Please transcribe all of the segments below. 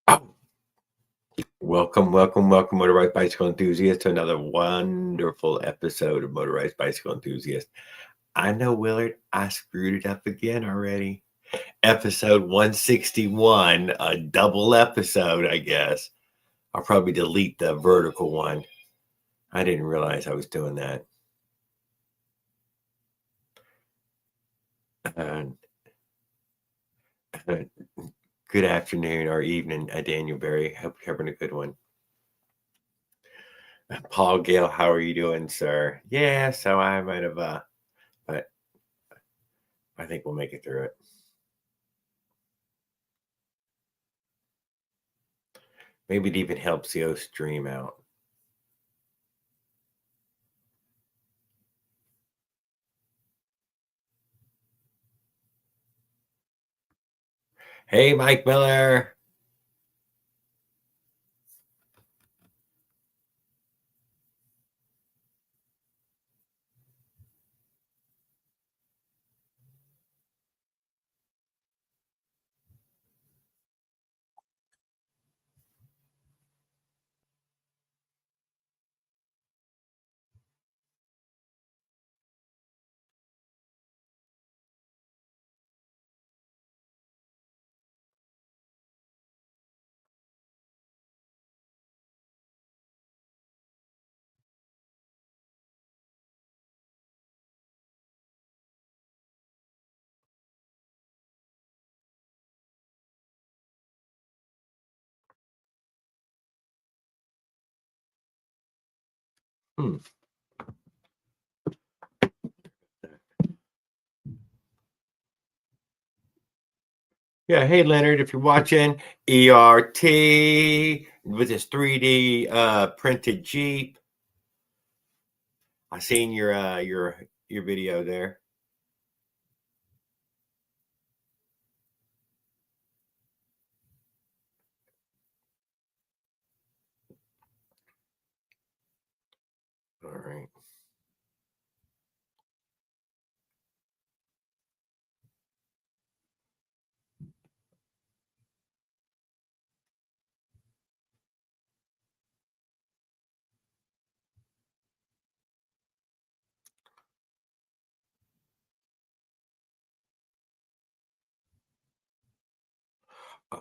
Oh, welcome, motorized bicycle enthusiast, to another wonderful episode of Motorized Bicycle Enthusiast. I know, Willard, I screwed it up again already. Episode 161, a double episode, I guess. I'll probably delete the vertical one. I didn't realize I was doing that. Uh, uh, Good afternoon or evening, Daniel Berry. Hope you're having a good one. Paul Gale, how are you doing, sir? Yeah, so I might have, but I think we'll make it through it. Maybe it even helps the stream out. Hey, Mike Miller. Hmm. Yeah, hey Leonard, if you're watching, ERT with this 3D printed Jeep. I seen your video there. All right.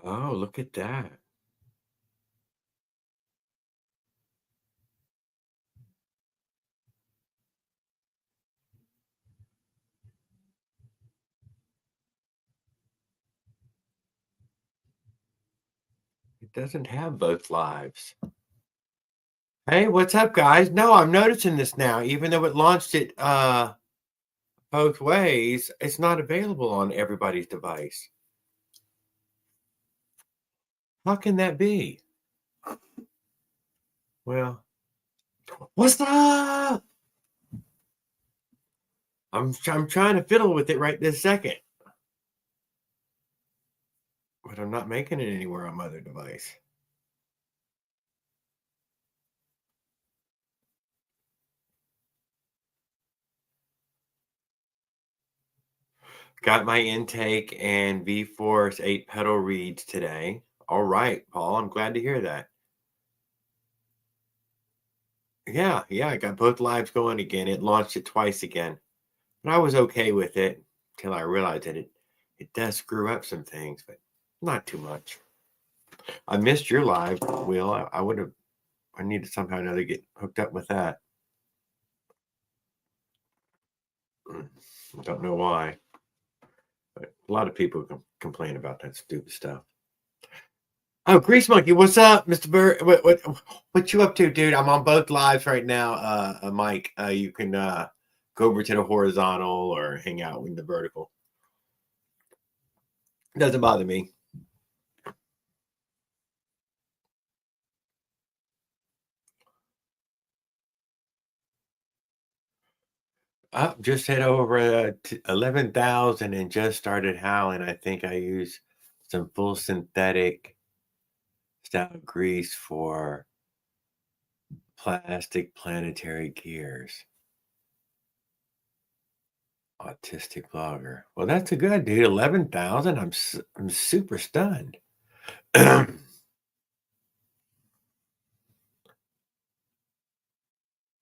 Oh, look at that. It doesn't have both lives. Hey, what's up, guys? No, I'm noticing this now. Even though it launched it both ways, it's not available on everybody's device. How can that be? Well, what's up? I'm trying to fiddle with it right this second, but I'm not making it anywhere on my other device. Got my intake and V-Force 8 pedal reads today. All right, Paul, I'm glad to hear that. Yeah, I got both lives going again. It launched it twice again, but I was okay with it until I realized that it does screw up some things, but not too much. I missed your live, Will. I would have. I need to somehow or another get hooked up with that. I don't know why, but a lot of people complain about that stupid stuff. Oh, Grease Monkey, what's up, Mr. Bird? What you up to, dude? I'm on both lives right now, Mike. You can go over to the horizontal or hang out in the vertical. It doesn't bother me. Just hit over 11,000 and just started howling. I think I used some full synthetic style grease for plastic planetary gears. Autistic blogger. Well, that's a good dude. 11,000. I'm super stunned.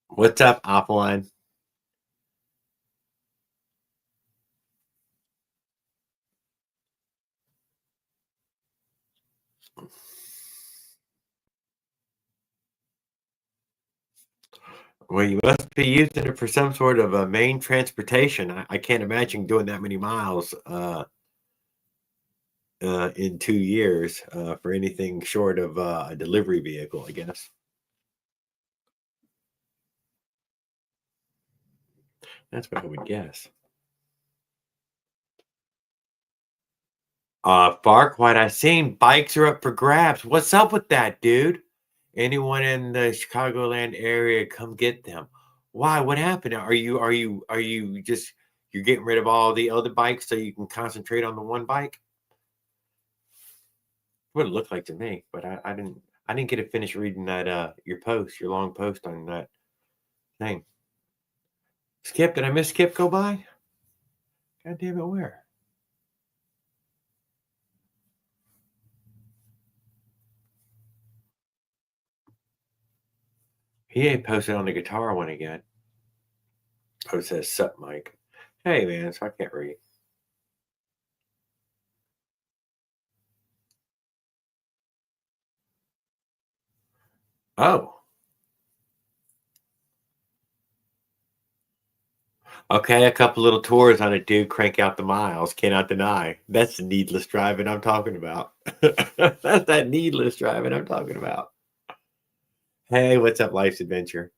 What's up, Alphaline? Well, you must be using it for some sort of a main transportation. I can't imagine doing that many miles in 2 years for anything short of a delivery vehicle, I guess. That's what I would guess. Farquaad, I seen bikes are up for grabs. What's up with that, dude? Anyone in the Chicagoland area, come get them. Why? What happened? Are you just you're getting rid of all the other bikes so you can concentrate on the one bike? What it looked like to me, but I didn't get to finish reading that your long post on that thing. Skip, did I miss Skip go by? God damn it, where? He ain't posted on the guitar one again. Oh, it says sup, Mike. Hey man, so I can't read. Oh, okay, a couple little tours on it, dude. Crank out the miles. Cannot deny. That's the needless driving I'm talking about. That's that needless driving I'm talking about. Hey, what's up, Life's Adventure?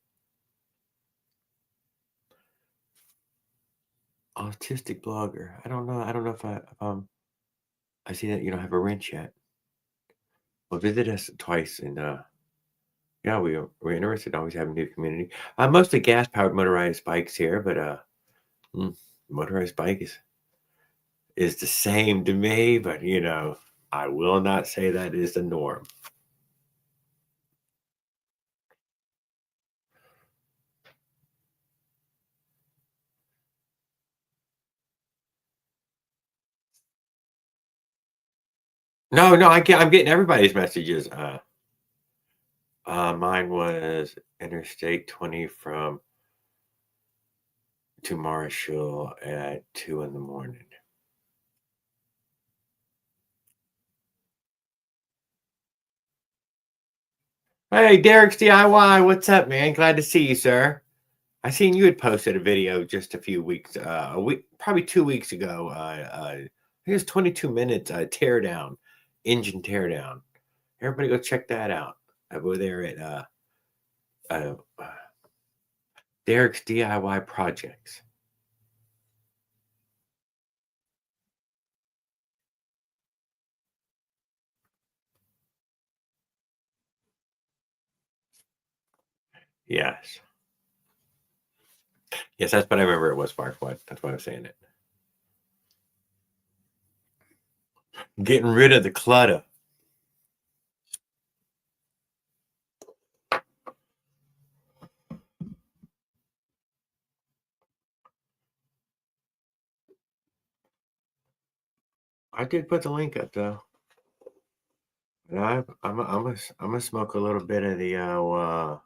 Autistic blogger. I don't know. I don't know if I see that you don't have a wrench yet. Well, visit us twice, and yeah, we're interested in always having new community. Mostly gas powered motorized bikes here, but mm, motorized bike is the same to me. But I will not say that is the norm. No, no, I'm getting everybody's messages. Mine was Interstate 20 from to Marshall at 2 in the morning. Hey, Derek's DIY, what's up, man? Glad to see you, sir. I seen you had posted a video just a few weeks, a week, probably 2 weeks ago. I think it was 22 minutes teardown, engine teardown. Everybody go check that out. Over there at uh, Derek's DIY Projects. Yes. Yes, that's what I remember it was, Sparkwood. That's why I was saying it. Getting rid of the clutter. I did put the link up though. And I'm gonna smoke a little bit of the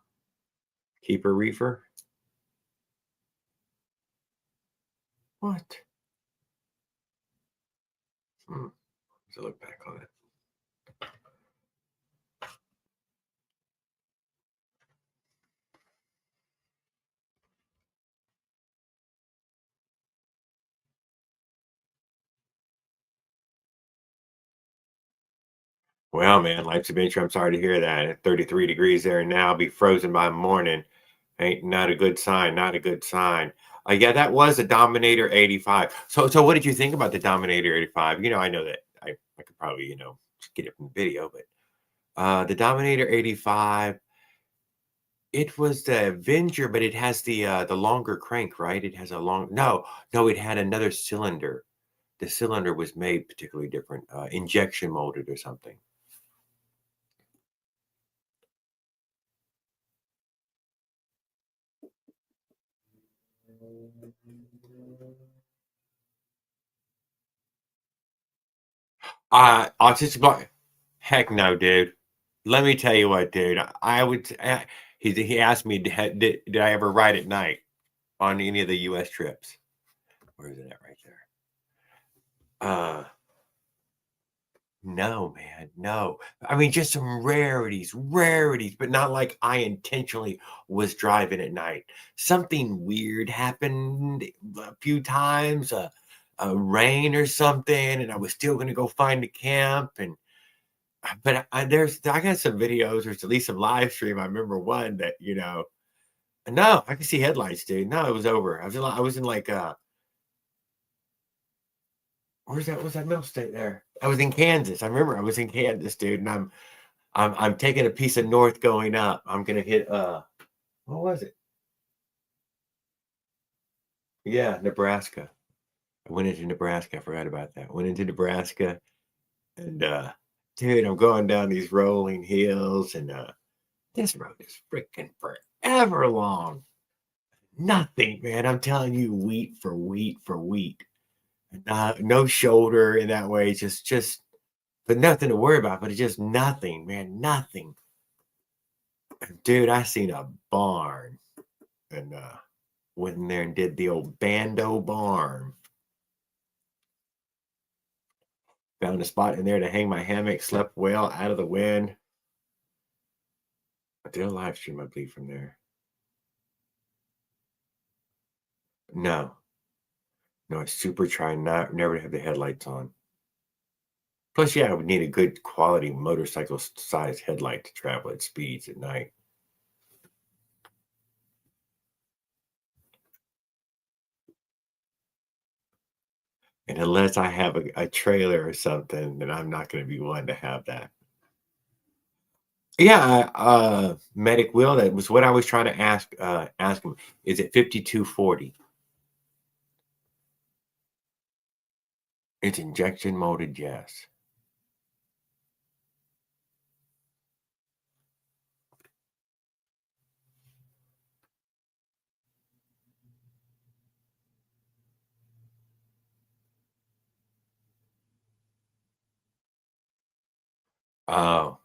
keeper reefer. What? Let's look back on it. Well, man, life's adventure. I'm sorry to hear that. At 33 degrees there now, be frozen by morning. Ain't not a good sign. Not a good sign. Yeah, that was a Dominator 85. So what did you think about the Dominator 85? I know that I could probably, just get it from the video, but the Dominator 85, it was the Avenger, but it has the longer crank, right? It has a long no, it had another cylinder. The cylinder was made particularly different, injection molded or something. Autistic block. Heck no, dude. Let me tell you what, dude. I would. He asked me, did I ever ride at night on any of the U.S. trips? Where is it at right there? No, man, no. I mean, just some rarities, but not like I intentionally was driving at night. Something weird happened a few times, a rain or something, and I was still going to go find a camp. And but I got some videos, or at least some live stream. I remember one that no, I could see headlights, dude. No, it was over. I was in like what's that middle state there? I was in Kansas. I remember I was in Kansas, dude, and I'm taking a piece of north going up. I'm gonna hit what was it? Yeah, Nebraska. I went into Nebraska. I forgot about that. Went into Nebraska and dude, I'm going down these rolling hills and this road is freaking forever long. Nothing, man. I'm telling you, wheat for wheat for wheat. No shoulder in that way. Just but nothing to worry about, but it's just nothing, man. Nothing. Dude, I seen a barn and went in there and did the old bando barn. Found a spot in there to hang my hammock, slept well out of the wind. I did a live stream, I believe, from there. No, no, I super try not never to have the headlights on. Plus, yeah, I would need a good quality motorcycle size headlight to travel at speeds at night. And unless I have a trailer or something, then I'm not going to be one to have that. Yeah, medic wheel. That was what I was trying to ask him. Is it 5240? It's injection molded, yes. Oh,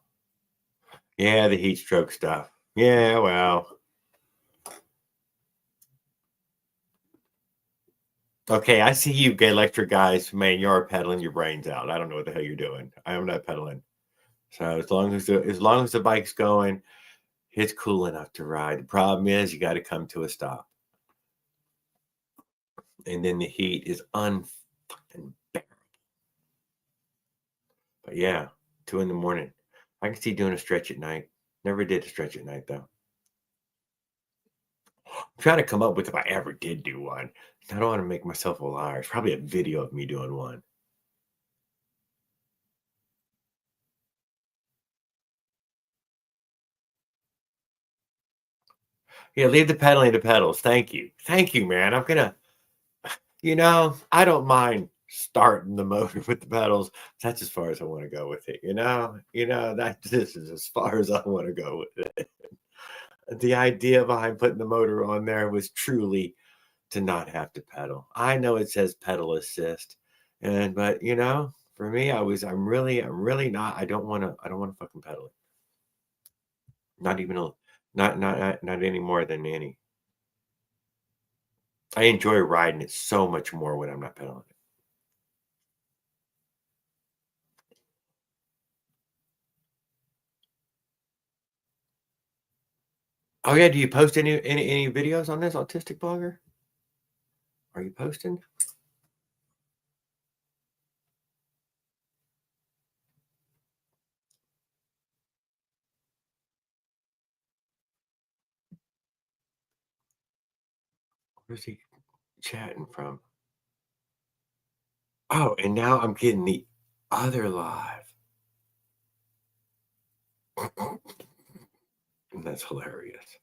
yeah, the heat stroke stuff. Yeah, well, okay. I see you gay electric guys, man. You're pedaling your brains out. I don't know what the hell you're doing. I am not pedaling. So as long as the bike's going, it's cool enough to ride. The problem is you got to come to a stop, and then the heat is unfucking bearable. But yeah, 2 in the morning. I can see doing a stretch at night. Never did a stretch at night though. I'm trying to come up with if I ever did do one. I don't want to make myself a liar. It's probably a video of me doing one. Yeah, leave the pedaling to pedals. Thank you. Thank you, man. I don't mind starting the motor with the pedals. That's as far as I want to go with it. That this is as far as I want to go with it. The idea behind putting the motor on there was truly to not have to pedal. I know it says pedal assist, but for me, I'm really not. I don't want to fucking pedal it. Not even a, not any more than any. I enjoy riding it so much more when I'm not pedaling it. Oh yeah, do you post any videos on this autistic blogger? Are you posting? Where's he chatting from? Oh, and now I'm getting the other live. That's hilarious.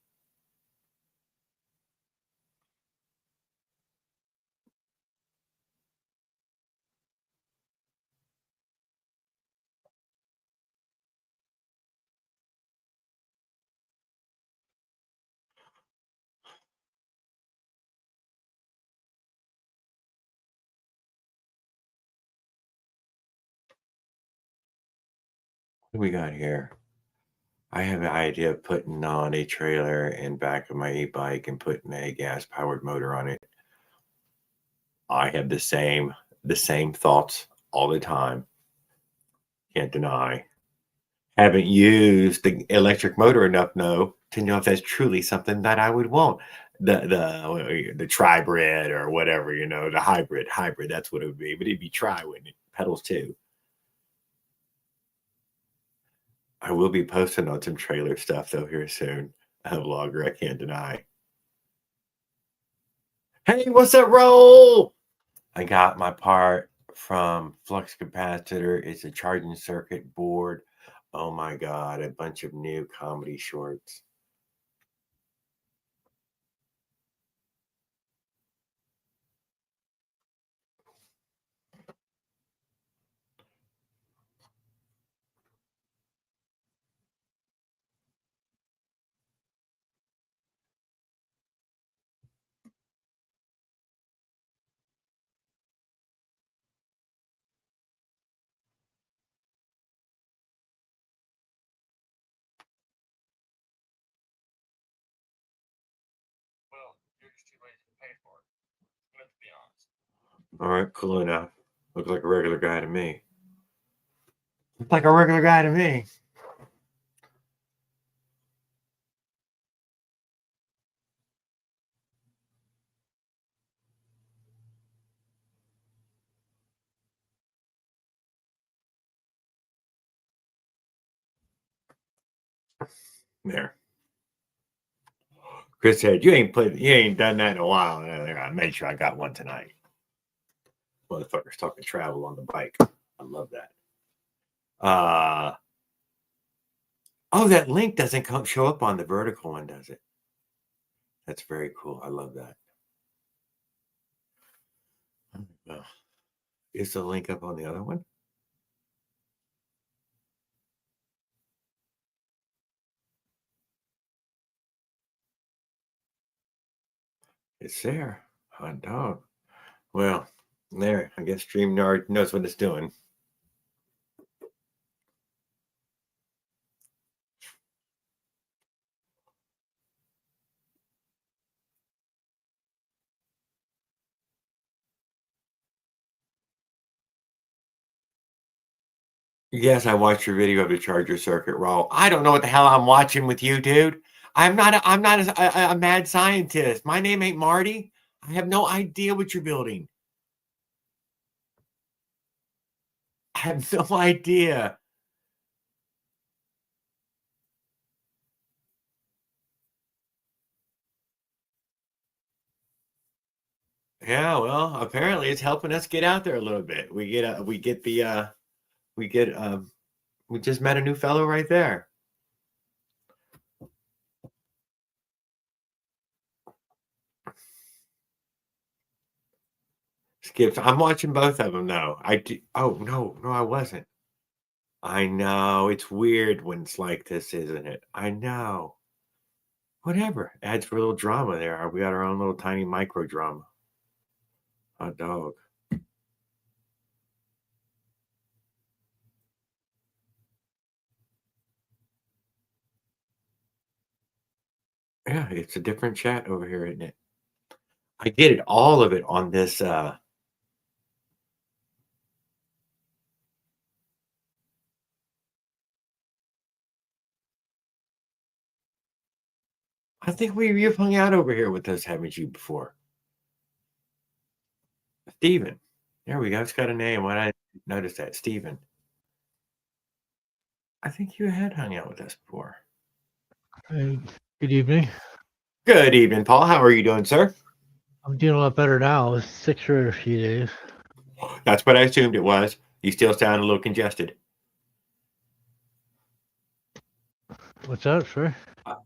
What do we got here? I have an idea of putting on a trailer in back of my e-bike and putting a gas-powered motor on it. I have the same thoughts all the time. Can't deny. Haven't used the electric motor enough, no, to know if that's truly something that I would want. The tribrid or whatever, the hybrid, that's what it would be, but it'd be tri, wouldn't it? Pedals too. I will be posting on some trailer stuff though here soon. A vlogger, I can't deny. Hey, what's up, roll? I got my part from flux capacitor. It's a charging circuit board. Oh my god, a bunch of new comedy shorts. Well, you're just too lazy to pay for it. Let's be honest. All right, cool enough. Looks like a regular guy to me. Looks like a regular guy to me. There. Chris said, you ain't done that in a while. I made sure I got one tonight. Motherfuckers talking travel on the bike. I love that. Oh, that link doesn't show up on the vertical one, does it? That's very cool. I love that. Is the link up on the other one? It's there. Hot dog. Well, there. I guess StreamYard knows what it's doing. Yes, I watched your video of the charger circuit roll. I don't know what the hell I'm watching with you, dude. I'm not a mad scientist. My name ain't Marty. I have no idea what you're building. I have no idea. Yeah, well, apparently it's helping us get out there a little bit. We just met a new fellow right there. Skips. I'm watching both of them though. Oh no, I wasn't. I know it's weird when it's like this, isn't it? I know. Whatever adds for a little drama there. We got our own little tiny micro drama. Hot dog. Yeah, it's a different chat over here, isn't it? I get it, all of it on this. I think you've hung out over here with us, haven't you, before? Steven. There we go. It's got a name. Why did I notice that? Steven. I think you had hung out with us before. Hey, good evening. Good evening, Paul. How are you doing, sir? I'm doing a lot better now. I was sick for a few days. That's what I assumed it was. You still sound a little congested. What's that, sir?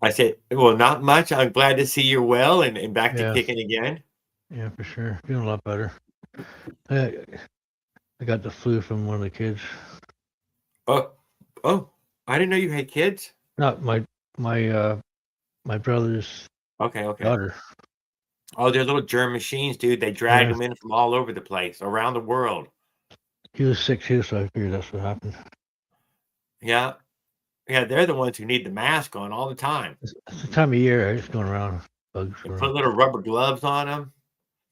I said, well, not much. I'm glad to see you're well and back to Yeah, kicking again. yeah, for sure. Feeling a lot better. I got the flu from one of the kids. Oh, I didn't know you had kids. Not my brother's Okay. daughter. Oh, they're little germ machines, dude. They drag Yeah, them in from all over the place, around the world. he was sick too, so I figured that's what happened. Yeah. Yeah, they're the ones who need the mask on all the time. It's the time of year it's going around. Bugs And around. put little rubber gloves on them.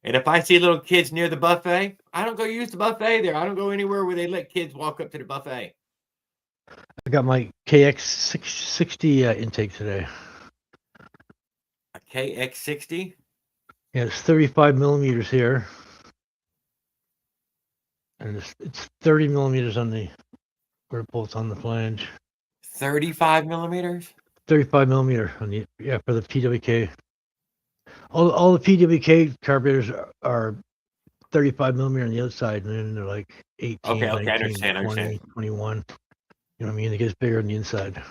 And if I see little kids near the buffet, I don't go use the buffet there. I don't go anywhere where they let kids walk up to the buffet. I got my KX60 intake today. A KX60? Yeah, it's 35 millimeters here, and it's 30 millimeters on the where it bolts on the flange. 35 millimeters? 35 millimeter on the for the PWK. All the PWK carburetors are 35 millimeter on the outside, and then they're like 18, Okay, I 19, understand. 20, 21. You know what I mean? It gets bigger on the inside.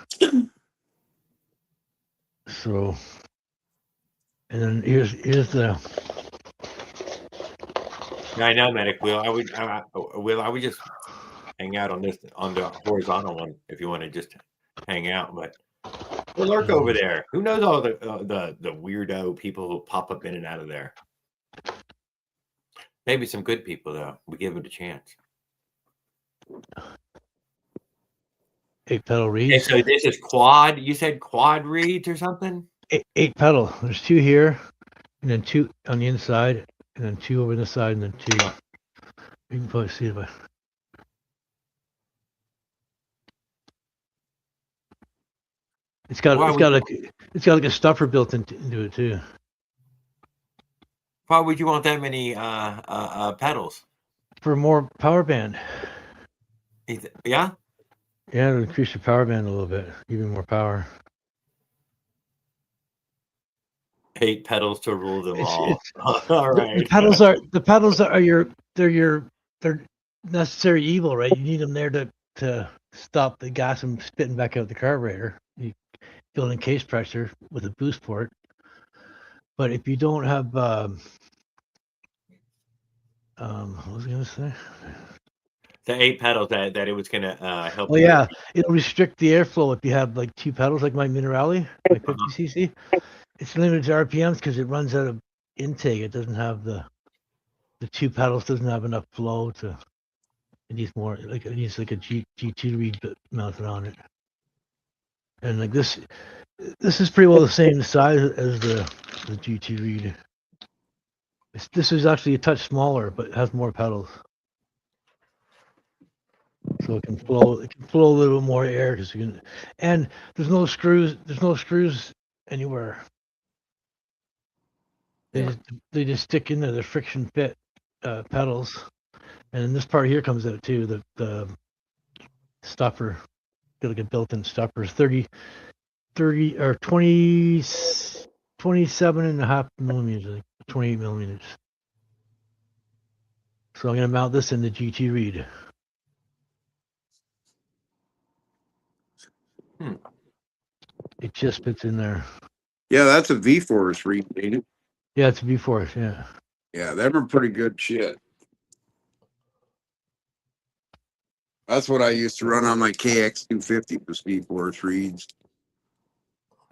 So, and then here's the. Yeah, I know, Medic. Will I would just hang out on the horizontal one if you want to just hang out, but we'll lurk over there. Who knows all the weirdo people who pop up in and out of there? Maybe some good people though. We give it a chance. 8-pedal And reeds. so this is quad. You said quad reeds or something? Eight pedal. There's 2 here, and then 2 on the inside, and then 2 over the side, and then 2. You can probably see it. But it's got like a stuffer built into it too. Why would you want that many pedals? For more power band. Yeah. Yeah, to increase your power band a little bit, even more power. 8 pedals to rule them all. It's All right. the pedals are they're necessary evil, right? You need them there to stop the gas from spitting back out the carburetor. You build in case pressure with a boost port. But if you don't have what was I gonna say? The 8 pedals that it was gonna help. Oh yeah, it'll restrict the airflow if you have like 2 pedals, like my Minerale, my 50cc. It's limited to RPMs because it runs out of intake. It doesn't have the 2 pedals doesn't have enough flow to. It needs more. Like it needs like a G2 reed mounted on it. And like this is pretty well the same size as the G2 reed. This is actually a touch smaller, but it has more pedals. So it can flow a little bit more air because you can, and there's no screws anywhere. They just stick in there. They're friction fit pedals, and then this part here comes out too. The stuffer, got like a built-in stuffer, 30 or 20, 27.5 millimeters, like 28 millimeters. So I'm gonna mount this in the GT reed. It just fits in there. Yeah, that's a V-Force reed, ain't it? Yeah, it's a V-Force, yeah. Yeah, them are pretty good shit. That's what I used to run on my KX 250 was V-Force reeds.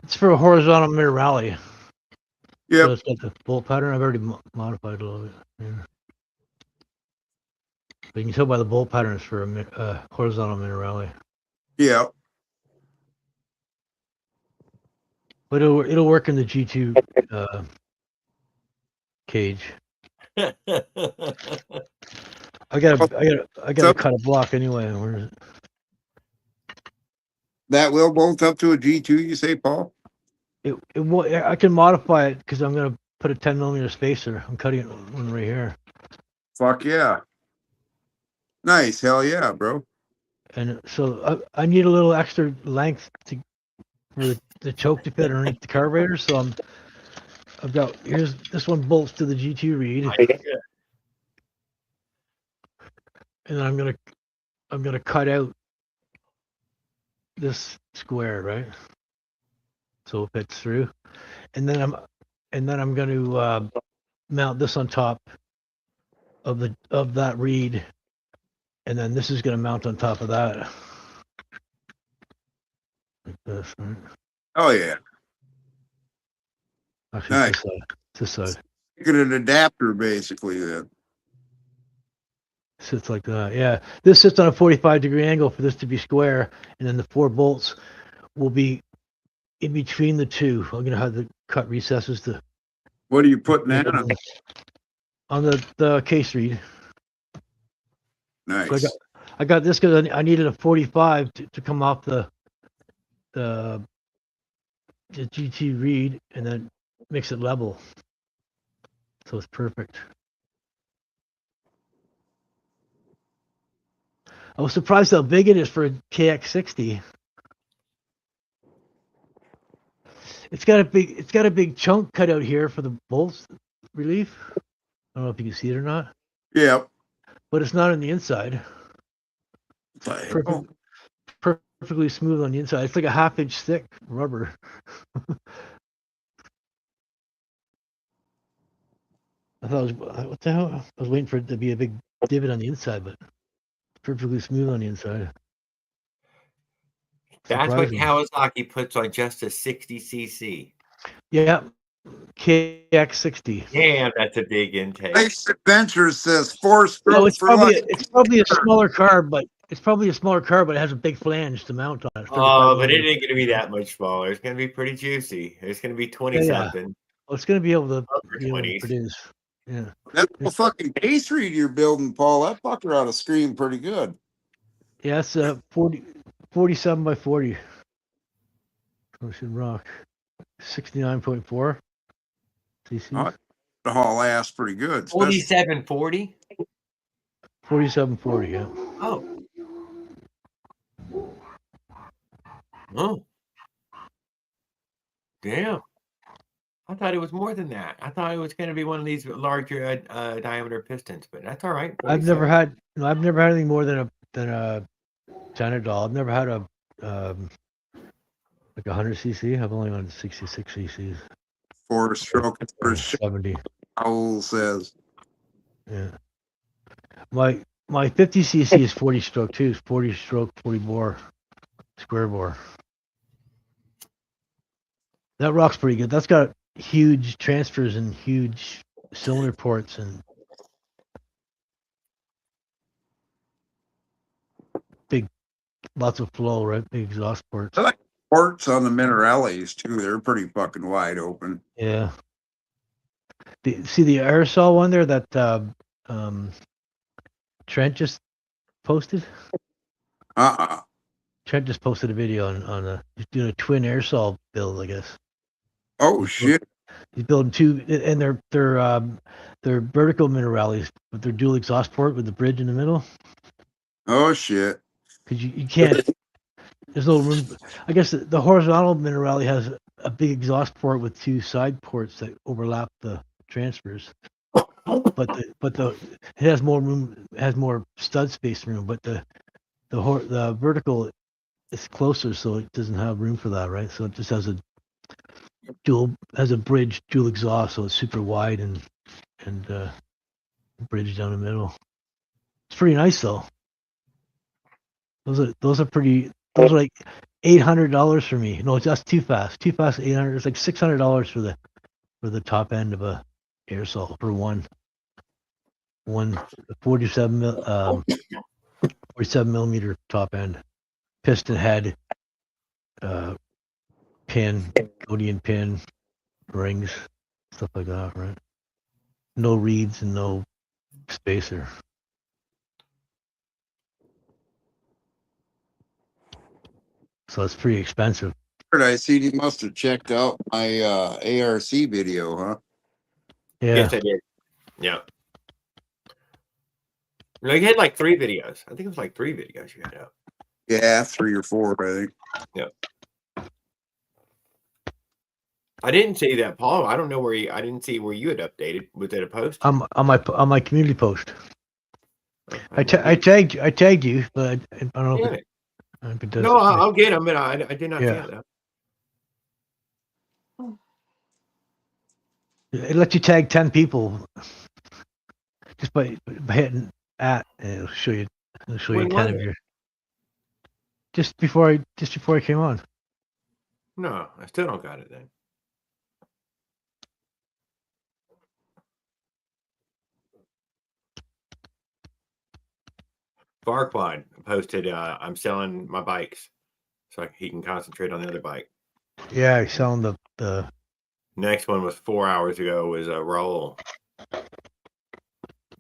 It's for a horizontal mirror rally. Yep. So it's got the bolt pattern. I've already modified a little bit. Yeah. But you can tell by the bolt pattern it's for a horizontal mirror rally. Yeah. But it'll work in the G2 cage. I gotta cut a block anyway. Where is it? That will bolt up to a G2, you say, Paul? I can modify it because I'm gonna put a 10 millimeter spacer. I'm cutting one right here. Fuck yeah. Nice. Hell yeah, bro. And so I need a little extra length for the choke to fit underneath the carburetor. So I've got this one bolts to the G2 reed. And then I'm gonna cut out this square, right? So it fits through. And then I'm going to mount this on top of that reed, and then this is going to mount on top of that, like this. Right? Oh yeah. Actually, nice. This side. Making an adapter basically then. sits like that. Yeah, this sits on a 45-degree angle for this to be square, and then the 4 bolts will be in between the two. I'm gonna have to cut recesses to What are you putting that on the case reed. Nice. So I got this because I needed a 45 to come off the GT reed and then mix it level. So it's perfect. I was surprised how big it is for a KX60. It's got a big chunk cut out here for the bolts relief. I don't know if you can see it or not. Yep. But it's not on the inside. Perfect. Perfectly smooth on the inside. It's like a half-inch thick rubber. I thought what the hell? I was waiting for it to be a big divot on the inside, but perfectly smooth on the inside. That's what Surprising. Kawasaki puts on just a 60cc. Yeah, KX60. Damn, that's a big intake. Life's Adventure says 4-stroke No, it's for life. probably a smaller car, but it has a big flange to mount on it. It's Oh, but it millimeters. ain't going to be that much smaller. It's going to be pretty juicy. It's going to be 20 Yeah. something. Well, it's going to be able to Upper 20s. produce. Yeah. That little fucking case reed you're building, Paul, that fucker ought to scream pretty good. Yeah, it's 47 by 40. Ocean Rock. 69.4 cc. The haul ass pretty good. 4740? 4740, yeah. Oh. Oh. Damn. I thought it was more than that. I thought it was going to be one of these larger diameter pistons, but that's all right. I've never had anything more than a China doll. I've never had a like 100 cc. I've only gone 66 cc's. 4-stroke for 70. Owl says. Yeah. My 50 cc is 40 stroke too. It's 40 stroke, 40 bore, square bore. That rock's pretty good. That's got huge transfers and huge cylinder ports and lots of flow, right? Big exhaust ports. I like ports on the Minerales too. They're pretty fucking wide open. Yeah. See the aerosol one there that Trent just posted? Trent just posted a video on he's doing a twin aerosol build, I guess. Oh shit. He's building two, and they're vertical Minerales, but they're dual exhaust port with the bridge in the middle. Oh shit. Because you can't. There's no room. I guess the horizontal Minerale has a big exhaust port with 2 side ports that overlap the transfers. But it has more room, has more stud space room. But the vertical is closer, so it doesn't have room for that, right? So it just has a bridge, dual exhaust, so it's super wide and bridge down the middle. It's pretty nice though. Those are pretty. Those are like $800 for me. No, that's too fast. Too fast. 800. It's like $600 for the top end of a aerosol for one 47 millimeter top end piston head, pin, Godian pin, rings, stuff like that, right? No reeds and no spacer. So it's pretty expensive. I see you must have checked out my ARC video, huh? Yeah. Yes, I did. Yeah. No, you had like 3 videos. I think it was like 3 videos you had up. Yeah, 3 or 4, I think. Yeah. I didn't see that, Paul. I don't know I didn't see where you had updated. Was it a post? On my community post. I tagged you, but I don't know if it does. No, I'll get them, but I did not see it though. It lets you tag 10 people just by hitting @ and it'll show you 10 of your. Just before I came on. No, I still don't got it then. Farquad posted, I'm selling my bikes so he can concentrate on the other bike. Yeah, he's selling the. Next one was 4 hours ago. Was Raul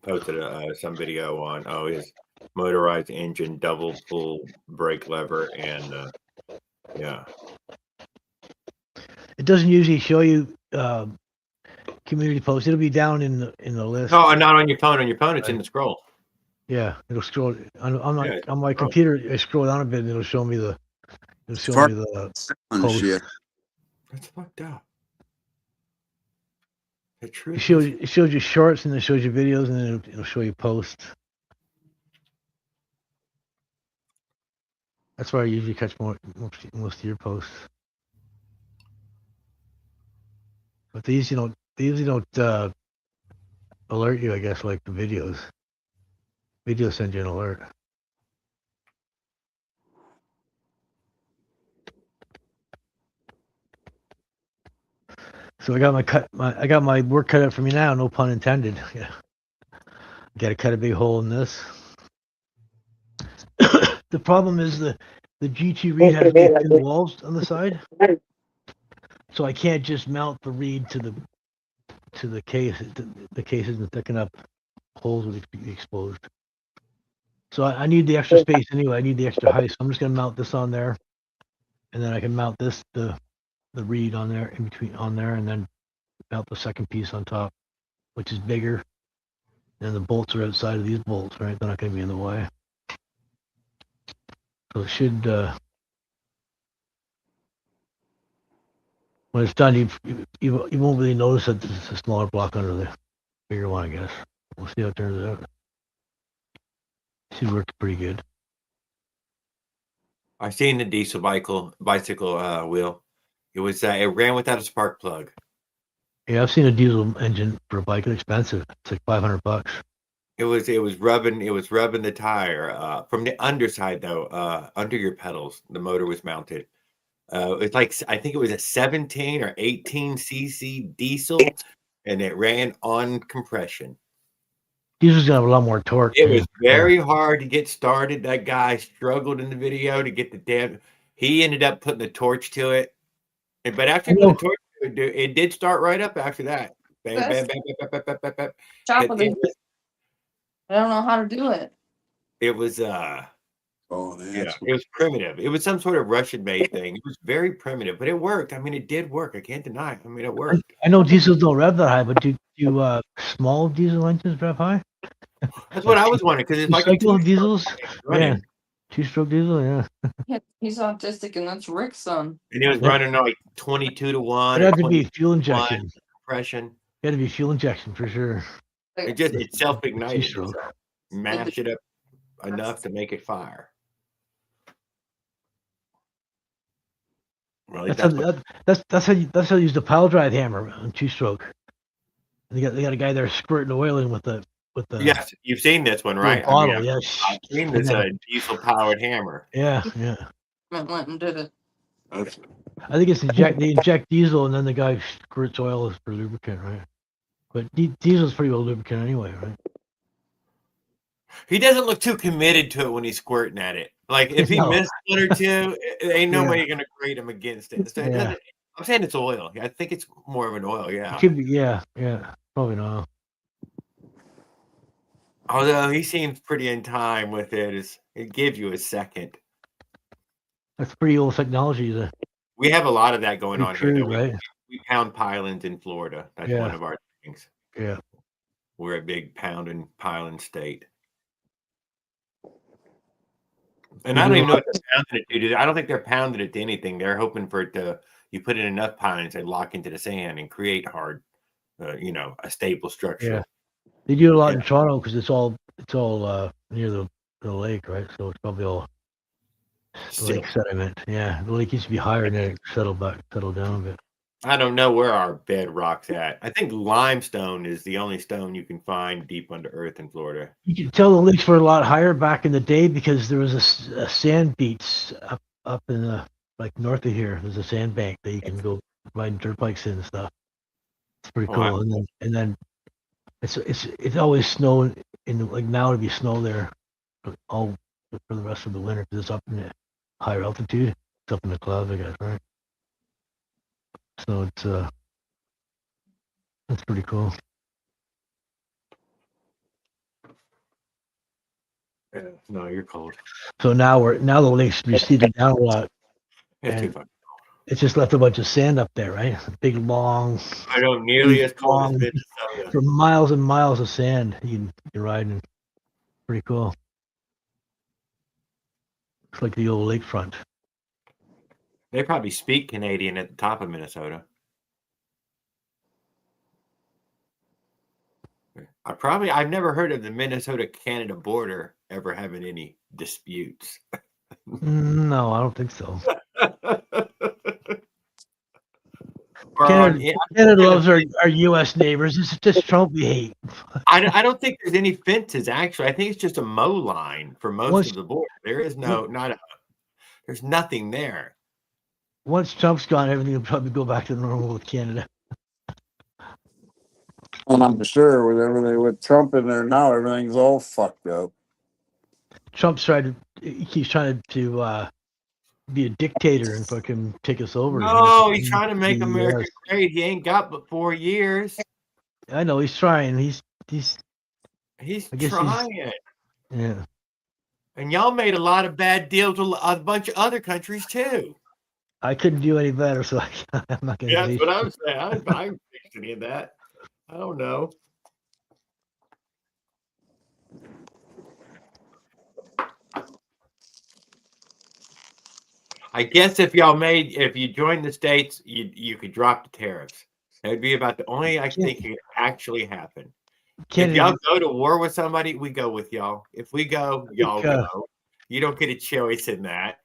posted some video on his motorized engine, double pull brake lever, and yeah. It doesn't usually show you community posts. It'll be down in the list. No, not on your phone. On your phone, it's in the scroll. Yeah, it'll scroll on my scroll. computer. I scroll down a bit, and it'll show me the. It'll show me the post. Shit. That's fucked up. It shows you shorts, and it shows you videos, and then it'll show you posts. That's where I usually catch most of your posts. But they usually don't alert you, I guess, like the videos. Videos send you an alert. So I got my work cut out for me now, no pun intended. Yeah. Got to cut a big hole in this. The problem is the GT reed has big thin walls on the side, so I can't just mount the reed to the case. The case isn't thick enough. Holes would be exposed. So I need the extra space anyway. I need the extra height. So I'm just gonna mount this on there, and then I can mount the reed on there in between on there, and then mount the second piece on top, which is bigger. And the bolts are outside of these bolts, right? They're not gonna be in the way. So it should. When it's done, you won't really notice that there's a smaller block under the bigger one, I guess. We'll see how it turns out. Should work pretty good. I seen the diesel bicycle wheel. It was it ran without a spark plug. Yeah, I've seen a diesel engine for a bike. It's expensive. It's like $500. It was rubbing the tire from the underside though, under your pedals. The motor was mounted. It's like I think it was a 17 or 18 cc diesel, and it ran on compression. Diesel's gonna have a lot more torque. It was very hard to get started. That guy struggled in the video to get the damn. He ended up putting the torch to it, but after he put the torch to it, it did start right up after that. Bam, bam, bam, bam, bam, bam, bam, bam. I don't know how to do it. It was it was primitive. It was some sort of Russian-made thing. It was very primitive, but it worked. I mean, it did work. I can't deny it. I mean, it worked. I know diesels don't rev that high, but do small diesel engines rev high? That's what I was wondering, because it's like a diesels. Yeah, two-stroke diesel. Yeah. He's autistic, and that's Rick's son. And it was running like 22 to 1. It had to be fuel injection. Compression. It had to be fuel injection for sure. It self-ignited. Mash it up enough to make it fire. Really, that's how you use the pile drive hammer on two-stroke. They got a guy there squirting oil in with the. Yes, you've seen this one, right? Bottle, yes. I've seen this diesel-powered hammer. Yeah. Linton did it. I think it's they inject diesel and then the guy squirts oil for lubricant, right? But diesel's pretty well lubricant anyway, right? He doesn't look too committed to it when he's squirting at it. Like if he missed one or two, ain't no way you're gonna grade him against it. So I'm saying it's oil. I think it's more of an oil. Yeah. It could be. Yeah. Probably not. Although he seems pretty in time with it. It gives you a second. That's pretty old technology. We have a lot of that going on here. Right? We pound pilings in Florida. That's one of our things. Yeah. We're a big pounding piling state. And I don't even know what they're pounding it to. I don't think they're pounding it to anything. They're hoping for it to. You put in enough pilings, they lock into the sand and create hard, a stable structure. Yeah. They do a lot in Toronto because it's all near the lake, right? So it's probably all lake sediment. Yeah, the lake used to be higher and then it settled down a bit. I don't know where our bedrock's at. I think limestone is the only stone you can find deep under earth in Florida. You can tell the lakes were a lot higher back in the day because there was a sand beach up in the north of here. There's a sand bank that you can go riding dirt bikes in and stuff. It's pretty cool. Wow. And then it's always snow now it'd be snow there. all for the rest of the winter because it's up in the higher altitude. It's up in the clouds, I guess, right? So it's pretty cool. Yeah, no, you're cold. So now the lake's receded down a lot. It's too And fun. it's just left a bunch of sand up there, right? Big long, I don't nearly as cold as long Minnesota. for miles and miles of sand. You're riding. Pretty cool. It's like the old lakefront. They probably speak Canadian at the top of Minnesota. I've never heard of the Minnesota-Canada border ever having any disputes. No, I don't think so. Yeah, Canada loves our U.S. neighbors. It's just Trump we hate. I don't think there's any fences, actually. I think it's just a mow line for most of the border. There is there's nothing there. Once Trump's gone, everything will probably go back to normal with Canada. And I'm sure with everything with Trump in there now, everything's all fucked up. He keeps trying to be a dictator and fucking take us over. No, he's trying to make America great. He ain't got but 4 years. I know he's trying. He's trying. Yeah. And y'all made a lot of bad deals with a bunch of other countries too. I couldn't do any better, so I'm not going to. Yeah, that's what I'm saying. I'm fixed any of that. I don't know. I guess if you joined the states, you could drop the tariffs. That'd be about the only I think could actually happen. If y'all go to war with somebody, we go with y'all. If we go, y'all go. You don't get a choice in that.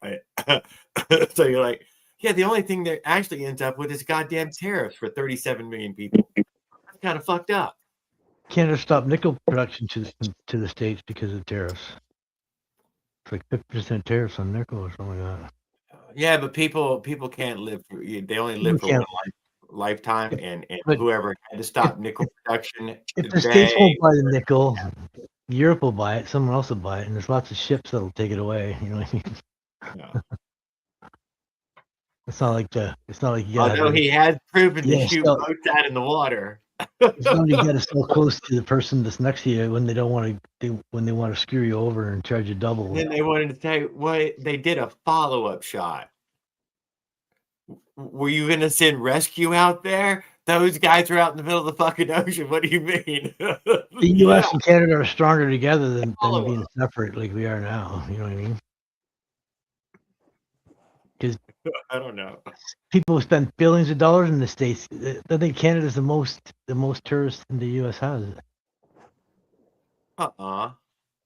So you're like, yeah, the only thing that actually ends up with is goddamn tariffs for 37 million people. That's kind of fucked up. Canada stopped nickel production to the States because of tariffs. It's like 50% tariffs on nickel or something like that. Yeah, but people can't live. They only live for one lifetime, and whoever had to stop nickel production. If the States won't buy the nickel, Europe will buy it. Someone else will buy it, and there's lots of ships that'll take it away. You know what I mean? Yeah. It's not like you got. Although he has proven to shoot boats out in the water. It's not you got to so close to the person that's next to you when they don't want to. When they want to screw you over and charge you double. Then they wanted to say, "Well, they did a follow-up shot." Were you going to send rescue out there? Those guys are out in the middle of the fucking ocean. What do you mean? The U.S. and Canada are stronger together than being separate like we are now. You know what I mean? Because I don't know. People spend billions of dollars in the States. I think Canada's the most tourists in the U.S. has. I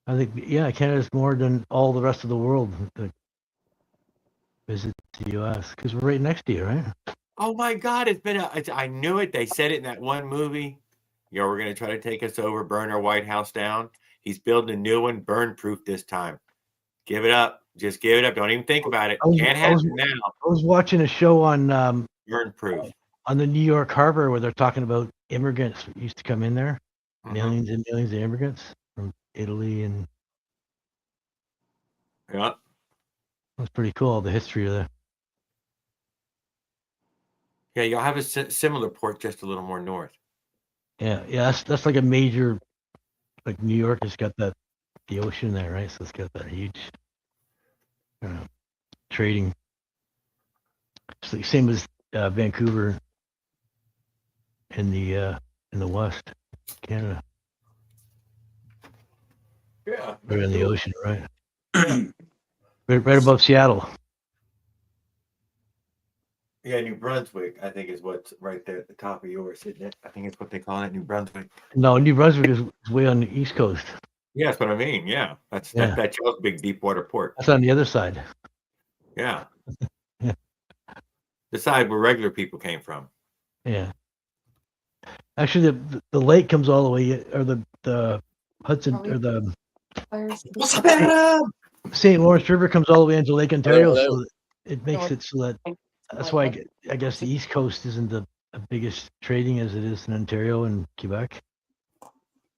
think Canada's more than all the rest of the world that visit the U.S. because we're right next to you, right? Oh my God! I knew it. They said it in that one movie. We're going to try to take us over, burn our White House down. He's building a new one, burn-proof this time. Give it up. Just give it up. Don't even think about it. Can't happen now. I was watching a show on burn-proof on the New York Harbor where they're talking about immigrants who used to come in there, millions and millions of immigrants from Italy and. Yeah. That's pretty cool. The history of that. Yeah, you'll have a similar port just a little more north. Yeah. That's like a major, like New York has got the ocean there, right? So it's got that huge trading. It's like same as Vancouver in the West, Canada. Yeah. Right in the ocean, right? right above Seattle. Yeah, New Brunswick, I think, is what's right there at the top of yours, isn't it? I think it's what they call it, New Brunswick. No, New Brunswick is way on the East Coast. Yeah, that's what I mean. Yeah, that's y'all's big deep water port. That's on the other side. Yeah. Yeah. The side where regular people came from. Yeah. Actually, the lake comes all the way, or the Hudson, or the St. Lawrence River comes all the way into Lake Ontario, so it makes it so that's why I guess the East Coast isn't the biggest trading as it is in Ontario and Quebec.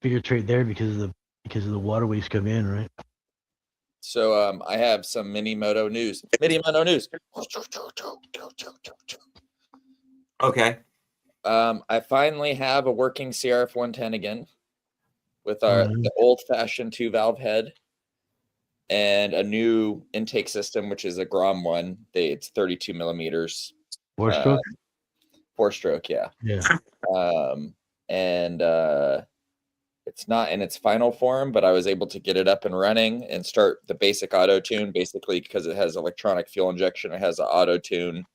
Bigger trade there because of the waterways come in, right? So I have some mini moto news. Okay. I finally have a working CRF 110 again with the old-fashioned 2-valve head and a new intake system, which is a Grom one. It's 32 millimeters. 4-stroke? 4-stroke, yeah. Yeah. And it's not in its final form, but I was able to get it up and running and start the basic auto tune, basically because it has electronic fuel injection. It has an auto tune.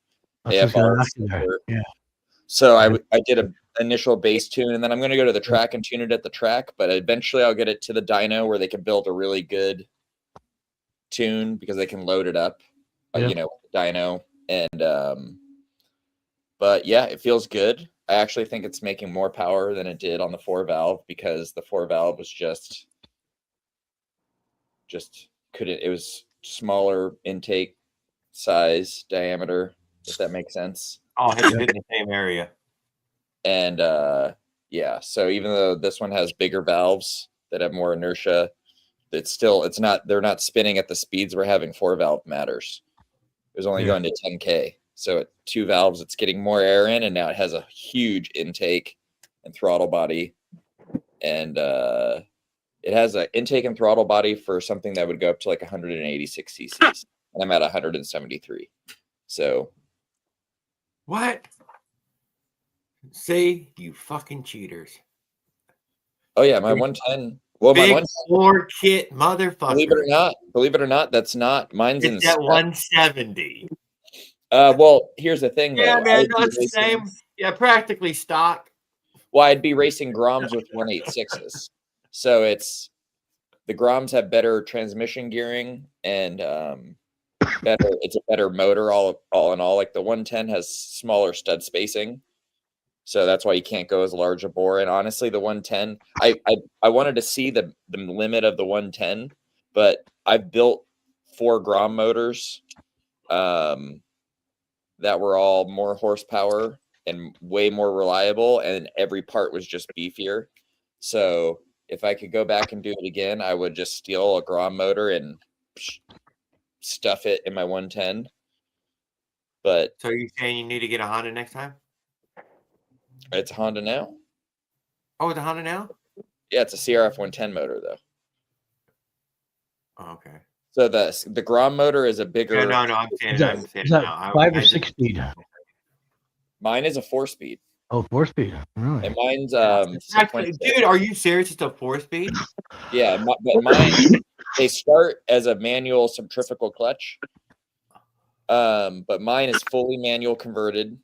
AFR. Yeah. So I did an initial base tune, and then I'm going to go to the track and tune it at the track. But eventually, I'll get it to the dyno where they can build a really good tune because they can load it up, dyno. And but yeah, it feels good. I actually think it's making more power than it did on the 4-valve because the 4-valve was just couldn't. It was smaller intake size diameter, if that makes sense. All hit in the same area. And yeah, so even though this one has bigger valves that have more inertia, they're not spinning at the speeds we're having. 4-valve matters. It was only going to 10K. So at 2 valves, it's getting more air in, and now it has a huge intake and throttle body. And it has an intake and throttle body for something that would go up to like 186 cc's. And I'm at 173. So. What? See, you fucking cheaters. Oh, yeah, my 110. Well, Big my 4 kit motherfucker. Believe it or not, that's not. Mine's it's in at 170. Well, here's the thing, though. Yeah, man, no, it's the same. Yeah, practically stock. Well, I'd be racing Groms with 186s. So the Groms have better transmission gearing and it's a better motor all in all. Like the 110 has smaller stud spacing. So that's why you can't go as large a bore. And honestly, the 110, I wanted to see the limit of the 110, but I've built 4 Grom motors that were all more horsepower and way more reliable, and every part was just beefier. So if I could go back and do it again, I would just steal a Grom motor and stuff it in my 110. But so you're saying you need to get a Honda next time? It's a Honda now. Oh, it's a Honda now? Yeah, it's a CRF 110 motor though. Oh, okay. So the Grom motor is a bigger. No, I'm saying now. 5 or 6 speed? Mine is a 4-speed. Oh, 4-speed. Really? And mine's dude, are you serious? It's a 4-speed? Yeah, but mine they start as a manual centrifugal clutch. But mine is fully manual converted.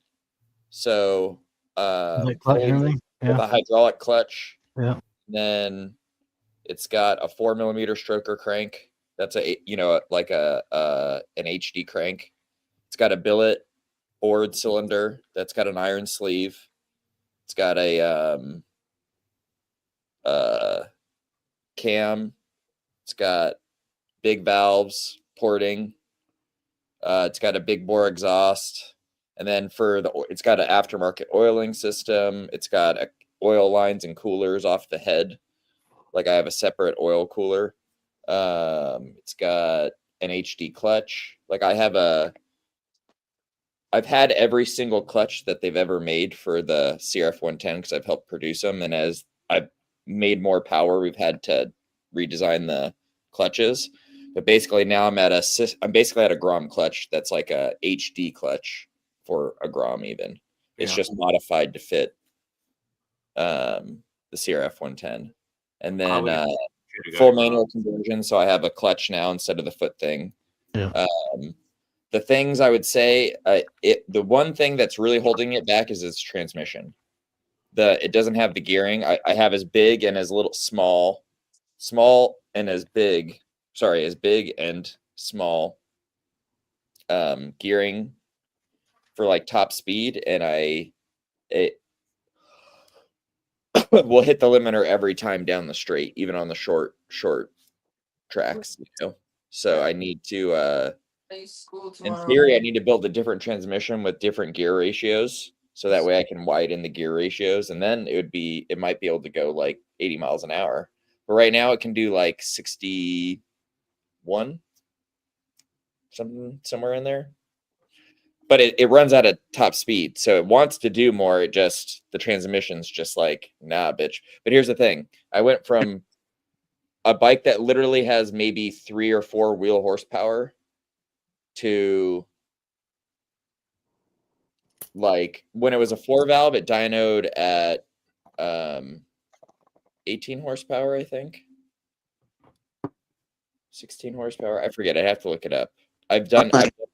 So like clutch and everything? With a hydraulic clutch. Yeah. Then it's got a 4 millimeter stroker crank. That's an HD crank. It's got a billet bored cylinder that's got an iron sleeve. It's got a cam. It's got big valves porting. It's got a big bore exhaust. And then it's got an aftermarket oiling system. It's got oil lines and coolers off the head. Like I have a separate oil cooler. It's got an HD clutch. Like I've had every single clutch that they've ever made for the CRF 110 because I've helped produce them. And as I've made more power, we've had to redesign the clutches. But basically now I'm basically at a Grom clutch that's like a HD clutch for a Grom even. It's just modified to fit the CRF 110. And then full manual conversion, so I have a clutch now instead of the foot thing. Yeah. The things I would say, the one thing that's really holding it back is its transmission. It doesn't have the gearing. I have as big and as little small and as big. Sorry, as big and small gearing for like top speed, and it will hit the limiter every time down the straight, even on the short tracks. So I need to. In theory, I need to build a different transmission with different gear ratios, so that way I can widen the gear ratios, and then it might be able to go like 80 miles an hour. But right now, it can do like 60 1, somewhere in there. But it runs at a top speed, so it wants to do more. It just, the transmission's just like, nah, bitch. But here's the thing: I went from a bike that literally has maybe 3 or 4 wheel horsepower to, like, when it was a 4-valve, it dynoed at 18 horsepower, I think. 16 horsepower. I forget. I have to look it up.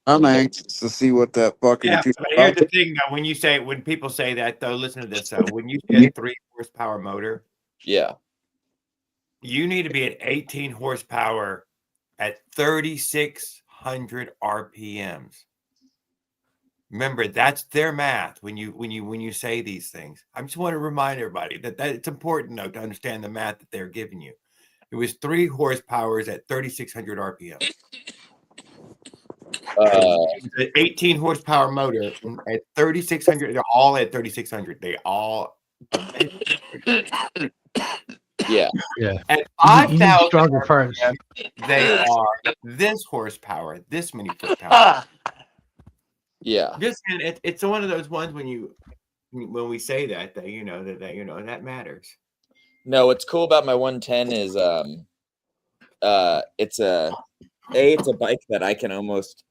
I'm anxious to see what that fucking. Yeah, but here's the thing though. When people say that though, listen to this though. When you say a 3 horsepower motor, Yeah. you need to be at 18 horsepower at 3,600 RPMs. Remember, that's their math when you say these things. I just want to remind everybody that it's important though to understand the math that they're giving you. It was 3 horsepowers at 3,600 RPM. The 18 horsepower motor at 3,600. They're all at 3,600. They all. Yeah. At 5,000 stronger parts. They are this horsepower, this many foot pounds. Yeah. Just it's one of those ones when we say that that matters. No, what's cool about my 110 is it's a bike that I can almost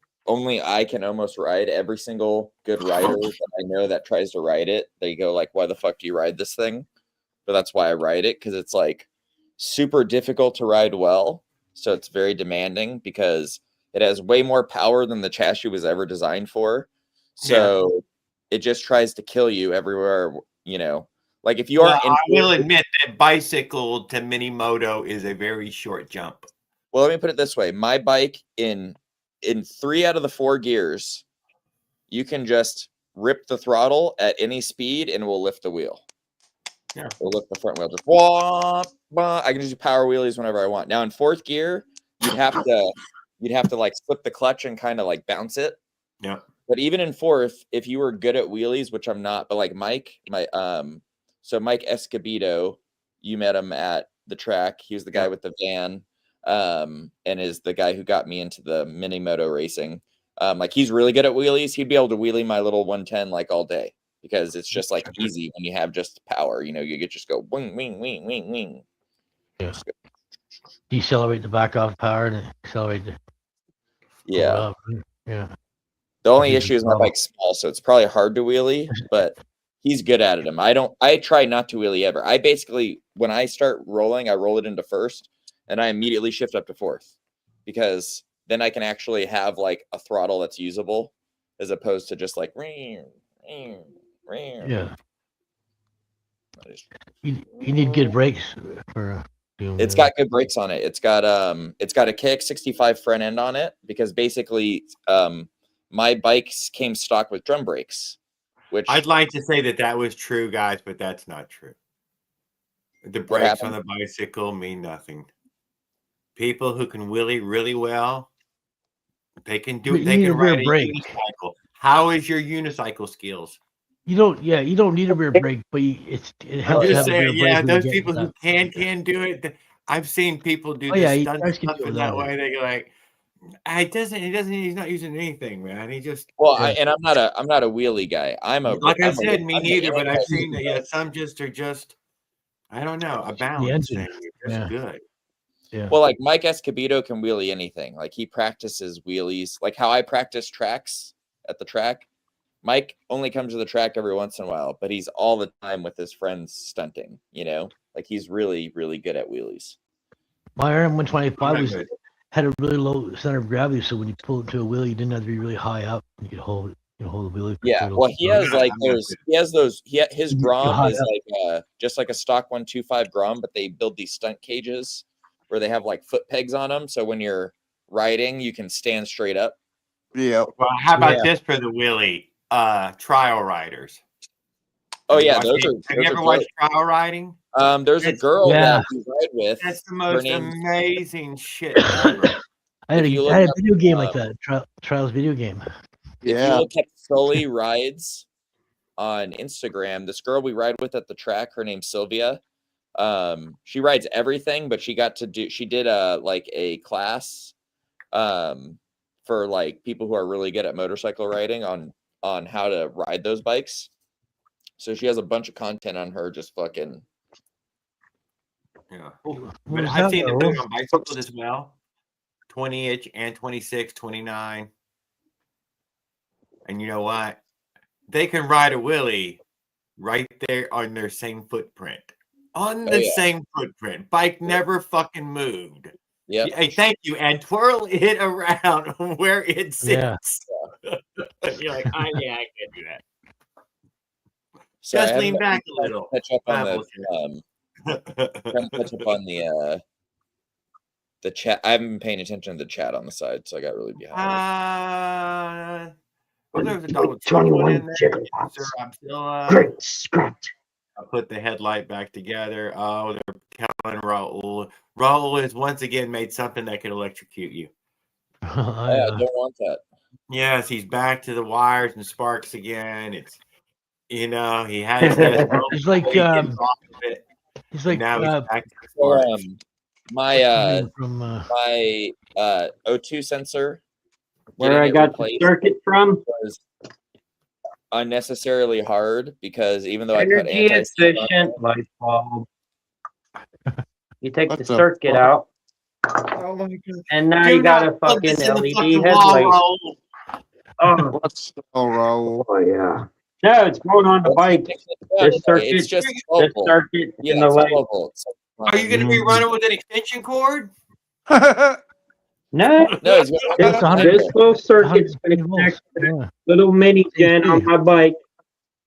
ride. Every single good rider that I know that tries to ride it, they go like, why the fuck do you ride this thing? But that's why I ride it, because it's like super difficult to ride well. So it's very demanding because it has way more power than the chassis was ever designed for. So it just tries to kill you everywhere, Like if you are, I will admit that bicycle to mini moto is a very short jump. Well, let me put it this way: my bike in 3 out of the 4 gears, you can just rip the throttle at any speed and it will lift the wheel. Yeah, we'll lift the front wheel. Just wah, wah. I can just do power wheelies whenever I want. Now in 4th gear, you'd have to like slip the clutch and kind of like bounce it. Yeah. But even in 4th, if you were good at wheelies, which I'm not, but like Mike Escobedo, you met him at the track. He was the guy with the van, and is the guy who got me into the mini moto racing. Like he's really good at wheelies. He'd be able to wheelie my little 110 like all day because it's just like easy when you have just power. You could just go wing, wing, wing, wing, wing. Yeah. Decelerate the back off power and accelerate the. Yeah. Yeah. The only issue is my bike's small, so it's probably hard to wheelie, but he's good at it. I try not to wheelie ever. I basically, when I start rolling, I roll it into 1st and I immediately shift up to 4th because then I can actually have like a throttle that's usable as opposed to just like, yeah. You need good brakes for it's got good brakes on it. It's got a KX65 front end on it because basically my bikes came stock with drum brakes, which I'd like to say that was true, guys, but that's not true. The brakes on the bicycle mean nothing. People who can wheelie really well, they can do it. They can ride a unicycle. How is your unicycle skills? You don't need a rear brake, but it helps. I'm just saying, those people who can do it. I've seen people do this stuff in that way. They go like, he's not using anything, man. He just and I'm not a wheelie guy. I said, me neither, but I've seen that some just are just I don't know, a balance thing. You're just good. Yeah. Well, like Mike Escobedo can wheelie anything. Like he practices wheelies, like how I practice tracks at the track. Mike only comes to the track every once in a while, but he's all the time with his friends stunting, like he's really, really good at wheelies. My RM125 had a really low center of gravity, so when you pull it to a wheelie, you didn't have to be really high up. You could hold the wheelie. Yeah, well, he has like his Grom is like just like a stock 125 Grom, but they build these stunt cages where they have like foot pegs on them, so when you're riding, you can stand straight up. Yeah. Well, how about this for the wheelie? Trial riders. Oh yeah, have you ever watched trial riding? There's a girl that we ride with. That's the most amazing shit ever. I had a video game like that, Trials video game. If you look at Sully Rides on Instagram, this girl we ride with at the track, her name's Sylvia. She rides everything, but she did a class for like people who are really good at motorcycle riding on how to ride those bikes. So she has a bunch of content on her just fucking. Yeah. What But was I've that, seen them Raoul? do it on bicycles as well. 20-inch and 26, 29. And you know what? They can ride a wheelie right there on their same footprint. On the same footprint. Bike never fucking moved. Yep. Hey, thank you. And twirl it around where it Yeah. sits. You're like, oh, yeah, I can do that. Sorry, Just I lean haven't back a little. catch up on Bible the chat. I haven't been paying attention to the chat on the side, so I got really behind. Well, there was a Donald Trump one in there. Sir Abdullah. Great Scott. I put the headlight back together. Oh, they're killing Raul. Raul has once again made something that could electrocute you. I don't want that. Yes, he's back to the wires and sparks again. It's he has this. He's like he's like now he's back to the sparks. My from my O2 sensor. Where I got the circuit from? Was unnecessarily hard because even though I put Energy efficient light bulb. You take the circuit out, Oh my God. and now you got a fucking LED headlight. Oh, What's Raul? oh yeah. No, it's going on the bike. This circuit, it's just this circuit in the light. Are you going to be running with an extension cord? No, No, this little circuit's going to connect to a little mini gen on my bike,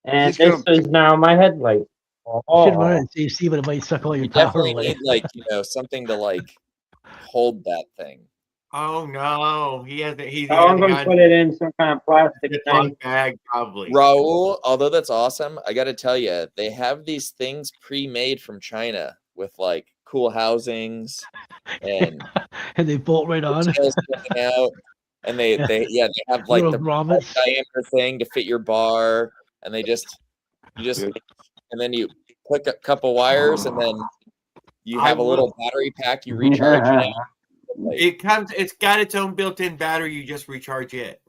and this is now my headlight. You should run it in AC, but it might suck all your power definitely away. need something to hold that thing. Oh no, he has. I'm going to put it in some kind of plastic thing. Bag, probably. Raul, although that's awesome, I got to tell you, they have these things pre-made from China with cool housings and and they bolt right on. Out, and they have the diameter thing to fit your bar, and you just and then you click a couple wires, and then you have a little battery pack you recharge. It's got its own built-in battery. You just recharge it.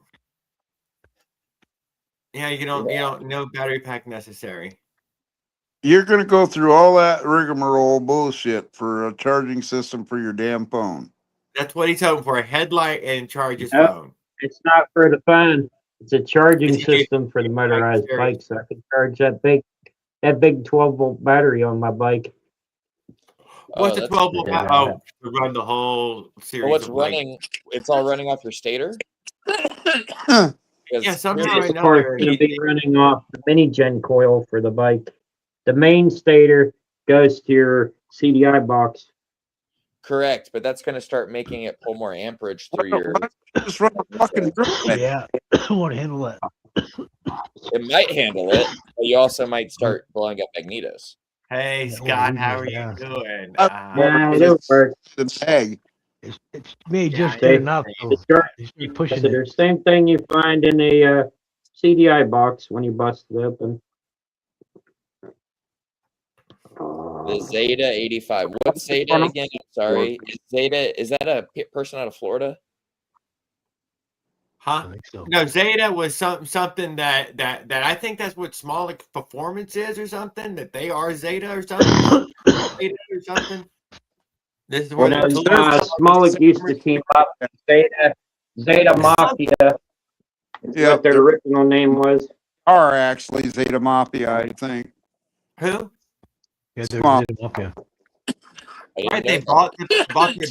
Yeah, you don't no battery pack necessary. You're going to go through all that rigmarole bullshit for a charging system for your damn phone. That's what he's hoping for, a headlight and charge his phone. It's not for the phone. It's a charging system for the motorized bike, so I can charge that big 12-volt battery on my bike. What's a 12-volt battery? Oh, to run the whole series. What's running? It's all running off your stator? Yeah, somehow This part's going to be running off the mini gen coil for the bike. The main stator goes to your CDI box. Correct, but that's going to start making it pull more amperage through your. Just run a fucking drill. Yeah, I want to handle that. It might handle it, but you also might start blowing up magnetos. Hey Scott, how are you doing? It'll work. The bag. It's made just good enough. Pushing it. Same thing you find in a CDI box when you bust it open. The Zeta 85. What's Zeta again? I'm sorry. Is that a person out of Florida? Huh? So. No, Zeta was something that I think that's what Smolik Performance is or something. That they are Zeta or something. Zeta or something. This is what Smolik used to team up. Zeta Mafia. Yeah, what their original name was. Are actually Zeta Mafia, I think. Who? Yeah, they're Zeta Mafia. Right, they bought their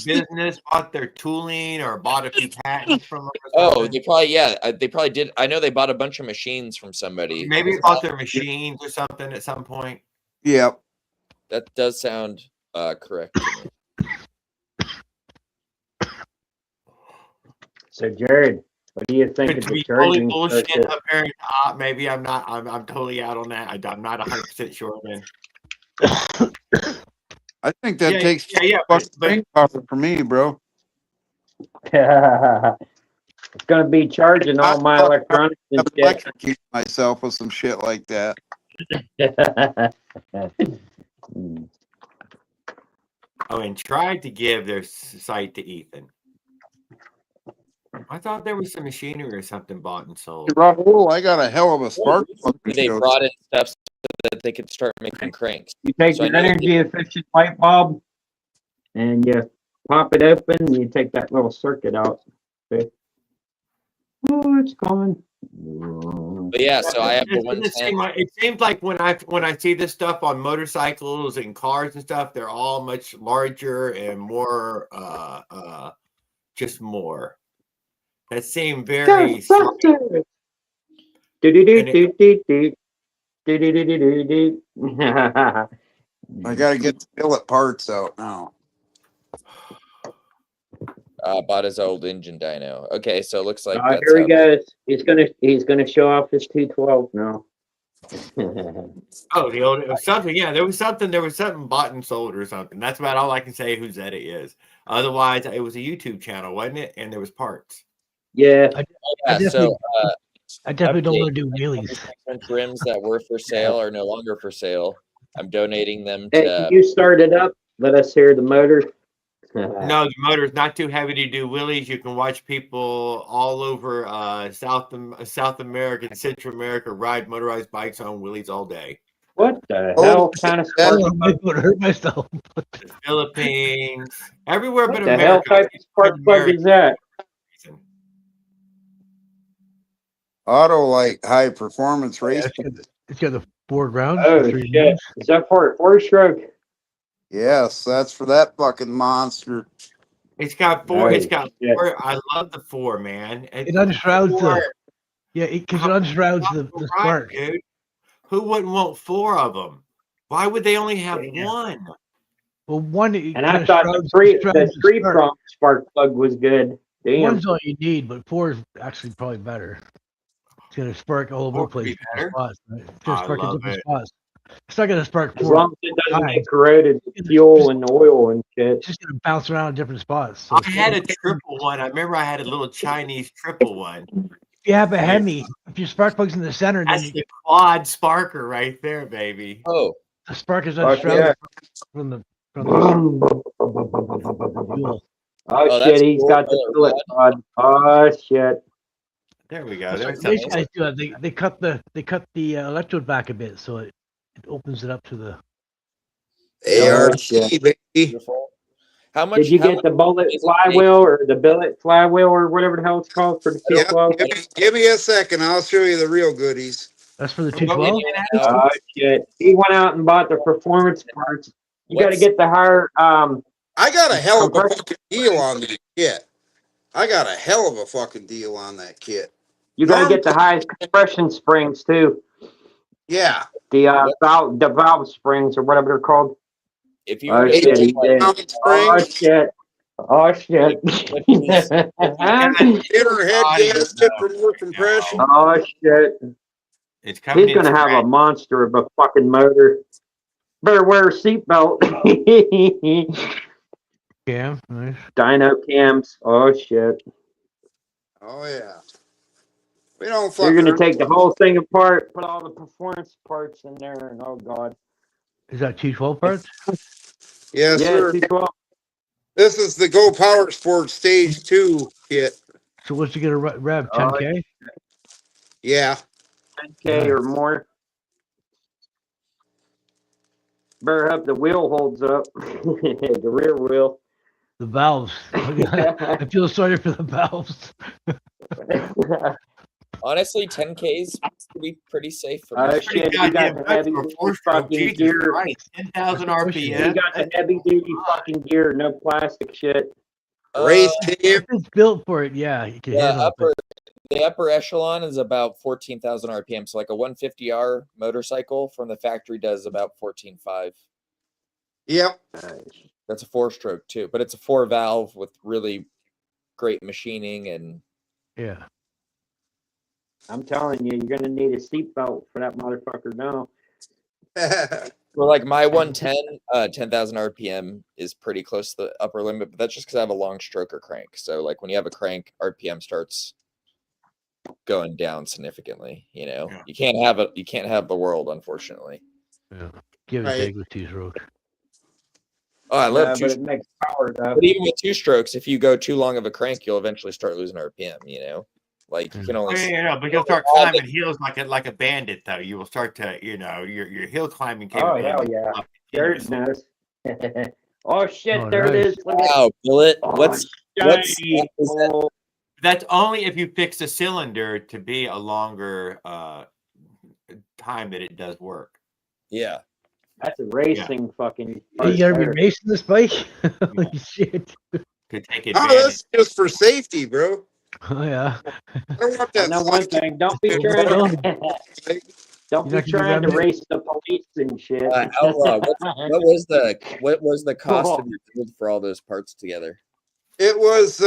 business, bought their tooling, or bought a few patents from them. Oh, they probably did. I know they bought a bunch of machines from somebody. Maybe they bought their machines or something at some point. Yep. That does sound correct to me. So, Jared, what do you think of the charging? Bullshit, apparently, maybe I'm not. I'm totally out on that. I'm not 100% sure. Then I think that takes brain power for me, bro. It's gonna be charging all my electronics and shit. Electrocute myself with some shit like that. Oh, and tried to give their site to Ethan. I thought there was some machinery or something bought and sold. Raul, I got a hell of a spark plug to They show. brought in stuff so that they could start making cranks. You take So I your know they energy efficient light bulb and you pop it open and you take that little circuit out. Okay. Oh, it's gone. But yeah, so I have the It doesn't 110. seem like- it seems like when I see this stuff on motorcycles and cars and stuff, they're all much larger and more just more. That seemed very slow. I got to get the billet parts out now. Bought his old engine dyno. Okay, so it looks like Here he goes. He's gonna show off his 212 now. Oh, the old it was something. Yeah, there was something bought and sold or something. That's about all I can say whose that it is. Otherwise, it was a YouTube channel, wasn't it? And there was parts. Yeah. Yeah, so I definitely don't want to do wheelies. Rims that were for sale are no longer for sale. I'm donating them Hey, to. can you start it up? Let us hear the motor. No, the motor's not too heavy to do wheelies. You can watch people all over South America and Central America ride motorized bikes on wheelies all day. What the hell kind of spark I might go to hurt myself. The Philippines, everywhere What but the America. hell type of spark plug is that? Auto like high performance race. It's got the 4 rounds. Oh the 3 shit! rounds. Is that for a 4-stroke? Yes, that's for that fucking monster. It's got 4. Nice. It's got Yeah. 4. I love the 4, man. It unshrouds 4. because it unshrouds the Right, spark. dude. Who wouldn't want 4 of them? Why would they only have Yeah. 1? Well, one. And I thought the three prong spark plug was good. Damn. One's all you need, but 4 is actually probably better. It's gonna spark all over 4 the place. would be better? Spots, right? It's gonna I spark in love different it. spots. It's not gonna spark As 4. long as it doesn't times. get corroded with fuel and oil and shit. It's just gonna bounce around in different spots. So I had a triple one. I remember I had a little Chinese triple one. if you have a Hemi, if your spark plug's in the center, then That's the quad sparker right there, baby. Oh, the spark is Fuck unshrouded yeah. from the Oh that's shit! He's cool. got the billet pod. Oh shit! There we go. That's There's what these something. guys do. They cut the electrode back a bit, so it opens it up to the. ART, baby. beautiful. How much? Did you how get much the bullet is it flywheel or the billet flywheel or whatever the hell it's called for the Yeah, 212? give me a second. I'll show you the real goodies. That's for the What we 212. doing, Adam? Oh shit! He went out and bought the performance parts. You got to get the higher. I got a hell of a Compressor. fucking deal on that kit. I got a hell of a fucking deal on that kit. You got to get the highest compression springs too. Yeah. The valve springs or whatever they're called. If you Oh were to shit! get, He like, did. Oh shit! Oh shit! Inner head gas tip for more compression. Oh shit! It's coming He's gonna in have a scratch. monster of a fucking motor. Better wear a seatbelt. Cam, nice. Dyno cams. Oh shit! Oh yeah. We don't You're fuck gonna around. take the whole thing apart, put all the performance parts in there, and oh god. Is that 212 parts? Yes, Yeah, sir. 212. This is the Go Power Sport Stage 2 kit. So what's you gonna rev? Oh, 10K? Yeah. 10K or more. Better hope the wheel holds up. The rear wheel. The valves. I feel sorry for the valves. honestly, 10K is pretty safe for me. Oh shit! You got the heavy duty fucking gear. 10,000 You RPM. got the heavy duty fucking gear, no plastic shit. Race If tape. it's built for it, yeah, you can handle it. But The upper echelon is about 14,000 RPM. So like a 150R motorcycle from the factory does about 14.5. Yep. That's a 4-stroke too, but it's a 4-valve with really great machining and yeah, I'm telling you, you're gonna need a seatbelt for that motherfucker now. for like my 110, 10,000 RPM is pretty close to the upper limit, but that's just because I have a long stroker crank. So like when you have a crank, RPM starts going down significantly. You know, Yeah. you can't have the world, unfortunately. yeah. Give and Right. take with 2-stroke. Oh, I love but two. it makes power though. But even with two strokes, if you go too long of a crank, you'll eventually start losing RPM. You know, like you can Oh, only. yeah, but you'll start climbing hills like a bandit, though. You will start to, your hill climbing Oh capability. hell yeah, will Jared continuously. knows. Oh shit, Oh, there it nice. is. Look at Wow, Billet. oh, What's shiny. is that? Oh, That's only if you fix the cylinder to be a longer time that it does work. Yeah. that's a racing fucking. You gotta be there. racing this bike? Holy shit. To take Oh, advantage. that's just for safety, bro. Oh, yeah. I don't want I that. know one thing. Don't be trying to. Don't You're be not gonna trying to be race the police and shit. Outlaw. What was the cost of your build for all those parts together? It was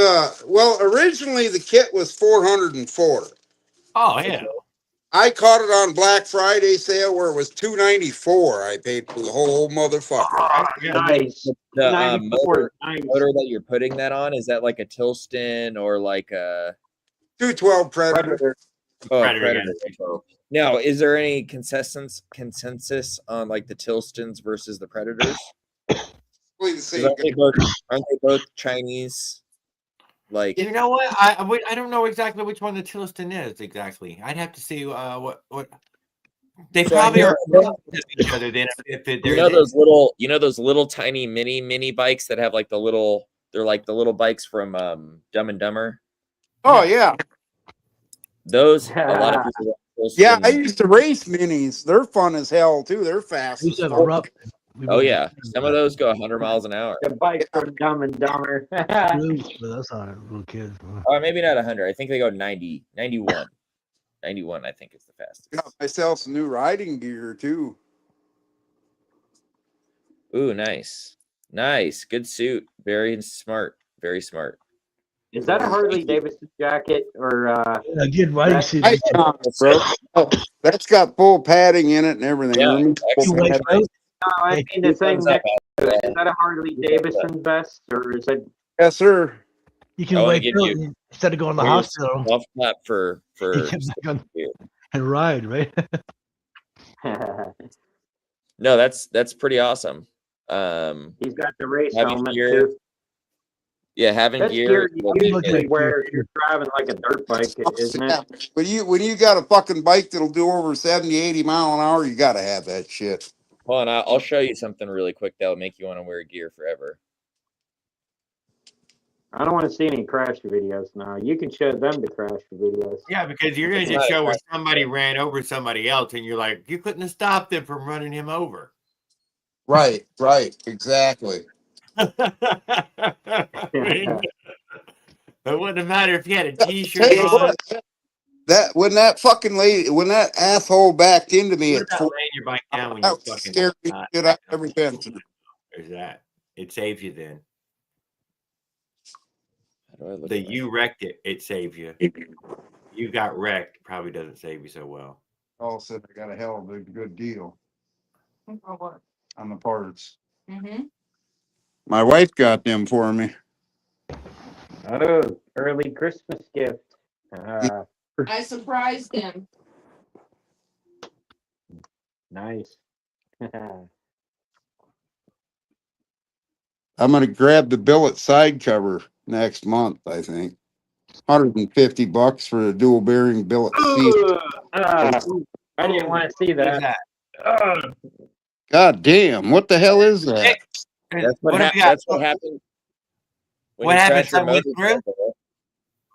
well, originally the kit was 404. Oh, yeah. I caught it on Black Friday sale where it was 294. I paid for the whole motherfucker. Oh, nice. The 94. Nice. motor that you're putting that on, is that like a Tilston or like a 212 Predator. Predator. Predator, Predator? Now, is there any consensus on like the Tilstons versus the Predators? Really the 'Cause same aren't they both Chinese? Like, You know what? I don't know exactly which one the Tilston is exactly. I'd have to see what they So I probably hear- are closer to each other than if you they're know those little tiny mini bikes that have like they're like the little bikes from Dumb and Dumber. Oh yeah. Those a lot of people. Yeah, I used to race minis. They're fun as hell too. They're fast. We used to as have a fuck. rough. Oh yeah, some of those go 100 miles an hour. The bike from Dumb and Dumber. with us on it, little kids. Or maybe not 100. I think they go 90, 91. 91, I think is the fastest. Got myself some new riding gear too. Ooh, nice. Nice. Good suit. Very smart. Very smart. Is that a Harley Davidson jacket or A good riding suit. I bro. Oh, that's got full padding in it and everything. Yeah, Room- You white excellent. out? no, I mean the thing Thumbs up, next to it. Is that a Harley Davidson vest or is it Yes, sir. You can I wanna wipe give out you- and instead of going to the Here's hospital. golf clap for You can back on you. and ride, right? No, that's pretty awesome. he's got the race Having helmet gear, too. yeah, having That's gear. gear you will be look usually like wear gear. if you're driving like a dirt bike, isn't Yeah, it? when you got a fucking bike that'll do over 70, 80 mile an hour, you gotta have that shit. Hold on, I'll show you something really quick that'll make you want to wear gear forever. I don't want to see any crash videos now. You can show them the crash videos. Yeah, because you're going to Right, show where right. somebody ran over somebody else, and you're like, you couldn't have stopped them from running him over. Right, exactly. I mean, it wouldn't matter if you had a Tell T-shirt you on. what, that when that fucking lady, when that asshole backed into me, What at about four, laying your bike down when that you're was the fucking scariest shit I've ever been through. There's that. It saves you then. How do I look The at that? you wrecked it. It saved you. You got wrecked. Probably doesn't save you so well. All of a sudden, I got a hell of a good deal What? on the parts. Mm-hmm. My wife got them for me. Oh, early Christmas gift. I surprised him. Nice. I'm gonna grab the billet side cover next month. I think $150 for a dual bearing billet seat. I didn't want to see What is that. that? God damn! What the hell is that? That's what, What have you got? that's what happened. when What you happened? crash your Something went through? motorcycle.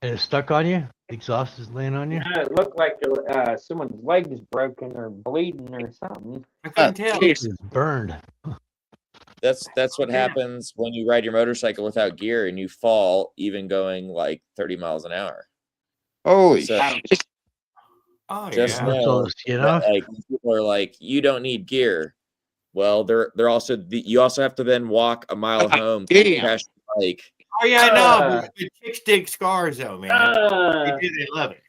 And it's stuck on you? The exhaust is laying on you? It looked like someone's leg is broken or bleeding or something. I couldn't tell. It's burned. That's what happens when you ride your motorcycle without gear and you fall, even going like 30 miles an hour. Holy So- shit! Oh Just yeah. know Rips all the skin that, off. like people are like, you don't need gear. Well, they're also you also have to then walk a mile home to Damn. crash the bike. Oh yeah, I know. But the chicks dig scars though, man. Uh, They do. They love it.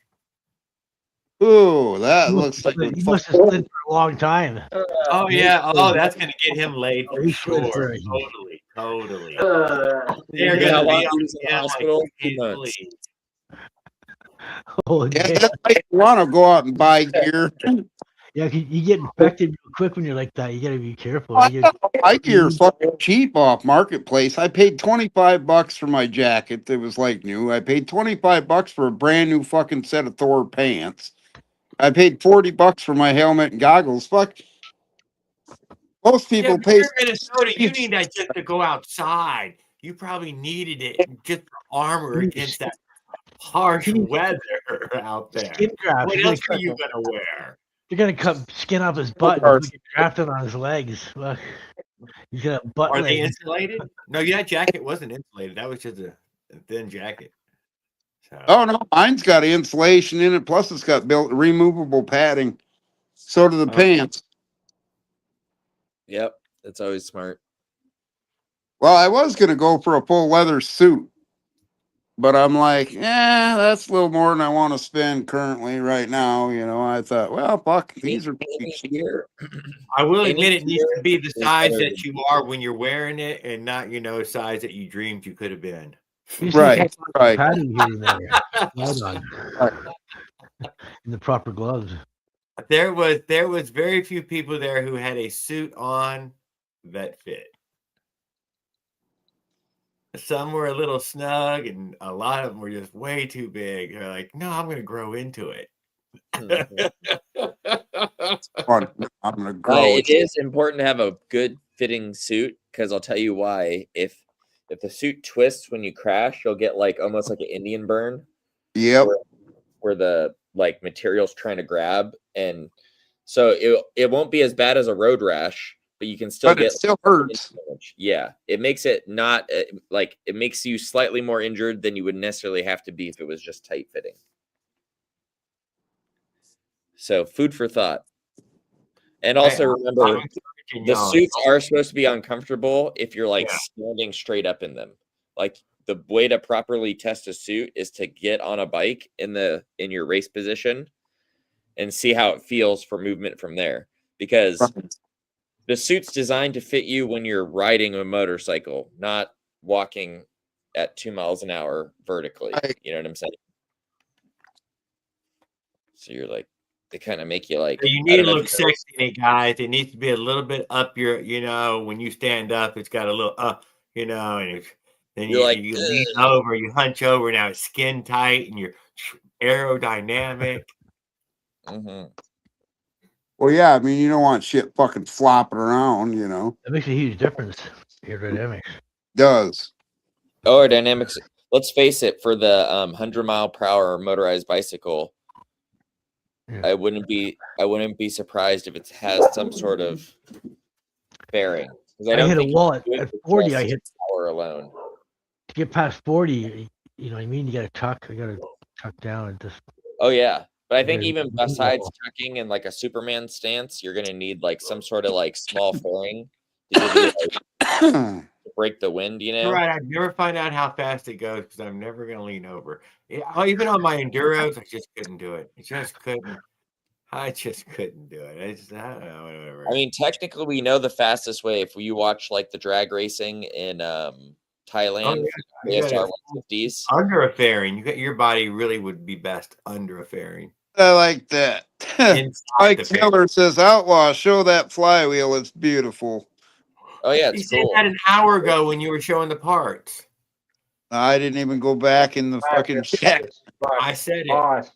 Ooh, that You looks like you must have slid for a long time. Oh yeah. Oh, that's gonna get him laid for He slid sure. for it. Totally. uh, They're You know how gonna long be he was in the on him hospital? like 2 you months. can't believe. Oh, yeah. damn. I want to go out and buy gear. Yeah, you get infected real quick when you're like that. You got to be careful. I You get, like your fucking cheap off marketplace. I paid $25 for my jacket that was like new. I paid $25 for a brand new fucking set of Thor pants. I paid $40 for my helmet and goggles. Fuck, most Yeah, people but pay. you're in Minnesota. You need that just to go outside. You probably needed it just for armor against that harsh weather out there. skin grafts. What else are you gonna wear? You're gonna cut skin off his butt and put grafted on his legs. Fuck. He's got a butt Are leg. they insulated? No, that jacket wasn't insulated. That was just a thin jacket. So. Oh no, mine's got insulation in it. Plus, it's got built removable padding. So do the pants. Yep, that's always smart. Well, I was gonna go for a full leather suit, but I'm like, that's a little more than I want to spend currently right now. You know, I thought, well, fuck, these are pretty cheap. I will admit it needs to be the size that you are when you're wearing it, and not a size that you dreamed you could have been. Right. Padding here and there. In the proper gloves. There was very few people there who had a suit on that fit. Some were a little snug, and a lot of them were just way too big. They're like, no, I'm going to grow into it. I'm going to grow. It is important to have a good fitting suit, because I'll tell you why. If the suit twists when you crash, you'll get like almost like an Indian burn. Yep. Where the like material's trying to grab, and so it won't be as bad as a road rash, but you can still it still hurts. Yeah, it makes it not like it makes you slightly more injured than you would necessarily have to be if it was just tight fitting. So food for thought. And also remember, the suits are supposed to be uncomfortable if you're like standing straight up in them. Like the way to properly test a suit is to get on a bike in your race position and see how it feels for movement from there, because the suit's designed to fit you when you're riding a motorcycle, not walking at 2 miles an hour vertically. You know what I'm saying? So you're like, they kind of make you like. So you need to look sexy in it, guys. It needs to be a little bit up your, when you stand up, it's got a little up, and then you lean over, you hunch over. Now it's skin tight and you're aerodynamic. Mm-hmm. Well, yeah, I mean, you don't want shit fucking flopping around, That makes a huge difference. Aerodynamics does. Aerodynamics. Let's face it, for the 100-mile-per-hour motorized bicycle, I wouldn't be surprised if it has some sort of bearing. I hit a wall at 40. I hit power alone. To get past 40, you know what I mean? You got to tuck. I got to tuck down and just. Oh yeah, but I think even besides tucking in like a Superman stance, you're gonna need like some sort of like small fairing to give you, to break the wind. You're right. I'd never find out how fast it goes because I'm never gonna lean over. Even on my enduros, I just couldn't do it. I just couldn't do it. I don't know, whatever. I mean, technically, we know the fastest way. If you watch like the drag racing in Thailand, ASR 150s, under a fairing, your body really would be best under a fairing. I like that. Mike Taylor says, "Outlaw, show that flywheel. It's beautiful." Oh yeah, he said that an hour ago when you were showing the parts. I didn't even go back in the fucking chat. I said it.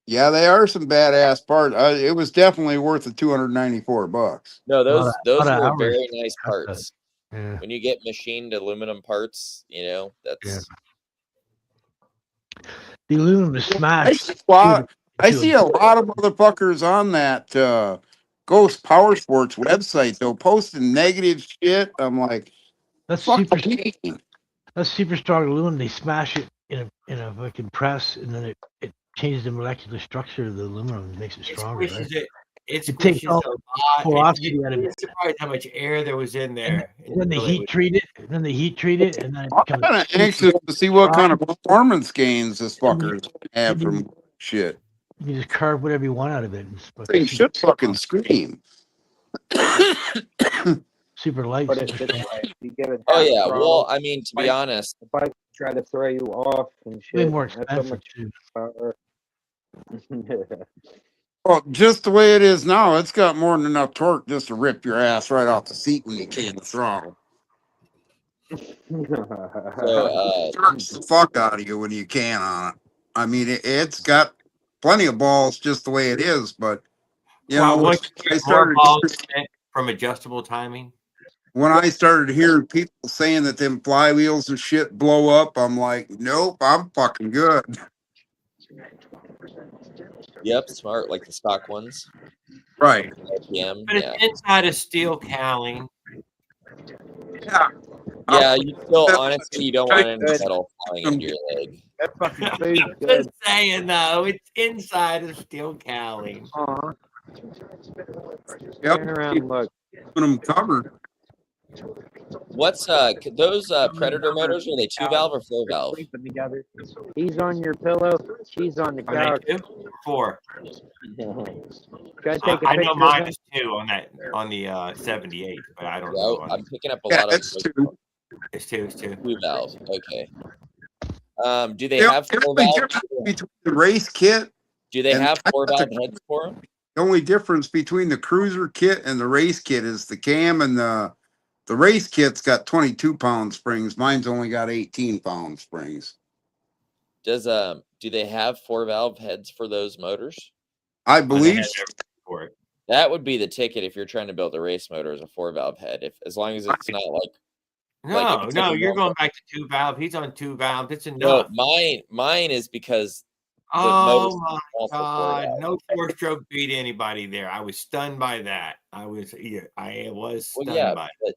Yeah, they are some badass parts. It was definitely worth the $294. No, those were very nice parts. Yeah. When you get machined aluminum parts, that's the aluminum is smashed. I see a lot of motherfuckers on that Ghost Power Sports website though posting negative shit. I'm like, that's super strong aluminum. They smash it in a fucking press, and then it changes the molecular structure of the aluminum and makes it stronger. It takes a lot. Porosity out of it. Surprised how much air there was in there. And then they heat treat it. And then it I'm kind of anxious to see what kind of performance gains this fuckers have from shit. You can just carve whatever you want out of it. They should fucking scream. Super light. Oh yeah. Well, I mean, to be honest, the bike try to throw you off and shit. Way more expensive too. Well, just the way it is now, it's got more than enough torque just to rip your ass right off the seat when you can the throttle. So Jerks the fuck out of you when you can on it. I mean, it's got plenty of balls just the way it is, but you know, once you I get more started balls from adjustable timing. when I started hearing people saying that them flywheels and shit blow up, I'm like, nope, I'm fucking good. yep, smart, like the stock ones. Right. RPM, But it's inside a steel cowling. Yeah. Yeah, you still honestly you don't want any metal falling into your leg. That fucking food's I'm good. just saying though, it's inside a steel cowling. Uh-huh. Yep. Turn around and look. Keeping them covered. What's those Predator motors? Are they 2-valve or 4-valve? Sleeping together. He's on your pillow. She's on the Are couch. they 2 or 4? Gotta take a I know picture mine of is 2 on the 78, but I don't Yeah, know. I'm picking up a Yeah, lot of it's two. It's 2. It's 2. 2-valve. Okay. Do they The have only 4-valve? difference between the race kit, Do they and have I got 4-valve the- heads for them? the only difference between the cruiser kit and the race kit is the cam, and the race kit's got 22-pound springs. Mine's only got 18-pound springs. Does do they have 4-valve heads for those motors? I They believe have so. everything for it. That would be the ticket if you're trying to build a race motor as a 4-valve head. If as long as it's not like No, if it's no, like a you're normal- going back to 2-valve. He's on 2-valve. It's No, enough. mine is because the Oh motors my also God! 4-valve. No 4-stroke beat anybody there. I was stunned by that. I was stunned Well, yeah, by it.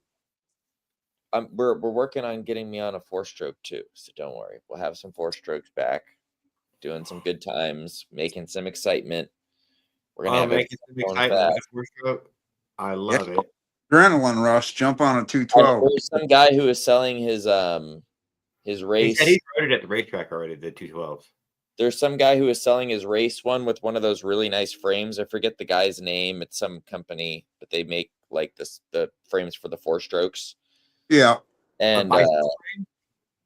but we're working on getting me on a 4-stroke too, so don't worry. We'll have some 4-strokes back, doing some good times, making some excitement. We're gonna have making some everything going excitement fast. with 4-stroke. I love it. Adrenaline rush. Jump on a And 212. there was some guy who was selling his He race. said he rode it at the racetrack already. The 212s. There's some guy who was selling his race one with one of those really nice frames. I forget the guy's name. It's some company, but they make like the frames for the 4-strokes. Yeah. And bicycle frame?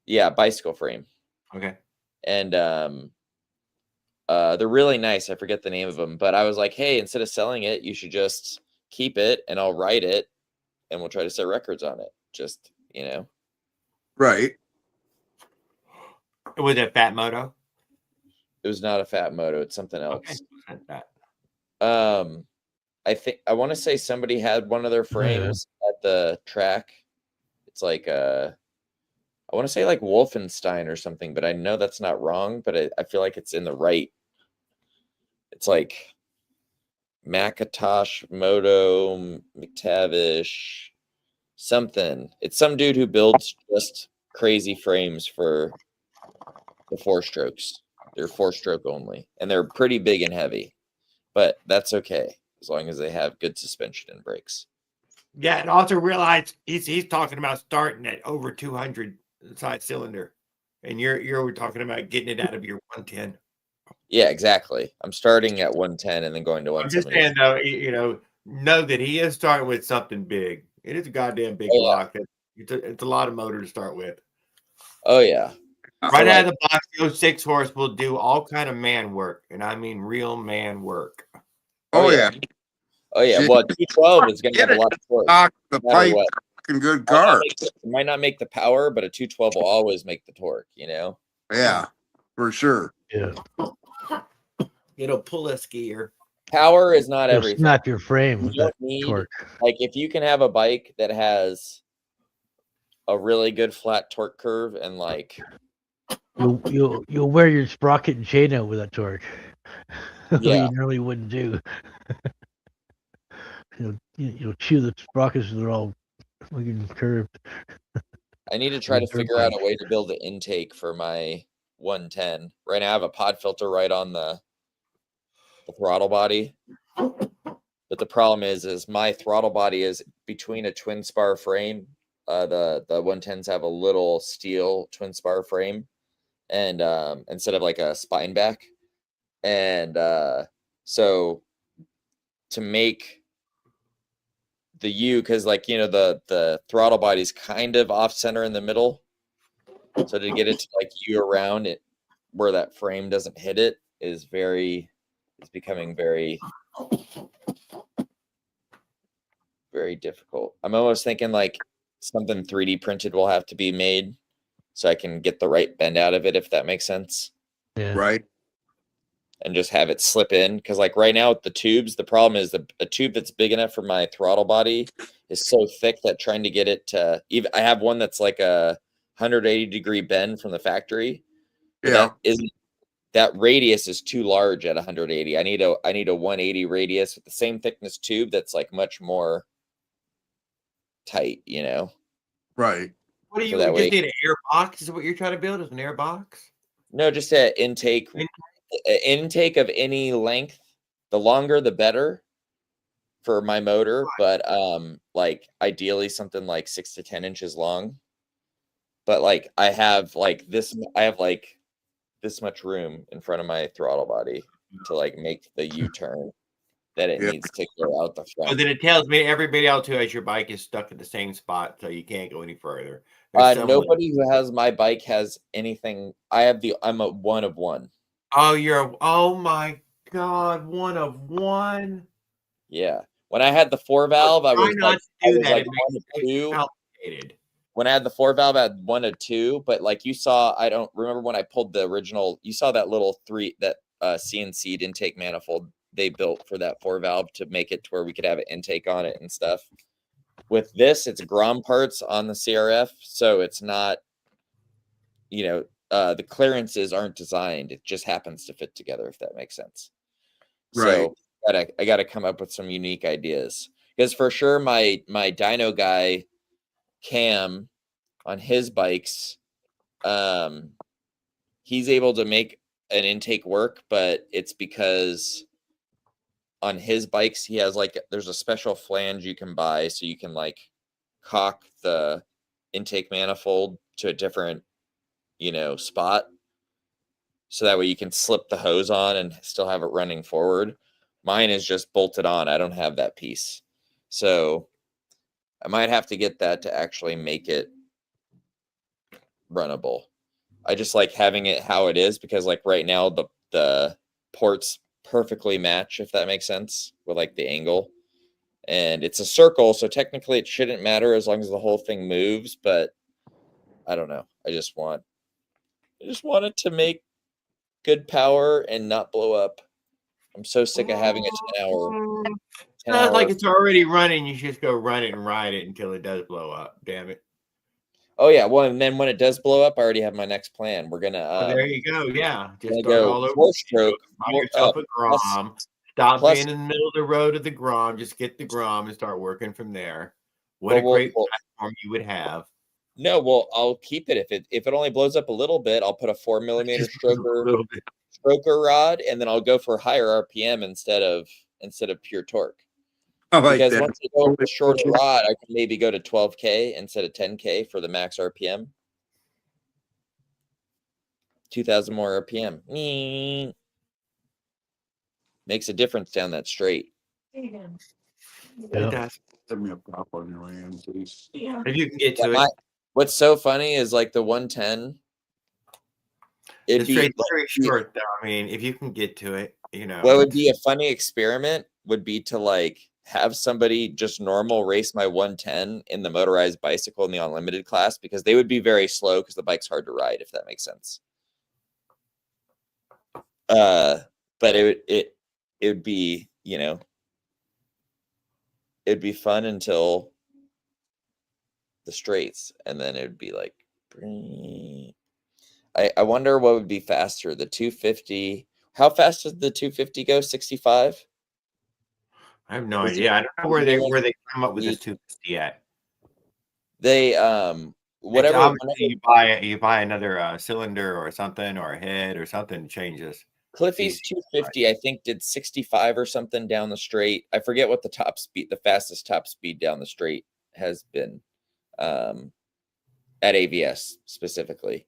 yeah, bicycle frame. Okay. And they're really nice. I forget the name of them, but I was like, hey, instead of selling it, you should just keep it and I'll write it and we'll try to set records on it. Just, Right. Was it Fat Moto? it was not a Fat Moto. It's something else. Okay. That. I want to say somebody had one of their frames at the track. It's like I want to say like Wolfenstein or something, but I know that's not wrong, but I feel like it's in the right. It's like Macintosh, Moto, McTavish, something. It's some dude who builds just crazy frames for the 4-strokes. They're 4-stroke only, and they're pretty big and heavy, but that's okay as long as they have good suspension and brakes. Yeah, and also realize he's talking about starting at over 200 side cylinder, and you're talking about getting it out of your 110. Yeah, exactly. I'm starting at 110 and then going to I'm just 170. saying though, know that he is starting with something big. It is a goddamn big Oh, yeah. block. It's a lot of motor to start with. Oh yeah. Right out of the box, those 6 horse will do all kind of man work, and I mean real man work. Oh, yeah. Oh yeah. Shit. Well, 212 is going to have a lot of torque. The no matter pipe, what. fucking good cars. It might not make the power, but a 212 will always make the torque. Yeah, for sure. Yeah. It'll pull a skier. Power is not It'll everything. snap your frame You with don't that need torque. like if you can have a bike that has a really good flat torque curve and like You'll wear your sprocket and chain out with that torque. Yeah. You normally wouldn't do. You'll chew the sprockets and they're all fucking curved. I need to try to Dirt figure out a bike. way to build an intake for my 110. Right now I have a pod filter right on the throttle body. But the problem is my throttle body is between a twin spar frame. The 110s have a little steel twin spar frame and instead of like a spine back. And so to make the U, because like the throttle body's kind of off center in the middle. So to get it to like U around it where that frame doesn't hit it is very is becoming very, very difficult. I'm almost thinking like something 3D printed will have to be made so I can get the right bend out of it, if that makes sense. Yeah. Right. And just have it slip in. Because like right now with the tubes, the problem is a tube that's big enough for my throttle body is so thick that trying to get it to even, I have one that's like a 180-degree bend from the factory, but that radius is too large at 180. I need a 180 radius with the same thickness tube that's like much more tight, you know. Right. What do So you that just way, need an air box? Is what you're trying to build? Is an air box? no, just an intake of any length. The longer, the better for my motor, but like ideally something like 6 to 10 inches long. But like I have like this much room in front of my throttle body to like make the U-turn that it needs to go out the front. So then it tells me everybody else who has your bike is stuck at the same spot, so you can't go any further. Nobody who has my bike has anything. I'm a one of one. Oh my God, one of one. Yeah. When I had the 4-valve, I was not like, to do that. like It one of makes it two. complicated. When I had the 4-valve, I had 1 of 2. But like you saw, I don't remember when I pulled the original. You saw that little CNC intake manifold they built for that 4-valve to make it to where we could have an intake on it and stuff. With this, it's Grom parts on the CRF, so it's not, the clearances aren't designed. It just happens to fit together, if that makes sense. Right. So I gotta come up with some unique ideas, because for sure my dyno guy Cam on his bikes, he's able to make an intake work, but it's because on his bikes he has there's a special flange you can buy so you can like cock the intake manifold to a different spot, so that way you can slip the hose on and still have it running forward. Mine is just bolted on. I don't have that piece, so I might have to get that to actually make it runnable. I just like having it how it is, because like right now the ports perfectly match, if that makes sense, with like the angle. And it's a circle, so technically it shouldn't matter as long as the whole thing moves, but I don't know. I just want it to make good power and not blow up. I'm so sick of having a 10 hour. It's not like it's already running. You just go run it and ride it until it does blow up. Damn it. Oh yeah, well, and then when it does blow up, I already have my next plan. We're gonna there you go. Yeah, just start go all over. 4-stroke. Buy yourself a Grom. Stop being in the middle of the road of the Grom. Just get the Grom and start working from there. What a great platform you would have. No, well, I'll keep it. If it only blows up a little bit, I'll put a 4mm stroker rod, and then I'll go for higher RPM instead of pure torque. Because once I go with a shorter rod, I can maybe go to 12K instead of 10K for the max RPM. 2,000 more RPM. Makes a difference down that straight. It does. Send me a prop on your hand, please. If you can get to it. What's so funny is like the 110. It's very short, though. I mean, if you can get to it, What would be a funny experiment would be to like have somebody just normal race my 110 in the motorized bicycle in the unlimited class, because they would be very slow because the bike's hard to ride, if that makes sense. But it would be, it'd be fun until the straights, and then it would be like, I wonder what would be faster, the 250. How fast does the 250 go? 65? I have no idea. I don't know where they come up with this 250 yet. They whatever you buy another cylinder or something, or a head or something changes. Cliffy's 250, I think, did 65 or something down the straight. I forget what the fastest top speed down the straight has been, at AVS specifically.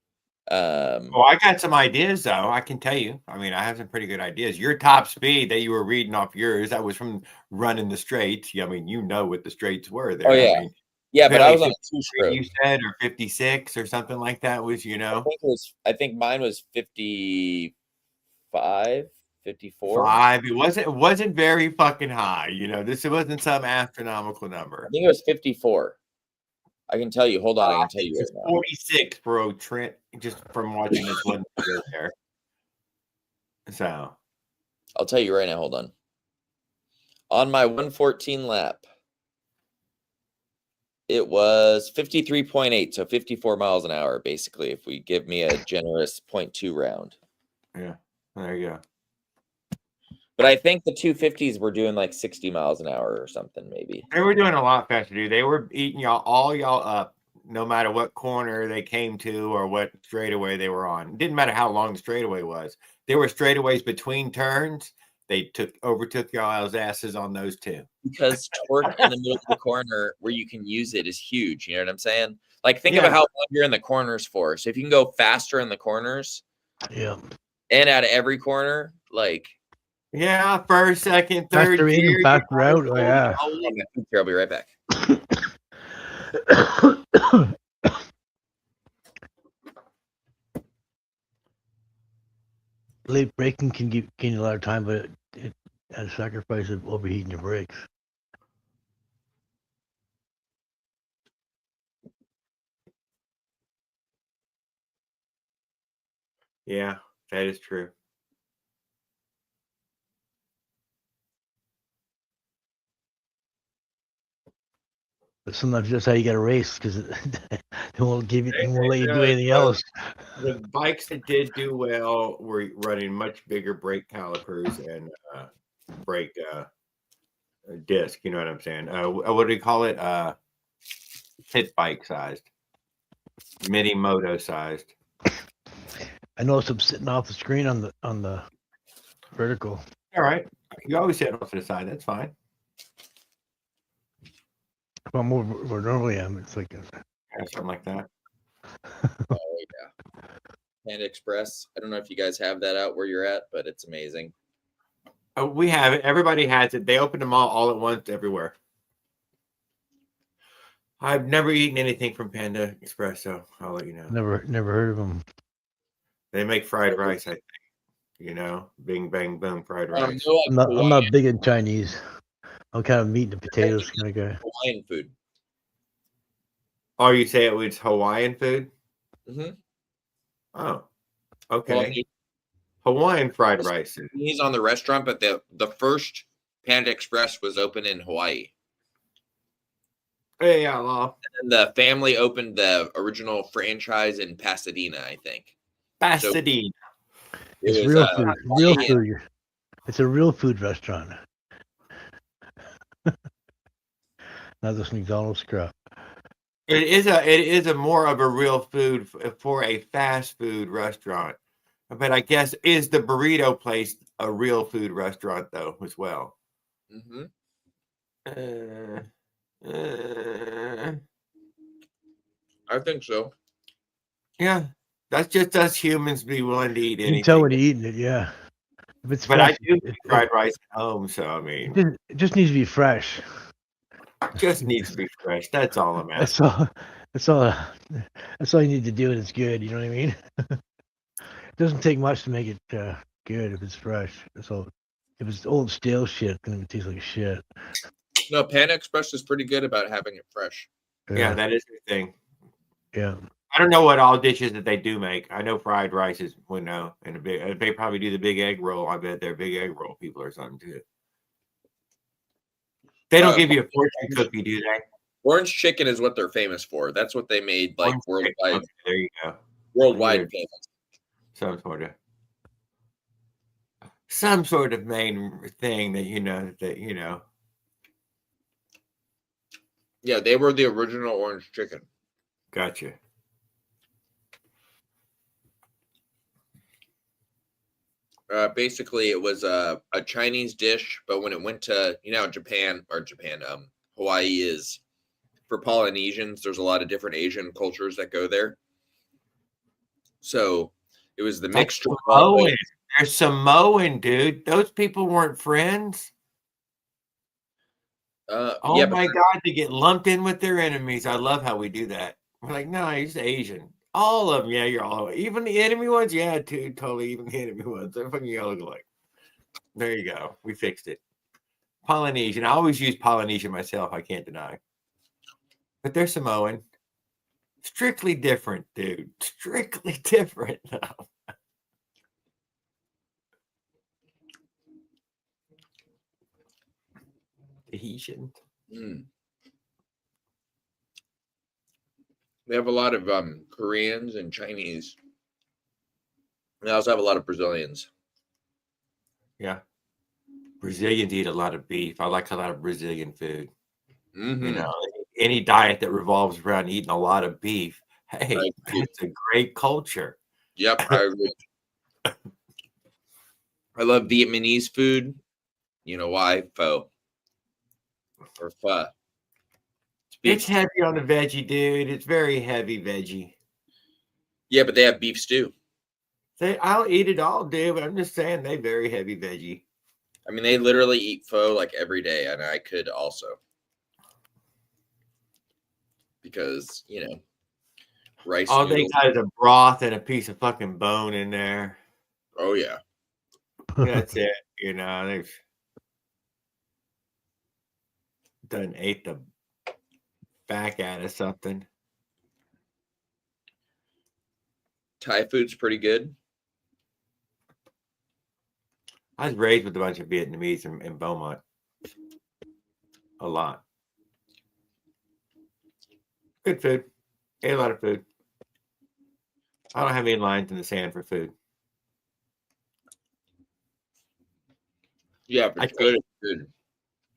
I got some ideas, though. I can tell you. I mean, I have some pretty good ideas. Your top speed that you were reading off yours, that was from running the straights. I mean, what the straights were there. Oh, yeah. I mean, yeah, but I was on a 2-stroke. You said, or 56 or something like that was, I think mine was 55, 54. 5. It wasn't very fucking high. This wasn't some astronomical number. I think it was 54. I can tell you. Hold on, I can tell you It's right now. 46 for Trent, just from watching this one video there. So I'll tell you right now. Hold on. On my 114 lap, it was 53.8, so 54 miles an hour, basically, if we give me a generous 0.2 round. yeah, there you go. But I think the 250s were doing like 60 miles an hour or something, maybe. They were doing a lot faster, dude. They were eating y'all up, no matter what corner they came to or what straightaway they were on. It didn't matter how long the straightaway was. There were straightaways between turns. They overtook y'all's asses on those too. Because torque in the middle of the corner where you can use it is huge. You know what I'm saying? Like, think about how long you're in the corners for. So if you can go faster in the corners, Yeah, and out of every corner, like, yeah, first, second, third faster in gear. and faster out. Oh, yeah. I'll be right back. Late braking can gain you a lot of time, but it at a sacrifice of overheating your brakes. Yeah, that is true. But sometimes that's how you got to race, because they won't let you do anything else. The bikes that did do well were running much bigger brake calipers and brake disc. You know what I'm saying? What do you call it? Pit bike sized, mini moto sized. I noticed I'm sitting off the screen on the vertical. All right, you always sit off to the side. That's fine. If I'm over where normally am, it's like Something like that. Oh, yeah. Panda Express. I don't know if you guys have that out where you're at, but it's amazing. We have it. Everybody has it. They opened them all at once everywhere. I've never eaten anything from Panda Express, so I'll let you know. Never heard of them. They make fried rice, I think. Bing, bang, boom, fried rice. I'm not big in Chinese. I'm kind of meat and potatoes kind of guy. Hawaiian food. Oh, you say it was Hawaiian food? Mm-hmm. Oh, okay. Well, Hawaiian fried rice. He's on the restaurant, but the first Panda Express was open in Hawaii. Hey, outlaw. And the family opened the original franchise in Pasadena, I think. Pasadena. So it's real food. Real food. It's a real food restaurant. Not this McDonald's crap. It is a more of a real food for a fast food restaurant. But I guess is the burrito place a real food restaurant though as well? Mm-hmm. I think so. Yeah, that's just us humans be willing to eat anything. You can tell when you're eating it, yeah. If it's but fresh, I do eat fried rice at home, so I mean, it just needs to be fresh. Just needs to be fresh. That's all I'm asking. That's all you need to do, and it's good. You know what I mean? It doesn't take much to make it good if it's fresh. So if it's old stale shit, it's gonna taste like shit. No, Panda Express is pretty good about having it fresh. Yeah, that is the thing. Yeah. I don't know what all dishes that they do make. I know fried rice is and they probably do the big egg roll. I bet they're big egg roll people or something too. They don't give you a fortune cookie, do they? Orange chicken is what they're famous for. That's what they made like worldwide. Okay, there you go. Worldwide famous. Some sort of main thing that you know. Yeah, they were the original orange chicken. Gotcha. Basically, it was a Chinese dish, but when it went to Hawaii is for Polynesians. There's a lot of different Asian cultures that go there, so it was the mixture. They're Samoan, dude. Those people weren't friends. Oh my God, they get lumped in with their enemies. I love how we do that. We're like, no, he's Asian. All of them, yeah, you're all even the enemy ones, yeah, totally. Even the enemy ones, they're fucking all look alike. There you go. We fixed it. Polynesian. I always use Polynesian myself. I can't deny. But they're Samoan. Strictly different, dude. Strictly different. Tahitian. Mm. They have a lot of Koreans and Chinese. They also have a lot of Brazilians. Yeah. Brazilians eat a lot of beef. I like a lot of Brazilian food. Mm-hmm. You know, any diet that revolves around eating a lot of beef, hey, that's a great culture. Yep, I agree. I love Vietnamese food. You know why? Pho. Or pho. It's heavy on the veggie, dude. It's very heavy veggie. Yeah, but they have beef stew. I'll eat it all, dude, but I'm just saying they very heavy veggie. I mean, they literally eat pho like every day, and I could also. Because, you know, rice all noodles. they got is a broth and a piece of fucking bone in there. Oh, yeah. That's it. You know, they've done ate the back out of something. Thai food's pretty good. I was raised with a bunch of Vietnamese in Beaumont. A lot. Good food. Ate a lot of food. I don't have any lines in the sand for food. Yeah, but it's good. It's good.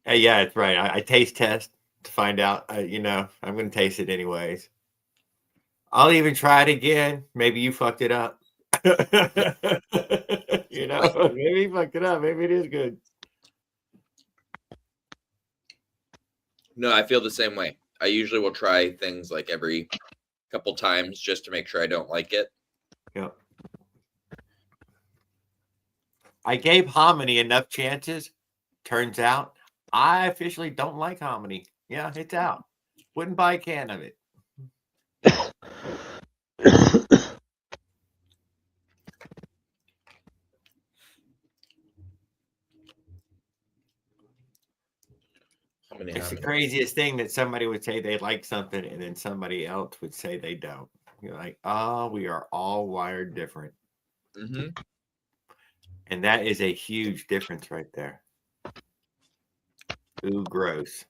Yeah, it's right. I taste test to find out. You know, I'm going to taste it anyways. I'll even try it again. Maybe you fucked it up. You know, maybe you fucked it up. Maybe it is good. No, I feel the same way. I usually will try things like every couple times just to make sure I don't like it. Yeah. I gave hominy enough chances. Turns out I officially don't like hominy. Yeah, it's out. Wouldn't buy a can of it. It's the craziest thing that somebody would say they like something and then somebody else would say they don't. You're like, oh, we are all wired different. Mm-hmm. And that is a huge difference right there. Ooh, gross.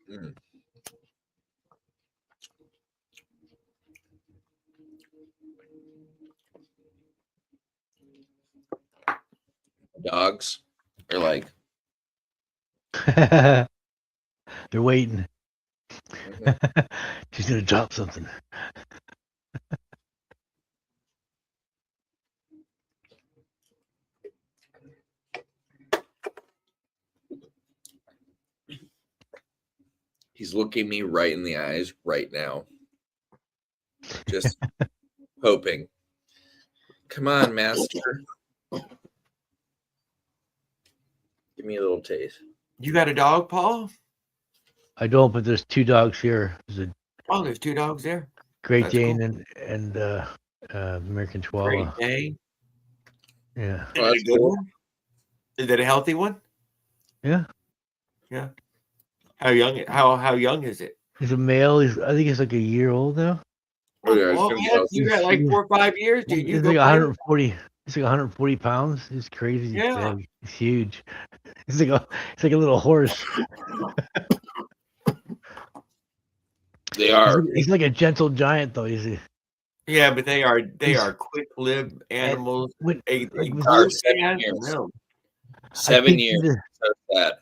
Mm. Dogs are like They're waiting. Mm-hmm. She's gonna drop something. he's looking me right in the eyes right now. Just hoping. Come on, master. Give me a little taste. You got a dog, Paul? I don't, but there's two dogs here. There's two dogs there. Great Dane cool. and American Chihuahua. Great Dane. Yeah. Is that a good one? Is that a healthy one? Yeah. Yeah. How young? How young is it? He's a male. I think he's like a year old now. Oh, yeah, well, you got like 4 or 5 years, dude. He's like 140. He's like 140 pounds. He's crazy. Yeah. He's huge. He's like a little horse. They are. He's like a gentle giant, though. Yeah, but they are quick-lived animals. With 7 years. 7 years. So sad.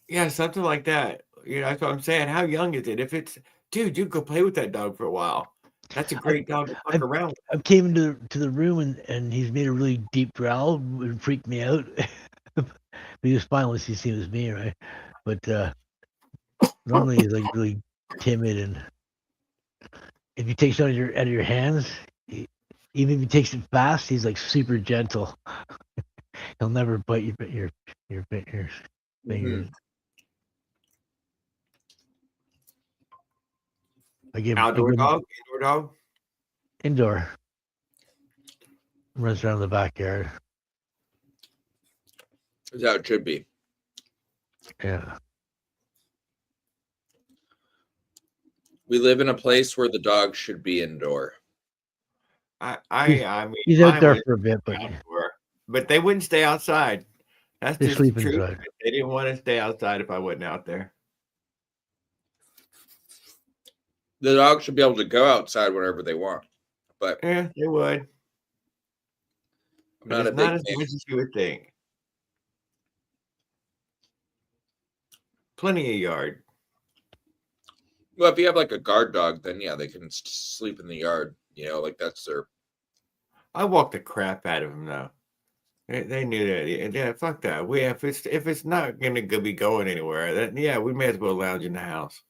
Yeah, something like that. You know, that's what I'm saying. How young is it? If it's, dude, you go play with that dog for a while. That's a great dog to fuck around. I came into the room and he's made a really deep growl. It freaked me out. But he was fine once he seen it was me, right? But normally he's like really timid, and if he takes it out of your hands, even if he takes it fast, he's like super gentle. He'll never bite your fingers. fingers. I give Outdoor him dog, indoor dog. indoor. Runs around the backyard. That's how it should be. Yeah. We live in a place where the dog should be indoor. I mean, He's out mine there was for a bit, but outdoor, but they wouldn't stay outside. That's they just sleep the truth. inside. They didn't want to stay outside if I wasn't out there. The dog should be able to go outside whenever they want. But Yeah, they would. I'm But not a it's big not as fan. much as you would think. Plenty of yard. Well, if you have like a guard dog, then yeah, they can sleep in the yard. You know, like that's their. I walked the crap out of them though. They knew that. Yeah, fuck that. If it's not gonna be going anywhere, then yeah, we may as well lounge in the house.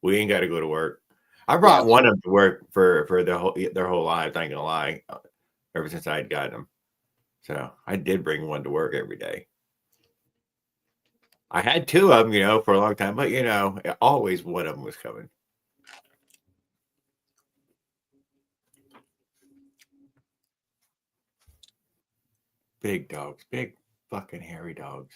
We ain't got to go to work. I brought one of them to work for their whole lives. I ain't gonna lie. Ever since I'd gotten them, so I did bring one to work every day. I had two of them, for a long time, but always one of them was coming. Big dogs, big fucking hairy dogs.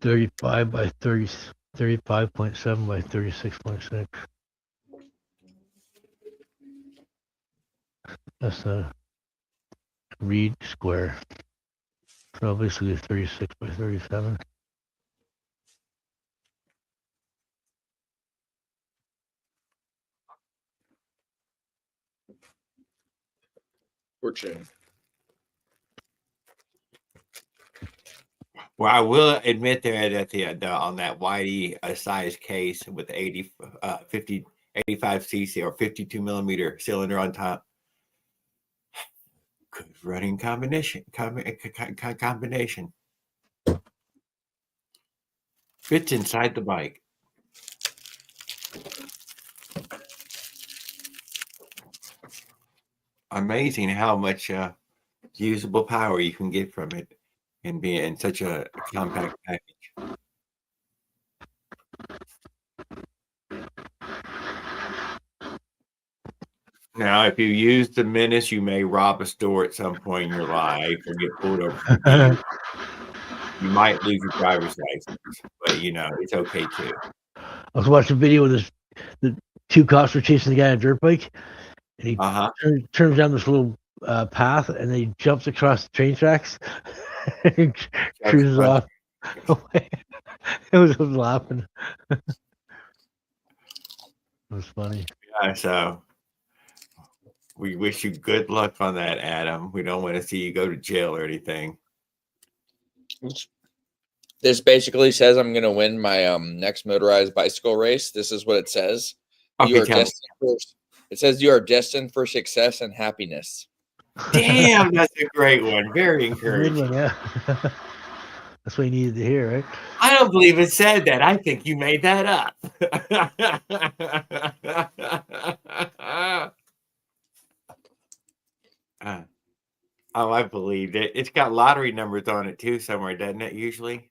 $35 by 30, 35.7 by 36.6. That's a reed square. So basically 36 by 37. Fortune. Well, I will admit that on that Whitey size case with 50, 85 cc or 52 millimeter cylinder on top, good running combination. Fits inside the bike. Amazing how much usable power you can get from it and be in such a compact package. Now, if you use the Menace, you may rob a store at some point in your life or get pulled over for speed. You might lose your driver's license, but it's okay too. I was watching a video with the two cops were chasing the guy on a dirt bike, and he turns down this little path, and then he jumps across the train tracks and cruises off. I was laughing. It was funny. Yeah, so we wish you good luck on that, Adam. We don't want to see you go to jail or anything. This basically says I'm going to win my next motorized bicycle race. This is what it says. Okay, It says you are destined for success and happiness. Damn, that's a great one. Very encouraging. Yeah. That's what you needed to hear, right? I don't believe it said that. I think you made that up. I believe it. It's got lottery numbers on it too somewhere, doesn't it, usually?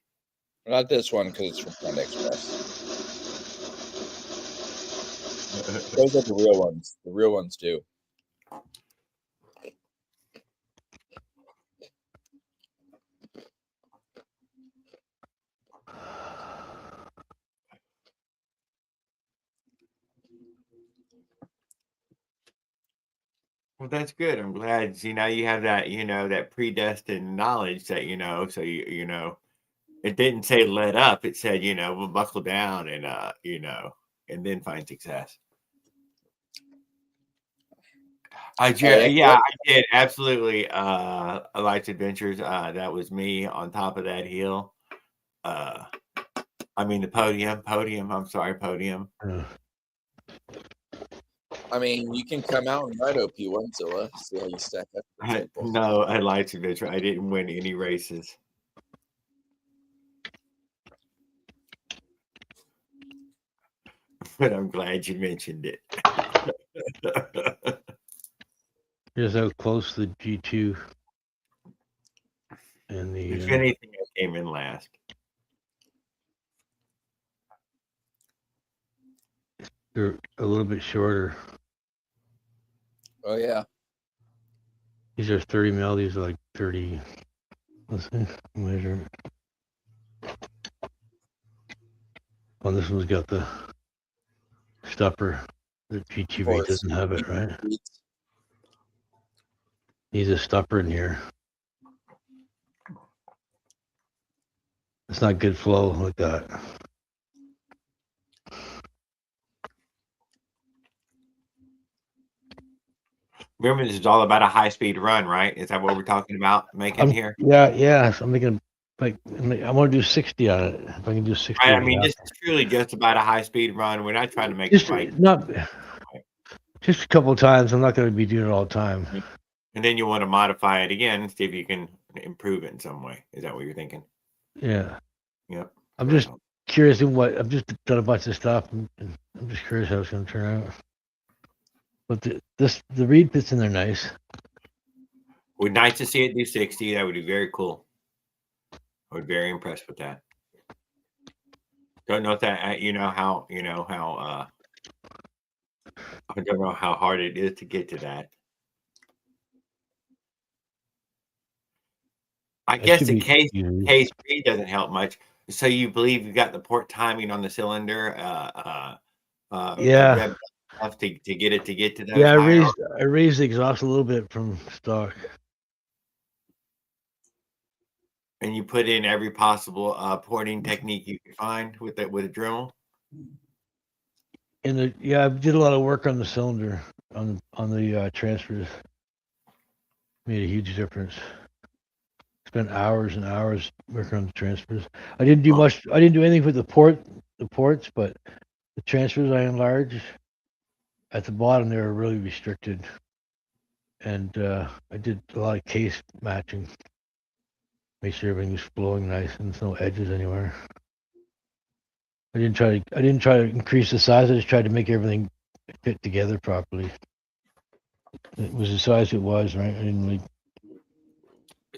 Not this one because it's from Panda Express. Those are the real ones. The real ones do. Well, that's good. I'm glad. See, now you have that, that predestined knowledge that, so it didn't say let up. It said, we'll buckle down and, and then find success. I did. Absolutely. Life's Adventures. That was me on top of that hill. The podium. I'm sorry, podium. I mean, you can come out and ride OP one, Zilla. See how you stack up. No, I Life's Adventure. I didn't win any races. but I'm glad you mentioned it. Here's how close the G2 and the If anything, I came in last. they're a little bit shorter. Oh yeah. These are 30 mil. These are like 30. Let's see. Measure. Oh, this one's got the stopper. The G2V course. doesn't have it, right? Needs a stopper in here. It's not good flow like that. Remember, this is all about a high-speed run, right? Is that what we're talking about making here? Yeah. So I'm thinking, like, I want to do 60 on it. If I can do 60. Right. I mean, this is truly just about a high-speed run. We're not trying to make just the bike. not just a couple of times. I'm not going to be doing it all the time. And then you want to modify it again and see if you can improve it in some way. Is that what you're thinking? Yeah. Yep. I'm just curious in what I've just done a bunch of stuff, and I'm just curious how it's going to turn out. But the reed pits in there nice. Would nice to see it do 60. That would be very cool. I would be very impressed with that. Don't know if that I don't know how hard it is to get to that. I guess the case read doesn't help much. So you believe you got the port timing on the cylinder? Yeah. Enough to get it to get to those. Yeah, I raised the exhaust a little bit from stock. And you put in every possible porting technique you could find with a Dremel. And I did a lot of work on the cylinder on the transfers. Made a huge difference. Spent hours and hours working on the transfers. I didn't do much. I didn't do anything with the ports, but the transfers I enlarged. At the bottom, they were really restricted, and I did a lot of case matching. Make sure everything was flowing nice and there's no edges anywhere. I didn't try to increase the size. I just tried to make everything fit together properly. It was the size it was, right? I didn't really.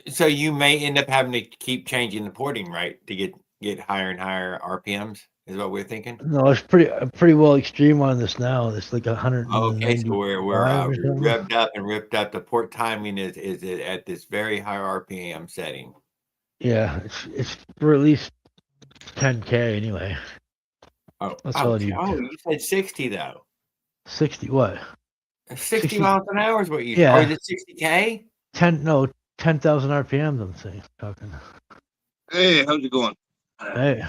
So you may end up having to keep changing the porting, right, to get higher and higher RPMs. Is what we're thinking. No, it's pretty well extreme on this now. It's like 190. Okay, so we're revved up and ripped up. The port timing is at this very high RPM setting. Yeah, it's for at least 10K anyway. That's all I need. You said 60 though. 60 what? 60 miles an hour is what you. Yeah. Or is it 60K? 10,000 RPMs. I'm saying. Talking. Hey, how's it going? Hey.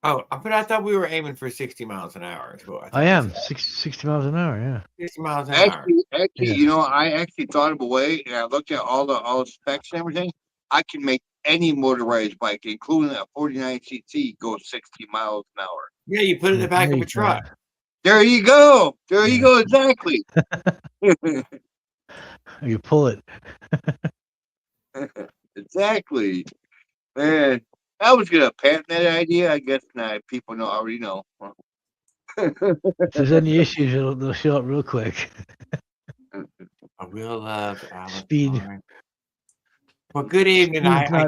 Oh, but I thought we were aiming for 60 miles an hour. I am 60 miles an hour. Yeah. 60 miles an hour. Actually, yeah. I actually thought of a way, and I looked at all the specs and everything. I can make any motorized bike, including a 49cc, go 60 miles an hour. Yeah, you put it in the back of a truck. There you go. There you go. Exactly. You pull it. Exactly. Man, I was gonna patent that idea. I guess people already know. If there's any issues, they'll show up real quick. I will love Alex. Speed. Well, good evening. I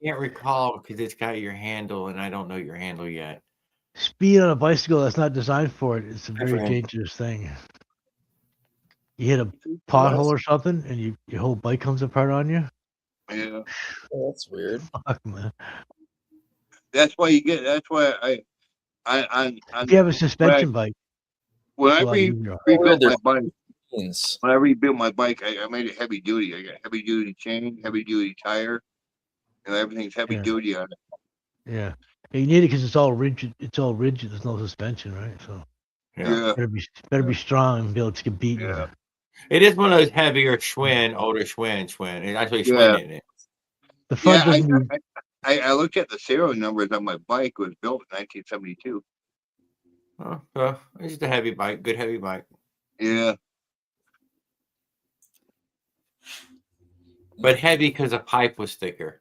can't recall because it's got your handle, and I don't know your handle yet. Speed on a bicycle that's not designed for it. It's a very dangerous thing. You hit a pothole or something, and your whole bike comes apart on you. Yeah, that's weird. Fuck, man. That's why you get. That's why I if you have a suspension bike. When I rebuilt my bike, when I rebuilt my bike, I made it heavy duty. I got heavy duty chain, heavy duty tire, and everything's heavy duty on it. Yeah, you need it because it's all rigid. It's all rigid. There's no suspension, right? So yeah, better be strong and be able to get beaten. Yeah. It is one of those heavier Schwinn, older Schwinn. It's actually Schwinn in it. The front doesn't. I looked at the serial numbers on my bike. It was built in 1972. Oh, well, it's just a heavy bike. Good heavy bike. Yeah. But heavy because the pipe was thicker.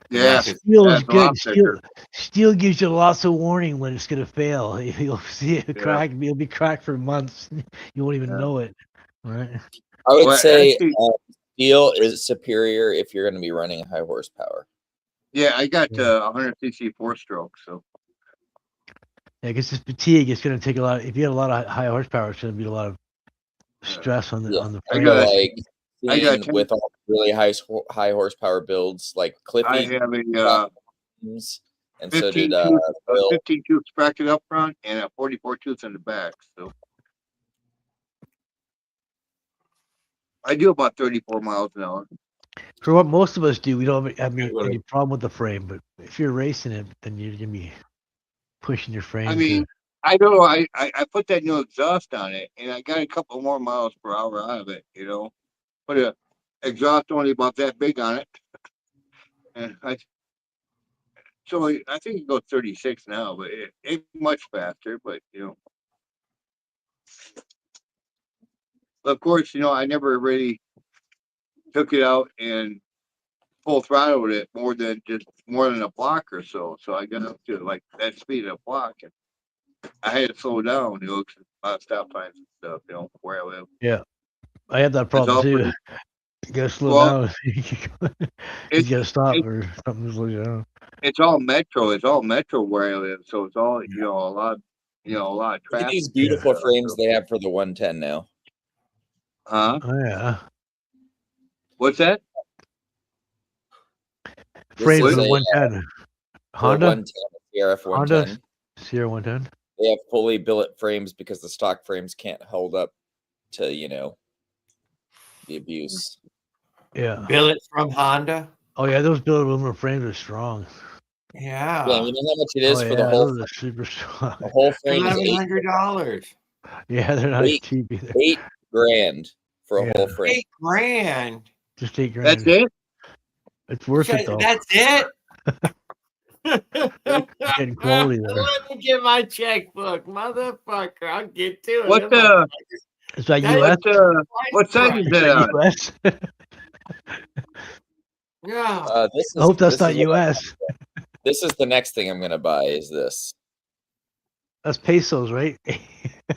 Yeah, Steel is that's a lot good. thicker. Steel gives you lots of warning when it's gonna fail. You'll see it Yeah. crack. You'll be cracked for months. You won't even Yeah. know it. Right? I would Well, say actually, steel is superior if you're going to be running high horsepower. yeah, I got Yeah. 100cc 4-stroke, so Yeah, because this fatigue, it's gonna take a lot. If you have a lot of high horsepower, it's gonna be a lot of stress on the Yeah, frame. I feel got- like I got seeing 10 with all really high horsepower builds like I Cliffy have a platforms, and so 15 did tooth, Bill. 15 tooth sprocket up front and a 44 tooth in the back. So I do about 34 miles an hour. For what most of us do, we don't have Good one. any problem with the frame. But if you're racing it, then you're gonna be pushing your frame. I mean, I don't know. I put that new exhaust on it, and I got a couple more miles per hour out of it. You know, put a exhaust only about that big on it, and so I think it goes 36 now, but it ain't much faster. But of course, I never really took it out and full throttled it more than a block or so. So I got up to like that speed of a block, and I had to slow down. Stop signs and stuff. Where I live. yeah, I had that It's problem all too. pretty. You gotta slow Well, down. You it, gotta stop it or something slows you down. it's all metro. It's all metro where I live. So it's all a lot of Look at traffic. these beautiful and stuff, frames so. they have for the 110 now. Huh? Oh yeah, What's that? This frames is for the a 110 for Honda. 110 CRF Honda 110. Sierra 110. They have fully billet frames because the stock frames can't hold up to the abuse. Yeah. Billets from Honda. Oh yeah, those billet aluminum frames are strong. Yeah, Yeah. you know how much it Oh is for yeah, those are super strong. the whole frame is $1,100. Yeah, they're not Eight. cheap either. $8,000 for a Yeah. whole frame. $8,000. Just $8 That's grand. it. It's worth it though. That's it. Getting quality there. Let me get my checkbook, motherfucker. I'll get to it. What Is that That- US? what side is Is that that on? US? Yeah. This I is hope that's this not is what US. this is the next thing I'm gonna buy is this. That's pesos, right?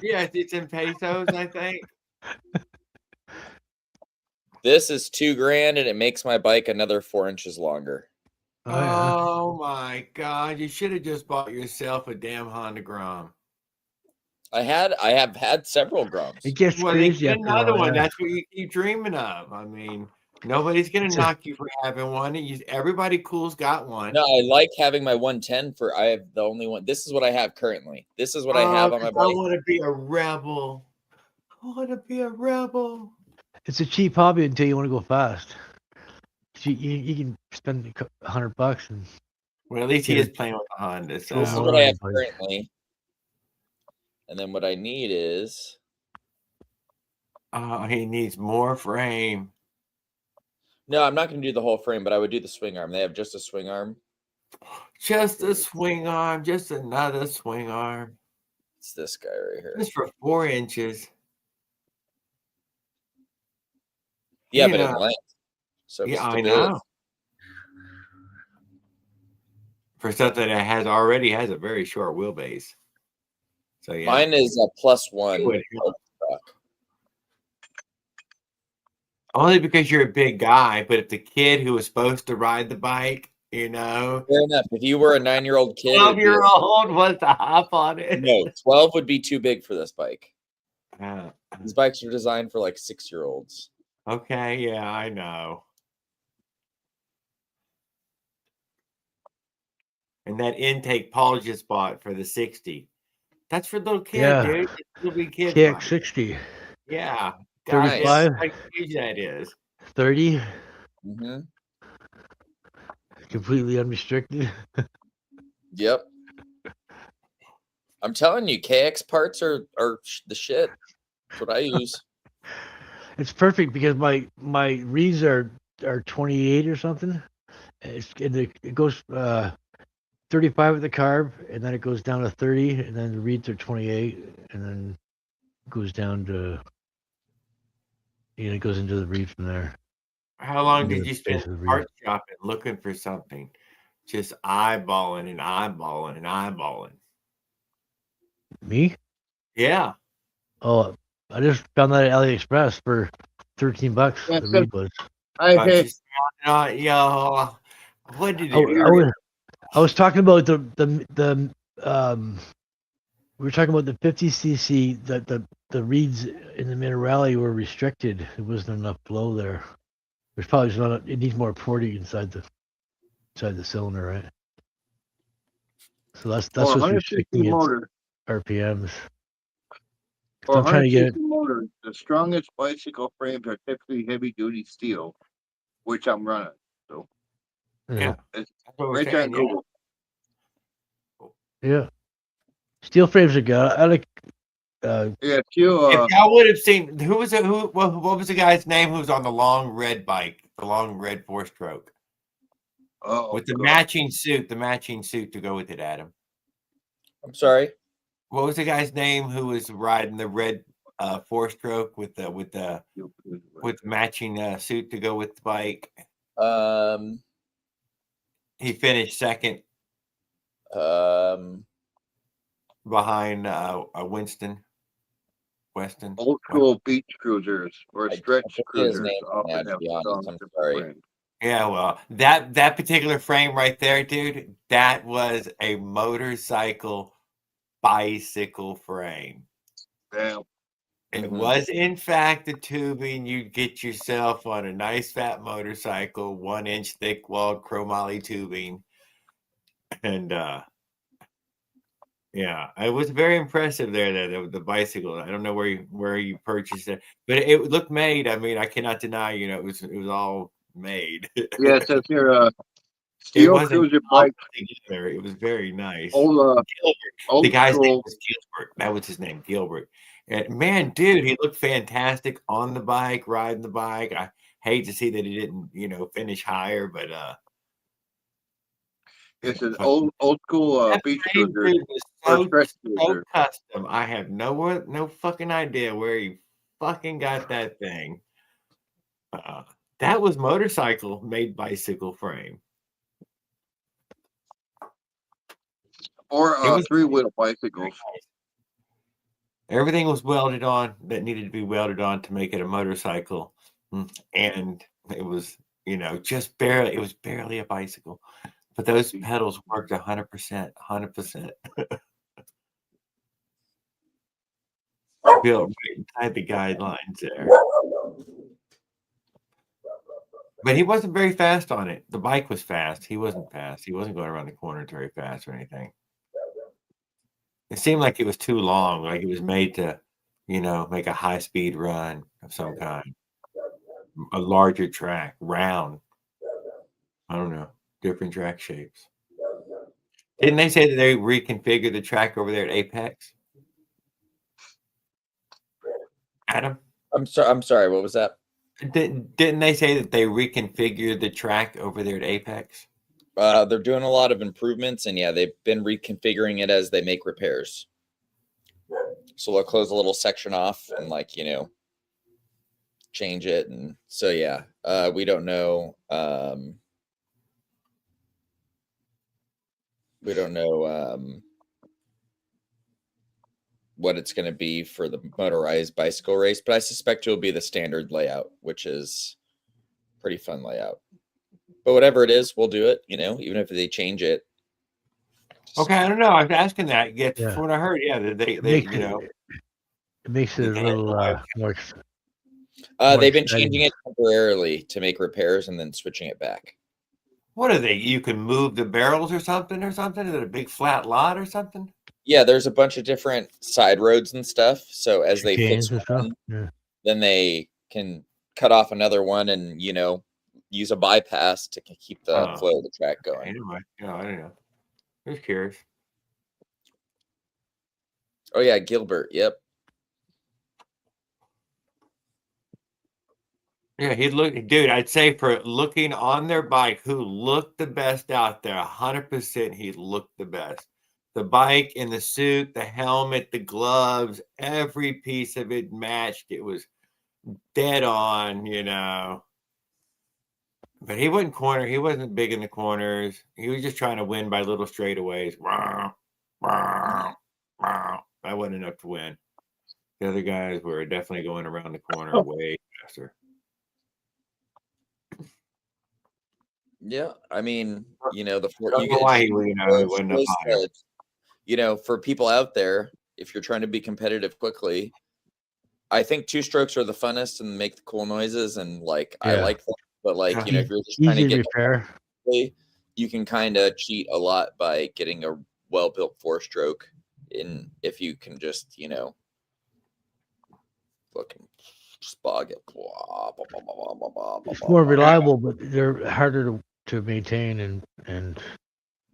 Yes, it's in pesos, I think. This is $2,000 and it makes my bike another 4 inches longer. Oh yeah. Oh my God. You should have just bought yourself a damn Honda Grom. I have had several Groms. It gets Well, then crazy get after a another while. one. Yeah. That's what you keep dreaming of. I mean, nobody's gonna knock you for having one. Everybody cool's got one. No, I like having my 110 I have the only one. This is what I have currently. This is what I have on my I bike. want to be a rebel. I want to be a rebel. It's a cheap hobby until you want to go fast. You can spend $100 and Well, at least he Yeah. is playing with the Honda. So This is motor what on I your have bike. currently. And then what I need is he needs more frame. no, I'm not going to do the whole frame, but I would do the swing arm. They have just a swing arm. Just a swing arm. Just another swing arm. It's this guy right here. Just for 4 inches. Yeah, You but know, in length. So yeah, I stability. know. For something that already has a very short wheelbase. So yeah. Mine is a +1. It would help. Only because you're a big guy, but if the kid who was supposed to ride the bike, Fair enough. If you were a 9-year-old kid, 12-year-old wants to hop on it. No, 12 would be too big for this bike. Uh, These bikes are designed for like 6-year-olds. okay, yeah, I know. And that intake polish spot for the 60. That's for little kids, Yeah. dude. It's little big kids. KX60. Yeah. 35? What age that is. 30. Mm-hmm. Completely unrestricted. Yep. I'm telling you, KX parts are the shit. That's what I use. It's perfect because my reeds are 28 or something. It goes 35 at the carb, and then it goes down to 30, and then the reeds are 28, and then it goes down to it goes into the reed from there. How long Into did the you spend space of the art shopping looking for something? Just eyeballing and eyeballing and eyeballing. Me? Yeah. Oh, I just found that at AliExpress for $13. Yeah, The so reed was. I had Just yo. What did I, it? I was I was talking about the we were talking about the 50cc that the reeds in the Minerale were restricted. There wasn't enough flow there. There's probably just not. It needs more porting inside the cylinder, right? So that's for what's 100cc restricting its motor. RPMs. For I'm trying to get 100cc motor, the strongest bicycle frames are typically heavy duty steel, which I'm running. So Yeah. it's That's what we're right there on saying. Yeah. Google. yeah. Steel frames are good. I like. Yeah, steel. If y'all would have seen who was it, what was the guy's name who was on the long red bike, the long red 4-stroke with the matching suit to go with it, Adam. I'm sorry. What was the guy's name who was riding the red 4-stroke with matching suit to go with the bike? He finished second behind Weston. Old school beach cruisers or stretch I forget his cruisers name now, often to have be honest. strong I'm different sorry. frames. Yeah, well, that particular frame right there, dude, that was a motorcycle bicycle frame. Damn. It was, in fact, the tubing you'd get yourself on a nice fat motorcycle, 1-inch thick walled chromoly tubing. And yeah, it was very impressive there, the bicycle. I don't know where you purchased it, but it looked made. I mean, I cannot deny, it was all made. Yeah, it says here, It steel wasn't cruiser all bike, put together. It was very nice. old, Gilbert. The old guy's name school. was Gilbert. That was his name, Gilbert. And man, dude, he looked fantastic on the bike, riding the bike. I hate to see that he didn't, finish higher, but It's an but old school that beach frame, cruiser dude, was or so stretch cruiser. custom. I have no fucking idea where he fucking got that thing. That was motorcycle made bicycle frame. Or It was 3-wheel bicycles. Everything was welded on that needed to be welded on to make it a motorcycle. And it was, just barely, it was barely a bicycle. But those pedals worked 100%, 100%. Built right inside the guidelines there. But he wasn't very fast on it. The bike was fast. He wasn't fast. He wasn't going around the corner very fast or anything. It seemed like it was too long, like it was made to, make a high-speed run of some kind. A larger track, round. I don't know, different track shapes. Didn't they say that they reconfigured the track over there at Apex? Adam? I'm sorry. What was that? Didn't they say that they reconfigured the track over there at Apex? They're doing a lot of improvements, and yeah, they've been reconfiguring it as they make repairs. So they'll close a little section off and change it, and so yeah, we don't know. We don't know what it's going to be for the motorized bicycle race, but I suspect it'll be the standard layout, which is pretty fun layout. But whatever it is, we'll do it. Even if they change it. Okay, I don't know. I was asking that. Yeah, Yeah. from what I heard, yeah, they It makes it a little more. They've been exciting. changing it temporarily to make repairs and then switching it back. What are they? You can move the barrels or something? Is it a big flat lot or something? Yeah, there's a bunch of different side roads and stuff. So as they fix one, then they can cut off another one and use a bypass to keep the flow of the track going. Anyway, I don't know. Just curious. Oh yeah, Gilbert. Yep. Yeah, dude, I'd say for looking on their bike, who looked the best out there, 100% he looked the best. The bike and the suit, the helmet, the gloves, every piece of it matched. It was dead on, But he wasn't corner. He wasn't big in the corners. He was just trying to win by little straightaways. That wasn't enough to win. The other guys were definitely going around the corner way faster. Yeah, I mean, you know, the four. Don't You know get why he wasn't up higher. you know, for people out there, if you're trying to be competitive quickly, I think two strokes are the funnest and make the cool noises, and like I Yeah. like them. But like, you know, if you're just trying Easy to to get repair. quickly, you can kind of cheat a lot by getting a well-built four-stroke. In if you can just, you know, fucking spog it. It's more reliable, but they're harder to maintain and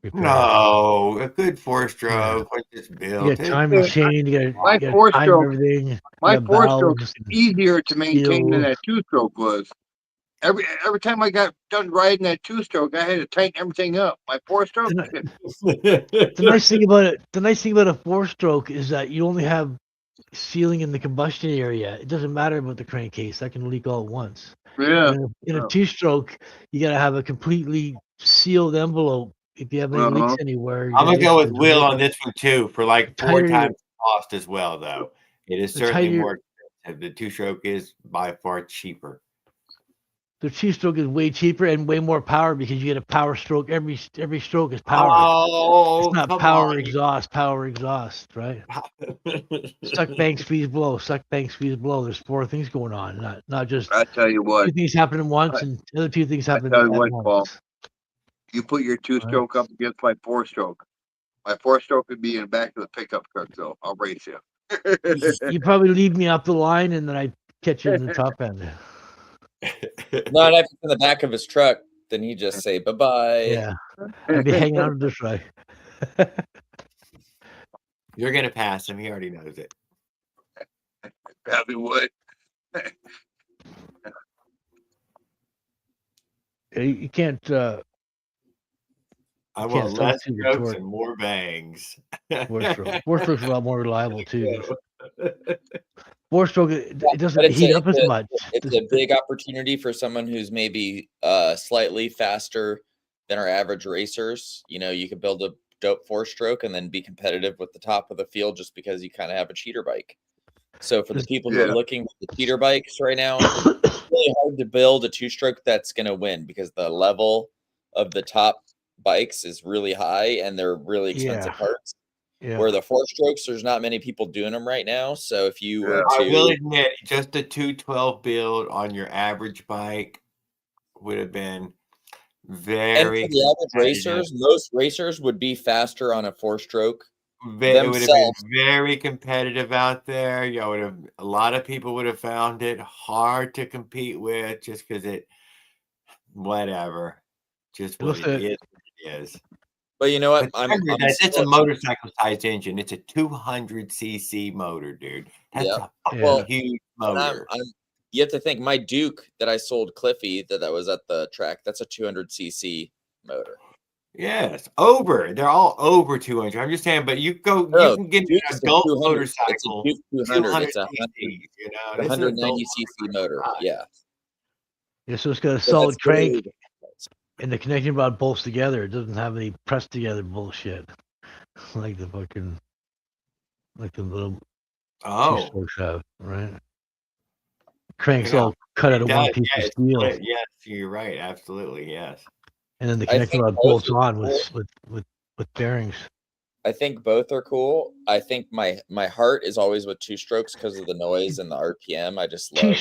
repair. No, a good four-stroke when it's built. You got time machine, you My got time four-stroke- everything. My you got four-stroke valves and easier to maintain than seals. that two-stroke was. Every time I got done riding that two-stroke, I had to tighten everything up. My four-stroke, The nice thing about it, the nice thing about a four-stroke is that you only have sealing in the combustion area. It doesn't matter about the crankcase; that can leak all at once. yeah. In a two-stroke, you got to have a completely sealed envelope. If you have any leaks anywhere, I'm gonna go with issues, Will right? on this one too for like The 4 tighter times the cost as well, though. It is the certainly tighter- more expensive. The two-stroke is by far cheaper. The two-stroke is way cheaper and way more power because you get a power stroke. Every stroke is power. Oh, It's not come power on. exhaust, right? Suck, bank, squeeze, blow. Suck, bank, squeeze, blow. There's 4 things going on, not just I tell you what, 2 things happening once and the other 2 things happen tell at you what, once. Paul. You put your two-stroke up against my four-stroke. My four-stroke would be in the back of the pickup truck, though. I'll race you. You probably lead me up the line and then I catch you in the top end. Not if it's in the back of his truck, then he just say bye bye. Yeah, I'd be hanging out this way. You're gonna pass him. He already knows it. Probably would. You can't. I can't want stop less to the strokes torque. and more bangs. Four-stroke's a lot more reliable too. Four-stroke, it doesn't But it's heat up as much. It's a big opportunity for someone who's maybe slightly faster than our average racers. You know, you could build a dope four-stroke and then be competitive with the top of the field just because you kind of have a cheater bike. So for the people who are looking at the cheater bikes right now, it's really hard to build a two-stroke that's going to win because the level of the top bikes is really high and they're really expensive parts. Yeah. Where the four-strokes, there's not many people doing them right now. So if you were I will to, admit, just a 212 build on your average bike would have been and very for the average competitive. racers, most racers would be faster on a four-stroke It would have been themselves. very competitive out there. A lot of people would have found it hard to compete with just because whatever, just what it is. But you know what? Remember that it's a motorcycle-sized engine. It's a 200cc motor, dude. That's a fucking huge motor. You have to think, my Duke that I sold Cliffy that was at the track, that's a 200cc motor. Yes, they're all over 200. I'm just saying, but you can get an adult motorcycle. It's a Duke 200. It's a 190cc motor. Yeah. Yeah, so it's got a solid crank, and the connecting rod bolts together. It doesn't have any pressed together bullshit like the little two-strokes have, right? Crank's all cut out of one piece of steel. Yes, you're right. Absolutely, yes. And then the connecting rod bolts on with bearings. I think both are cool. I think my heart is always with two strokes because of the noise and the RPM. I just love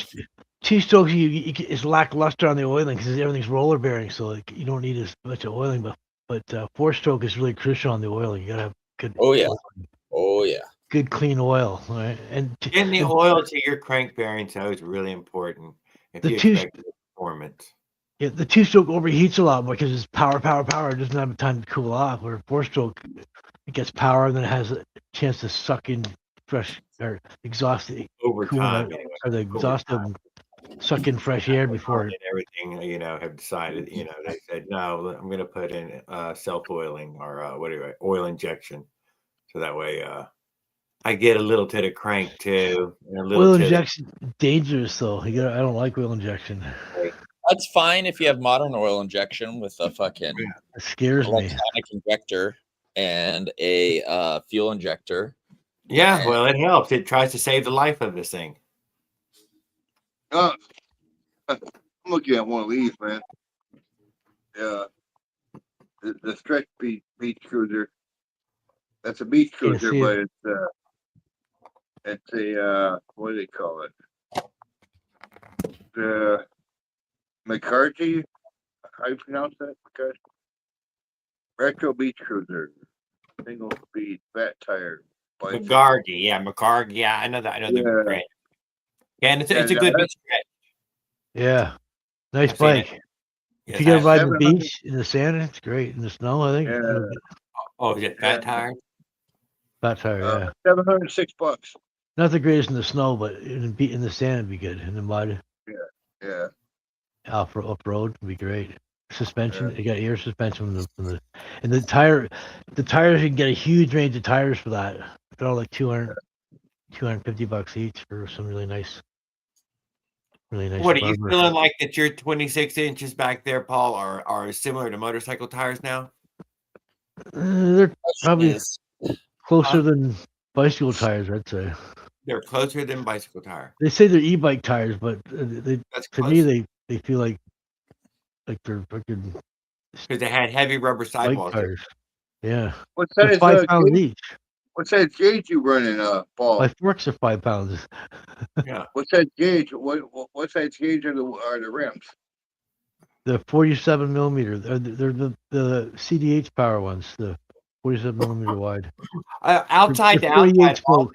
two strokes. It's lackluster on the oiling because everything's roller bearing, so like you don't need as much of oiling. But four stroke is really crucial on the oiling. You gotta have good. Oh yeah. Good clean oil, right? And getting the oil to your crank bearings is really important if you expect performance. Yeah, the two-stroke overheats a lot more because it's power. It doesn't have time to cool off. Where four-stroke, it gets power and then it has a chance to suck in fresh or exhaust over time, or the exhaust of suck in fresh air before everything. Have decided. They said no. I'm going to put in self-oiling or oil injection, so that way I get a little to the crank too. Oil injection dangerous though. I don't like oil injection. That's fine if you have modern oil injection with a fucking It scares me. electronic injector and a fuel injector. Yeah, well, it helps. It tries to save the life of this thing. I'm looking at one of these, man. Yeah, the stretch beach cruiser. That's a beach Can't cruiser, see but it. it's a what do they call it? The McCarthy. How do you pronounce that? McCarthy. Retro beach cruiser, single speed, fat tire. bicycle. McCargy. Yeah, I know that. I know the Yeah. brand. Yeah, and it's a And good big stretch. Yeah. Nice I've seen it. bike. Yes, If you gotta I've- ride the 700 beach in the sand, it's great. In the snow, I think. Yeah. Oh, is it fat tire? Fat tire, yeah. $706. Not the greatest in the snow, but in the sand would be good. In the mud, Yeah. off road would be great. Suspension, you got air suspension and the tires. You can get a huge range of tires for that. They're all like 250 bucks each for some really nice. What are you rubber. feeling like that your 26 inches back there, Paul, are similar to motorcycle tires now? They're probably Is closer than bicycle tires, I'd say. They're closer than bicycle tire. They say they're e-bike tires, but That's to close. me they feel like they're fucking Because they had heavy rubber bike sidewalls. tires. Yeah, What they're size 5 pounds gauge? each. What size gauge you running, Paul? My forks are 5 pounds. Yeah. What size gauge? What size gauge are the rims? The 47 millimeter. They're the CDH power ones. The 47 millimeter wide. Outside to They're outside 48 spoke.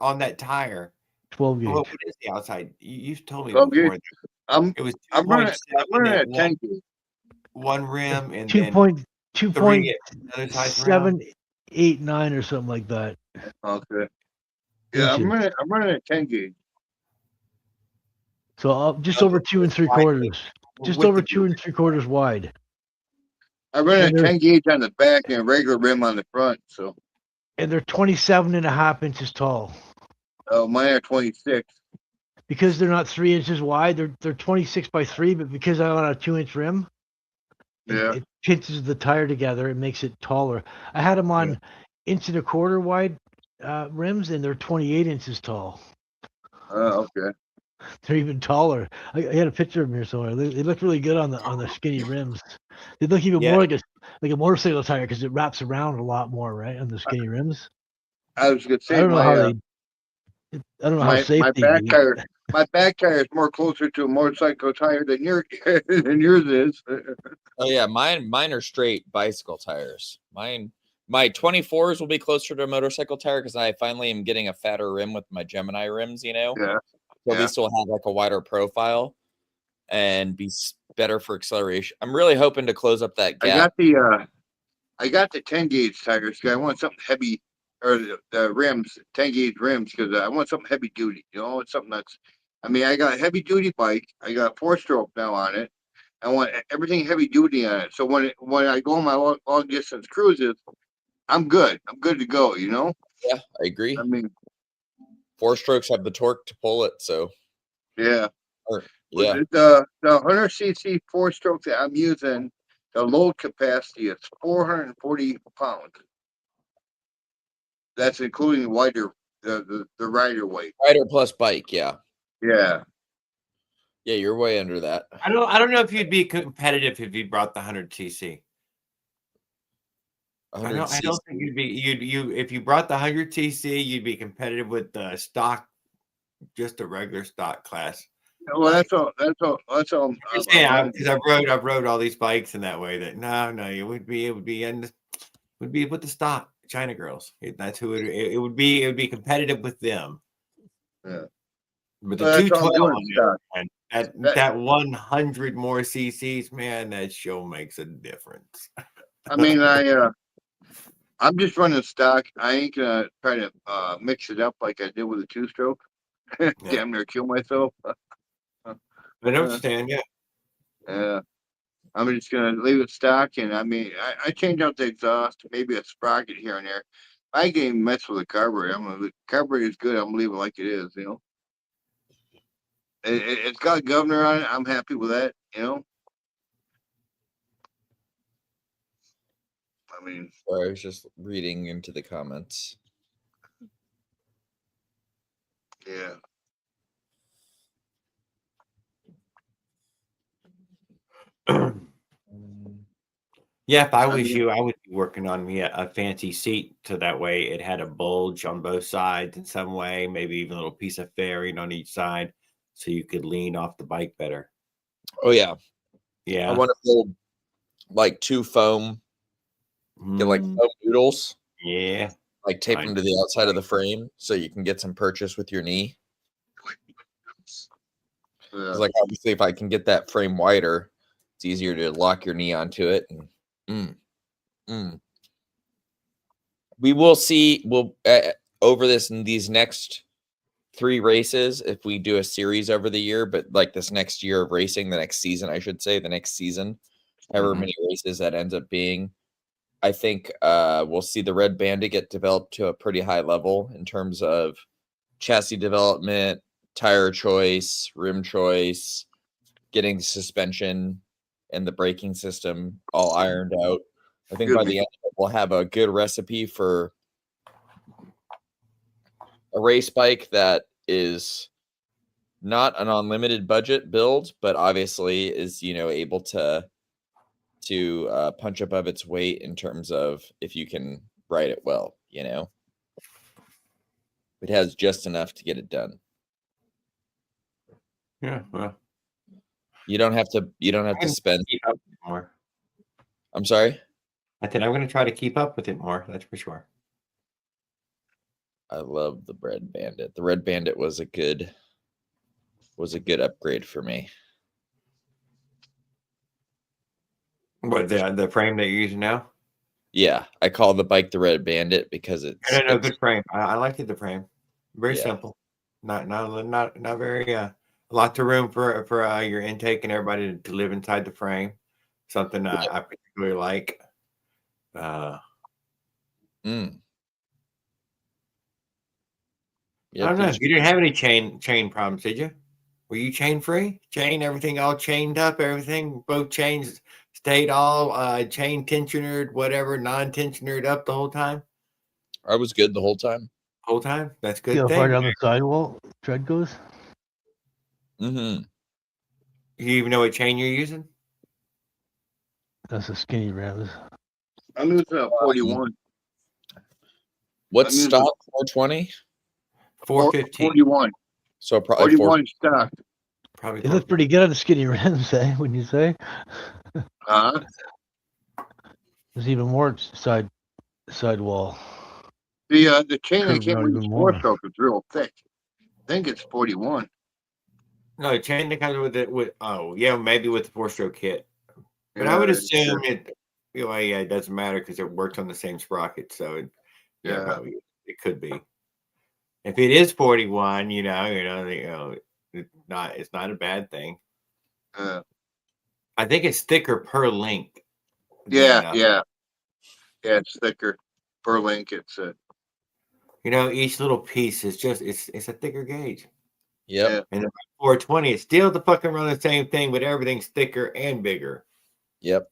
on that tire. 12 gauge. What is the outside? You told me 12 before. gauge. I'm It was I'm running 2.7 at at 10 gauge. one rim and Two then point 3 at another size rim. 789 or something like that. Okay. Yeah, Inches. I'm running at 10 gauge. So just over 2 3/4. Just With over the 2 3/4 wide. I run And at they're 10 gauge on the back and a regular rim on the front. So, and they're 27.5 inches tall. mine are 26. Because they're not 3 inches wide, they're 26 by 3, but because I'm on a 2-inch rim, Yeah. it pinches the tire together. It makes it taller. I had them on 1.25 wide rims, and they're 28 inches tall. Okay. They're even taller. I had a picture of them here somewhere. They look really good on the skinny rims. They look even more like a motorcycle tire because it wraps around a lot more, right, on the skinny rims. I was gonna say I don't know how how safe my they back be. tire my back tire is more closer to a motorcycle tire than than yours is. Oh yeah, mine are straight bicycle tires. My 24s will be closer to a motorcycle tire because I finally am getting a fatter rim with my Gemini rims, Yeah. So at least will have like a wider profile and be better for acceleration. I'm really hoping to close up that gap. I got the 10 gauge tires because I want something heavy, or the rims, 10 gauge rims, because I want something heavy duty. It's something I got a heavy duty bike. I got 4-stroke now on it. I want everything heavy duty on it. So when I go on my long distance cruises, I'm good. I'm good to go. Yeah, I agree. I mean, 4-strokes have the torque to pull it. So yeah. Yeah. The 100cc 4-stroke that I'm using, the load capacity is 440 pounds. That's including the rider weight. Rider plus bike, yeah. Yeah. Yeah, you're way under that. I don't know if you'd be competitive if you brought the 100cc. I don't think you'd be if you brought the 100cc, you'd be competitive with the stock, just a regular stock class. Well, that's all. Yeah, because I've rode all these bikes in that way. That no, it would be with the stock China girls. That's who it would be. It would be competitive with them. Yeah. But the 212 that 100 more cc's, man, that show makes a difference. I mean, I'm just running stock. I ain't gonna try to mix it up like I did with a 2-stroke. Damn near kill myself. I understand, yeah. Yeah. I'm just gonna leave it stock, and I change out the exhaust, maybe a sprocket here and there. I can't even mess with the carburetor. The carburetor is good. I'm gonna leave it like it is. It's got governor on it. I'm happy with that. You know. I mean, Sorry, I was just reading into the comments. yeah. Yeah, if I was you, I would be working on me a fancy seat so that way it had a bulge on both sides in some way, maybe even a little piece of fairing on each side so you could lean off the bike better. Oh yeah, I Yeah. want to build like two foam, get like Mm, foam noodles, yeah. like tape I- them to the outside of the frame so you can get some purchase with your knee. Yeah. 'Cause, like obviously, if I can get that frame wider, it's easier to lock your knee onto it. And, we will see. We'll over this in these next 3 races if we do a series over the year, but like this next year of racing, the next season, I should say, the next season, however Mhm. many races that ends up being, I think we'll see the Red Bandit get developed to a pretty high level in terms of chassis development, tire choice, rim choice, getting the suspension and the braking system all ironed out. I think by Excuse me. the end of it, we'll have a good recipe for a race bike that is not an unlimited budget build, but obviously is able to punch above its weight in terms of if you can ride it well. It has just enough to get it done. Yeah. Well, You don't have to I'm gonna spend. keep up with it more. I'm sorry. I said I'm going to try to keep up with it more. That's for sure. I love the Red Bandit. The Red Bandit was a good upgrade for me. What the frame that you're using now? Yeah, I call the bike the Red Bandit because No, good frame. I liked it. The frame, very Yeah. simple. Not very lots of room for your intake and everybody to live inside the frame. Something I particularly like. Mm. I don't know. You didn't have any chain problems, did you? Were you chain free? Chain everything all chained up. Everything both chains stayed all chain tensionered, whatever non-tensionered up the whole time. I was good the whole time. Whole time. That's a See good how far thing. down the sidewall tread goes? Mm-hmm. You even know what chain you're using? That's a skinny Rams. I'm using a 41. What's I'm using- stock 420? 415. 41. So probably 41 stock. Probably. It looks pretty good on the skinny Rams, eh? Wouldn't you say? Uh-huh. There's even more sidewall. The chain I Curved came out with even the more. 4-stroke is real thick. I think it's 41. No, chain that comes with it maybe with the 4-stroke kit. But I would assume it it doesn't matter because it works on the same sprocket. So probably it could be. If it is 41, it's not a bad thing. I think it's thicker per link. Yeah, it's thicker per link. It's each little piece is just it's a thicker gauge. Yep. And the 420 is still the fucking run the same thing, but everything's thicker and bigger. Yep.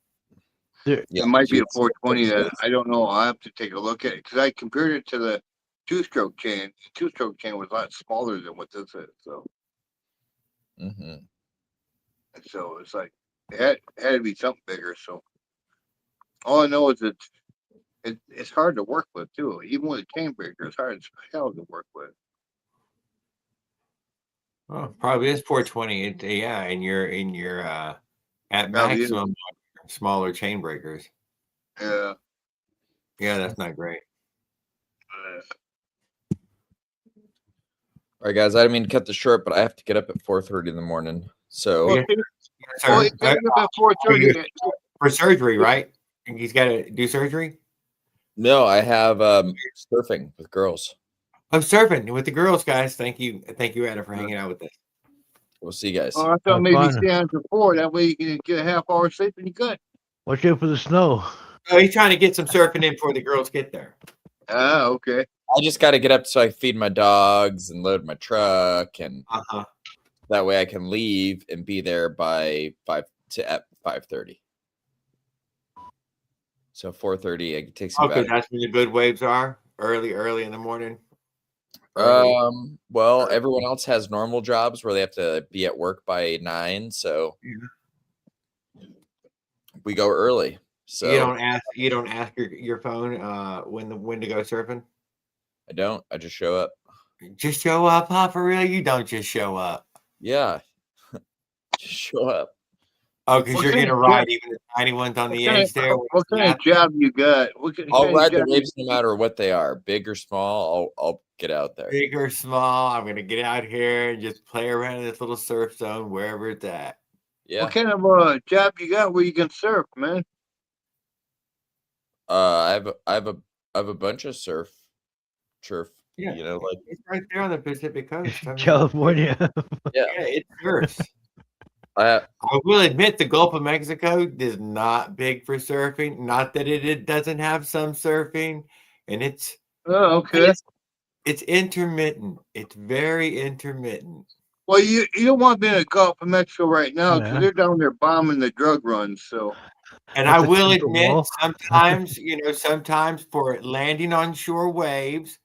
It might be a 420 that I don't know. I'll have to take a look at it because I compared it to the 2-stroke chain. The 2-stroke chain was a lot smaller than what this is. So, so it's like it had to be something bigger. So all I know is it's hard to work with too. Even with a chain breaker, it's hard as hell to work with. Oh, probably is 420. And you're in your at Probably is. maximum smaller chain breakers. Yeah. Yeah, that's not great. All right, guys. I didn't mean to cut this short, but I have to get up at 4:30 in the morning. So Yeah. For surgery, right? He's got to do surgery. no, I have surfing with girls. I'm surfing with the girls, guys. Thank you, Adam, for hanging out with us. We'll see you guys. Oh, I thought maybe stay on for 4. That way you can get a half-hour sleep and you're good. Watch out for the snow. Oh, he's trying to get some surfing in before the girls get there. Ah, okay. I just got to get up so I can feed my dogs and load my truck and That way I can leave and be there by 5:30. So 4:30, it takes me Okay, about. that's when the good waves are early in the morning. Early. Well, everyone else has normal jobs where they have to be at work by 9, so we go early. So you don't ask your phone when to go surfing. I don't. I just show up. Just show up, huh? For real? You don't just show up. Yeah, just show up. Oh, because you're gonna ride even the tiny ones on the edge there. What kind of job you got? I'll ride the waves no matter what they are, big or small. I'll get out there. Big or small, I'm gonna get out here and just play around in this little surf zone wherever it's at. Yeah. What kind of job you got where you can surf, man? I have a bunch of surf. Yeah, you know, like it's right there on the Pacific Coast. I mean, California. yeah. it surfs. I I will admit the Gulf of Mexico is not big for surfing. Not that it doesn't have some surfing, and it's Okay. it's intermittent. It's very intermittent. Well, you don't want to be in the Gulf of Mexico right now because Yeah. they're down there bombing the drug runs. So, And That's I a will simple admit, wall. sometimes for landing on shore waves,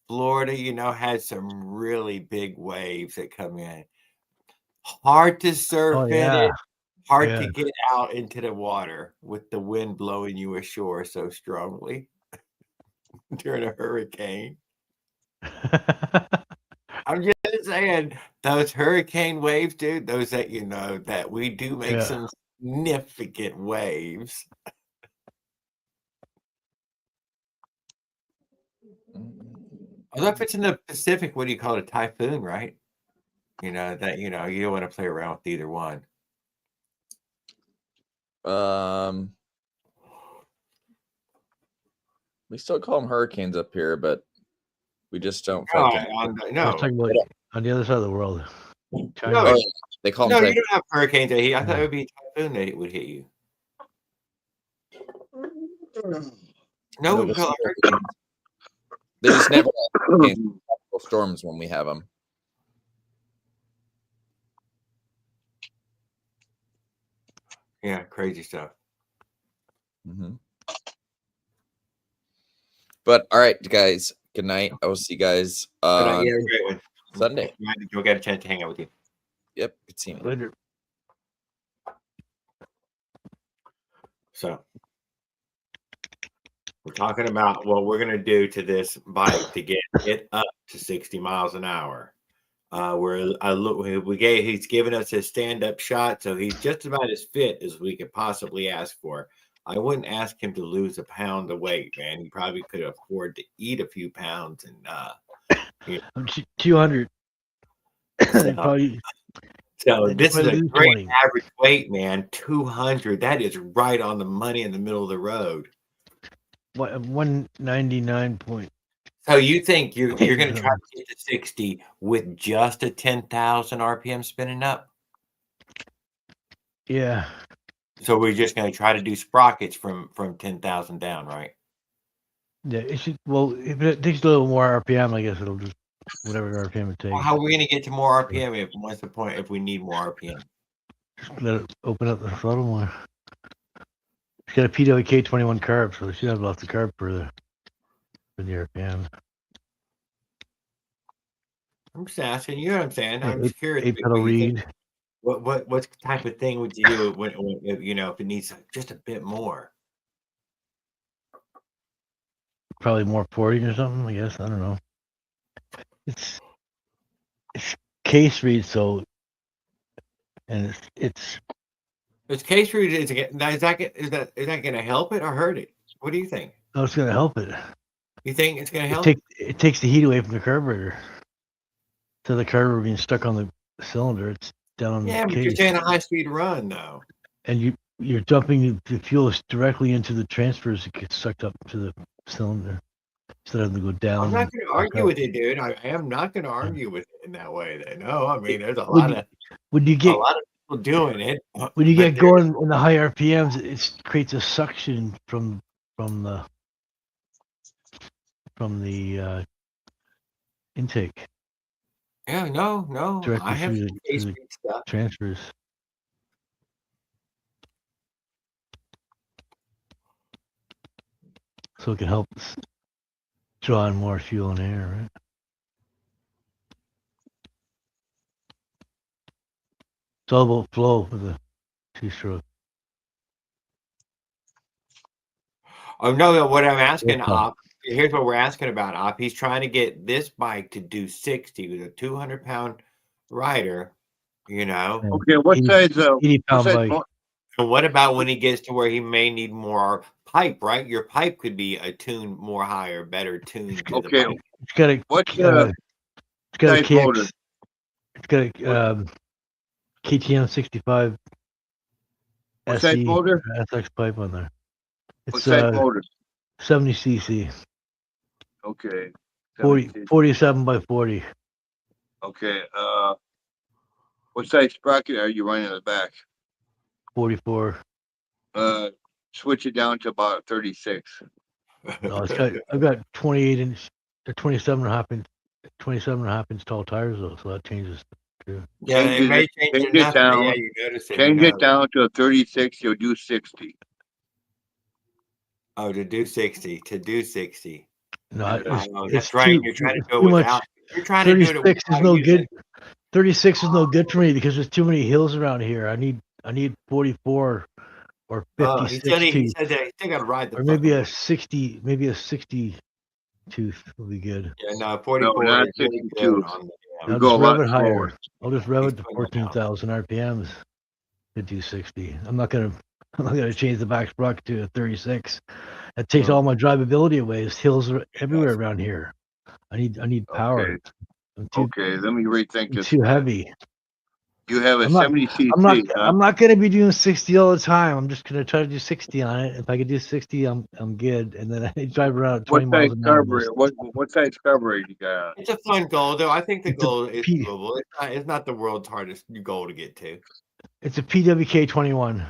Florida, has some really big waves that come in. Hard to surf Oh in yeah. it. Hard Yeah. to get out into the water with the wind blowing you ashore so strongly during a hurricane. I'm just saying, those hurricane waves, dude, those that that we do make Yeah. some significant waves. Although if it's in the Pacific, what do you call it? A typhoon, right? You don't want to play around with either one. we still call them hurricanes up here, but we just don't No, fucking. We're talking about on the other side of the world. China. Oh, yeah. They call them. No, you don't have hurricanes that hit. I thought it would be a typhoon that would hit you. No, we call it hurricanes. They just never have storms when we have them. Yeah, crazy stuff. Mm-hmm. But all right, guys. Good night. I will see you guys on great one. Sunday. We'll get a chance to hang out with you. Yep. Good seeing you. Later. So we're talking about what we're going to do to this bike to get it up to 60 miles an hour. He's given us his stand-up shot, so he's just about as fit as we could possibly ask for. I wouldn't ask him to lose a pound of weight, man. He probably could afford to eat a few pounds and I'm 200. So this is a great 20. average weight, man. 200. That is right on the money in the middle of the road. 199 point. So you think you're going to try to get to 60 with just a 10,000 RPM spinning up? Yeah. So we're just going to try to do sprockets from 10,000 down, right? Yeah, it should. Well, if it takes a little more RPM, I guess it'll just whatever RPM it takes. Well, how are we going to get to more RPM? What's the point if we need more RPM? Just let it open up the throttle more. It's got a PWK 21 carb, so it should have lots of carb for the RPM. I'm just asking. You know what I'm saying? I'm just curious. 8-pedal reed. What type of thing would you do when if it needs just a bit more? Probably more porting or something. I guess I don't know. It's case reed, so and it's case reed. Is that going to help it or hurt it? What do you think? Oh, it's going to help it. You think it's going to help? It takes the heat away from the carburetor. So the carburetor being stuck on the cylinder, it's down on the but case. you're saying a high-speed run, though. And you're dumping the fuel directly into the transfers. It gets sucked up to the cylinder instead of having to go down. I'm not going to argue with it, dude. I am not going to argue with it in that way. No, I mean, there's a lot of people doing it. When you get going in the high RPMs, it creates a suction from the intake. Yeah, no. directly I have through some the K-Speed stuff. transfers. So it can help us draw in more fuel and air, right? It's all about flow with a two-stroke. Oh no, what I'm asking, Okay. Op, here's what we're asking about, Op. He's trying to get this bike to do 60 with a 200-pound rider, you know. Okay, what 80 size? What 80-pound size? bike. And what about when he gets to where he may need more pipe, right? Your pipe could be attuned more higher, better tuned to the Okay, bike. It's got a what it's got a size motor? KX. It's got a KTM 65 What size SE motor? SX pipe on there. What It's size motor? 70 cc, Okay. 47 by 40. Okay. What size sprocket are you running in the back? 44. Switch it down to about 36. No, I've got 28 inch, 27 and a half inch, 27 and a half inch tall tires though, so that changes too. Yeah, it may change change it enough, but down. yeah, you notice it. Change it down to a 36. You'll do 60. Oh, to do 60. No, That's right. You're trying to do it without. You're trying to do it 36 is without no using. good. 36 is no good for me because there's too many hills around here. I need 44 or 56 he said that he still got to ride the or maybe fucking a 60, maybe a 60 tooth will be good. Yeah, no, 44 not is really 62. good on the You I'll go just a rev lot it higher. slower. I'll just rev He's it to doing it now. 14,000 RPMs to do 60. I'm not gonna change the back sprocket to a 36. That takes all my drivability away. There's hills everywhere around here. I need power. Okay, let me rethink I'm this. too heavy. You have a I'm not 70 cc. I'm not gonna be doing 60 all the time. I'm just gonna try to do 60 on it. If I could do 60, I'm good. And then I drive around at 20 What size miles an hour. carburetor? What size carburetor you got? It's a fun goal, though. I think the It's a goal is P- doable. It's not the world's hardest goal to get to. It's a PWK 21.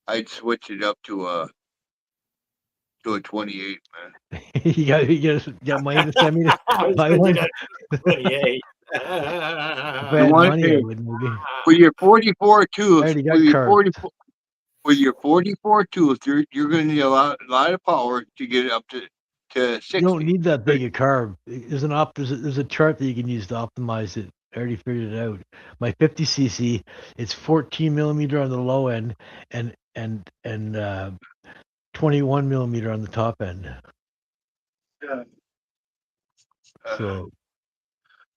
I'd switch it up to a 28, man. you got money to send me to buy one. 28. If I had money, I would maybe. With your 44 tooth, I already got with your carbs. 44, with your 44 tooth, you're going to need a lot of power to get it up to 60. You don't need that big a carb. There's a chart that you can use to optimize it. I already figured it out. My 50 cc, it's 14 millimeter on the low end and 21 millimeter on the top end. So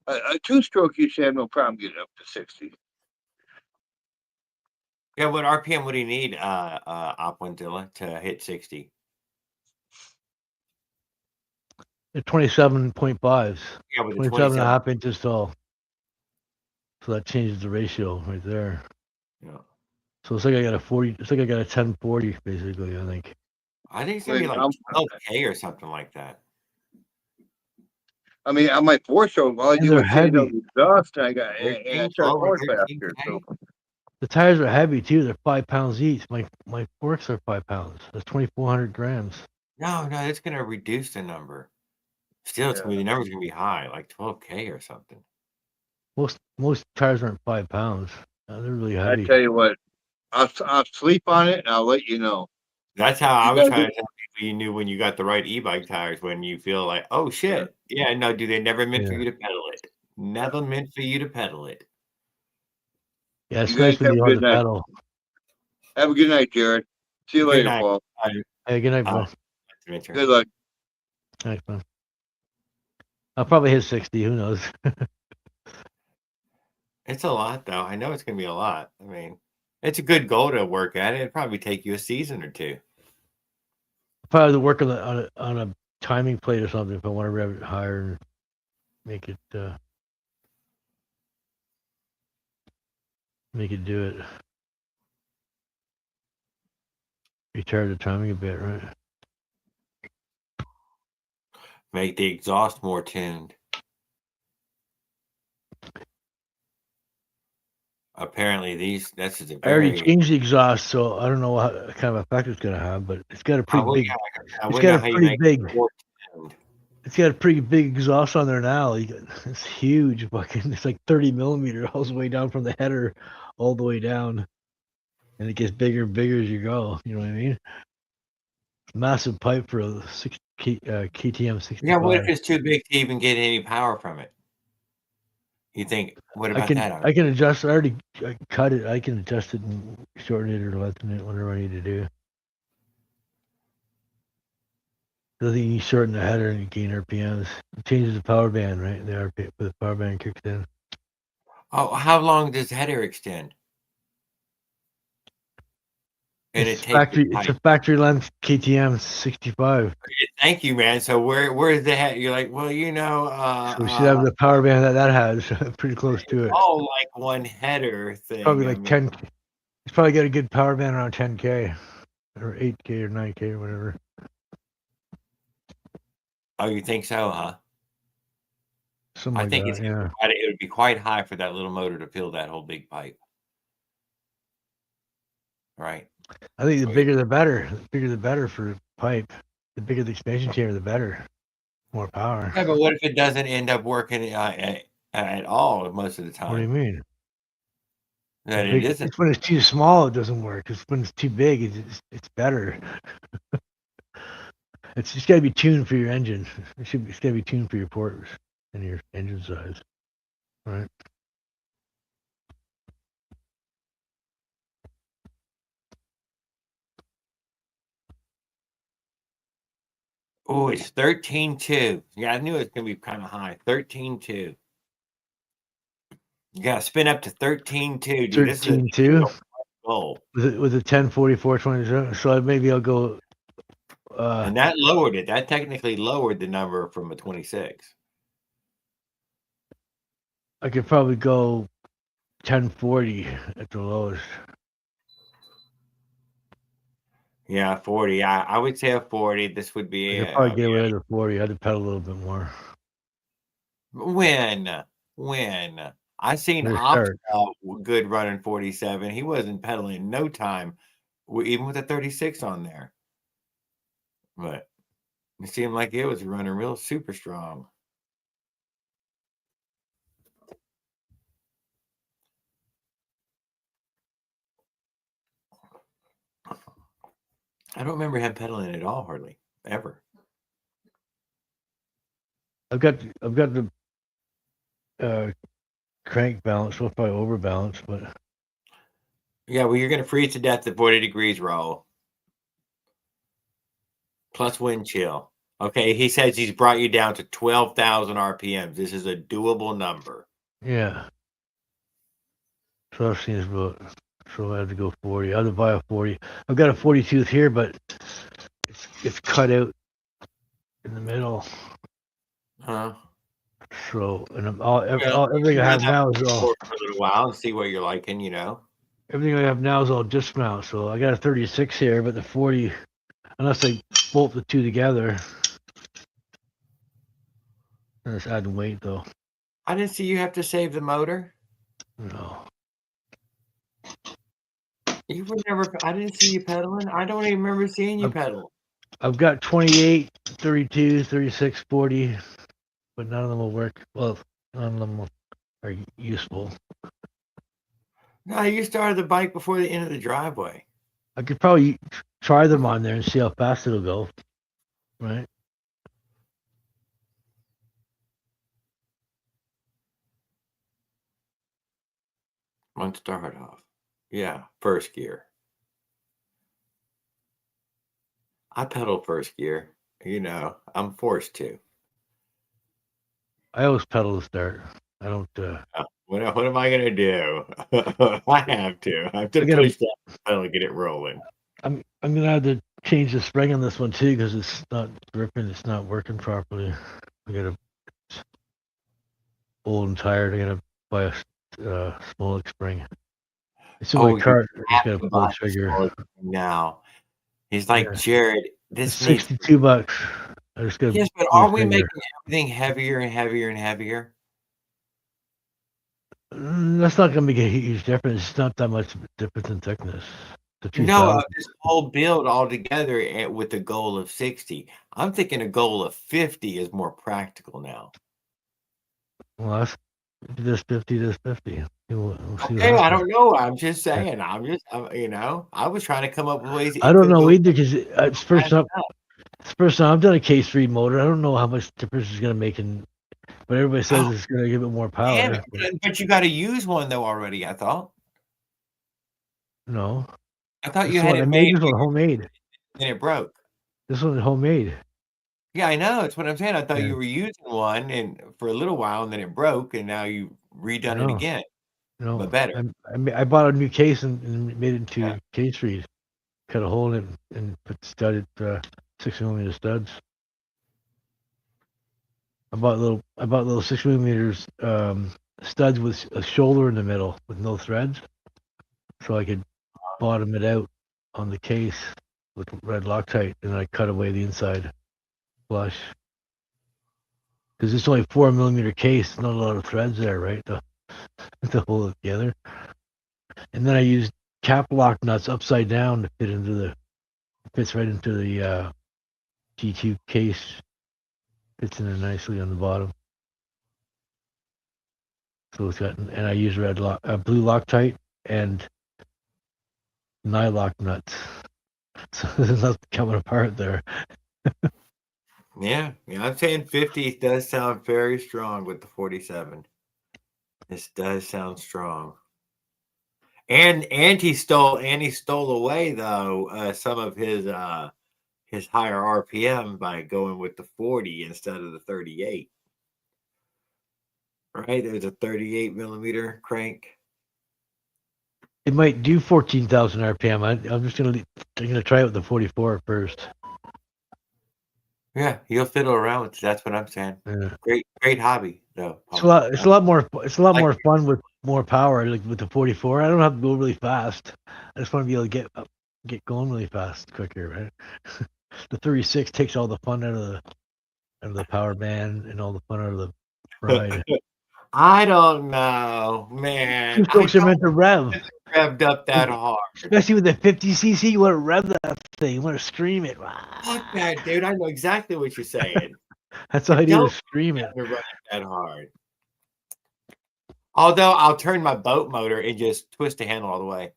A two-stroke, you should have no problem getting up to 60. Yeah, what RPM would he need, Opwinzilla, to hit 60? 27.5s. Yeah, with the 27 and a half inches tall. So that changes the ratio right there. Yeah. So it's like I got a 40. It's like I got a 1040 basically. I think. I think it's gonna be like 12K or something like that. I mean, on my four-stroke, all I do they're is change out heavy. the exhaust, and I start going faster. So The tires are heavy too. They're 5 pounds each. My forks are 5 pounds. That's 2,400 grams. No, it's gonna reduce the number. Still, it's gonna be the number's gonna be high, like 12K or something. Most tires aren't 5 pounds. They're really heavy. I tell you what, I'll sleep on it, and I'll let you know. That's how I was trying to tell people you knew when you got the right e-bike tires, when you feel like, oh shit. Yeah, no, dude, they never meant for you to pedal it. Never meant for you to pedal it. Yeah, it's nice when you on the pedal. Have a good night, Jared. See you later, Paul. Hey, good night, bro. Good luck. Thanks, man. I'll probably hit 60. Who knows? It's a lot, though. I know it's going to be a lot. I mean, it's a good goal to work at it. It'd probably take you a season or two. Probably work on a timing plate or something if I want to rev it higher and make it do it. Retard the timing a bit, right? Make the exhaust more tuned. Apparently, that's a I already changed the exhaust, so I don't know what kind of effect it's going to have, but it's got a pretty big. It's got a pretty big exhaust on there now. It's huge, fucking. It's like 30 millimeter all the way down from the header, all the way down, and it gets bigger and bigger as you go. You know what I mean? Massive pipe for a KTM 65. Yeah, what if it's too big to even get any power from it? You think? What about that? I can adjust. I cut it. I can adjust it and shorten it or lengthen it, whatever I need to do. I think you shorten the header and you gain RPMs. It changes the power band, right? The power band kicks in. Oh, how long does the header extend? And It's a factory length KTM 65. Thank you, man. So where's the head? You're like, well, so we should have the power band that has pretty close to it. Oh, like one header thing. Probably like 10. It's probably got a good power band around 10K or 8K or 9K or whatever. Oh, you think so, huh? Something like that, yeah. It would be quite high for that little motor to fill that whole big pipe. Right. I think the bigger the better. The bigger the better for pipe. The bigger the expansion chamber, the better. More power. Yeah, but what if it doesn't end up working at all most of the time? What do you mean? That it isn't. It's when it's too small, it doesn't work. It's when it's too big, it's better. It's just got to be tuned for your engine. It's got to be tuned for your ports and your engine size, right? Oh, it's 13.2. Yeah, I knew it was going to be kind of high. 13.2. You got to spin up to 13.2. 13.2? Goal. With a 1044.27. So maybe I'll go. And that lowered it. That technically lowered the number from a 26. I could probably go 1040 at the lowest. Yeah, 40. I would say a 40. This would be. I could probably get away with a 40. I had to pedal a little bit more. When? I seen Ops good running 47. He wasn't pedaling no time, even with a 36 on there. But it seemed like it was running real super strong. I don't remember him pedaling at all, hardly ever. I've got the crank balance. We'll probably overbalance, but yeah, well, you're gonna freeze to death at 40 degrees roll. Plus wind chill. Okay, he says he's brought you down to 12,000 RPMs. This is a doable number. Yeah. So I've seen about. So I have to go 40. I have to buy a 40. I've got a 40 tooth here, but it's cut out in the middle. Huh? So, and everything I have now is all. For a little while and see what you're liking, Everything I have now is all dismount. So I got a 36 here, but the 40, unless I bolt the two together, and it's adding weight though. I didn't see you have to save the motor. No. You were never. I didn't see you pedaling. I don't even remember seeing you pedal. I've got 28, 32, 36, 40, but none of them will work. Well, none of them are useful. No, you started the bike before the end of the driveway. I could probably try them on there and see how fast it'll go. Right? One start off. Yeah, first gear. I pedal first gear. I'm forced to. I always pedal to start. I don't. What am I gonna do? I have to. I have to push that pedal and get it rolling. I'm gonna have to change the spring on this one too because it's not gripping. It's not working properly. I gotta. It's old and tired. I gotta buy a small spring. It's in my cart. I just gotta pull the trigger. Now, he's like, Jared. This is $62. I just gotta. Yes, but are we making everything heavier and heavier and heavier? That's not gonna make a huge difference. It's not that much difference in thickness. The No, 2000. this whole build altogether with a goal of 60. I'm thinking a goal of 50 is more practical now. Well, that's this 50, this 50. We'll see what Okay, I happens. don't know. I'm just saying. I was trying to come up with ways I it don't could know go. either because it's first time. It's first time I've done a K3 motor. I don't know how much difference it's gonna make but everybody says it's gonna give it more Damn power. it. But you got to use one though already. I thought. No, I thought this you had one I it made made this one homemade. and it broke. This one's homemade. Yeah, I know. That's what I'm saying. I thought Yeah. you were using one and for a little while, and then it broke, and now you redone it No. again, No, but better. I bought a new case and made it into Yeah. case reed. Cut a hole in it and put studded 6mm studs. I bought little 6mm studs with a shoulder in the middle with no threads, so I could bottom it out on the case with red Loctite, and I cut away the inside flush. Because it's only 4mm case, not a lot of threads there, right? To hold it together. And then I used cap lock nuts upside down to fits right into the G2 case. Fits in there nicely on the bottom. So it's got, and I use blue Loctite and nylock nuts. So there's nothing coming apart there. Yeah, I'm saying 50 does sound very strong with the 47. This does sound strong. And he stole away though some of his higher RPM by going with the 40 instead of the 38. Right? There's a 38mm crank. It might do 14,000 RPM. I'm just gonna try it with the 44 first. Yeah, you'll fiddle around with it. That's what I'm saying. Yeah. Great hobby though. It's a lot more fun with more power, like with the 44. I don't have to go really fast. I just want to be able to get going really fast, quicker, right? The 36 takes all the fun out of the power band and all the fun out of the ride. I don't know, man. Two strokes are meant to rev. Revved up that hard. Especially with the 50cc, you want to rev that thing. You want to scream it. Fuck that, dude. I know exactly what you're saying. That's all I do is scream it. Run it that hard. Although I'll turn my boat motor and just twist the handle all the way.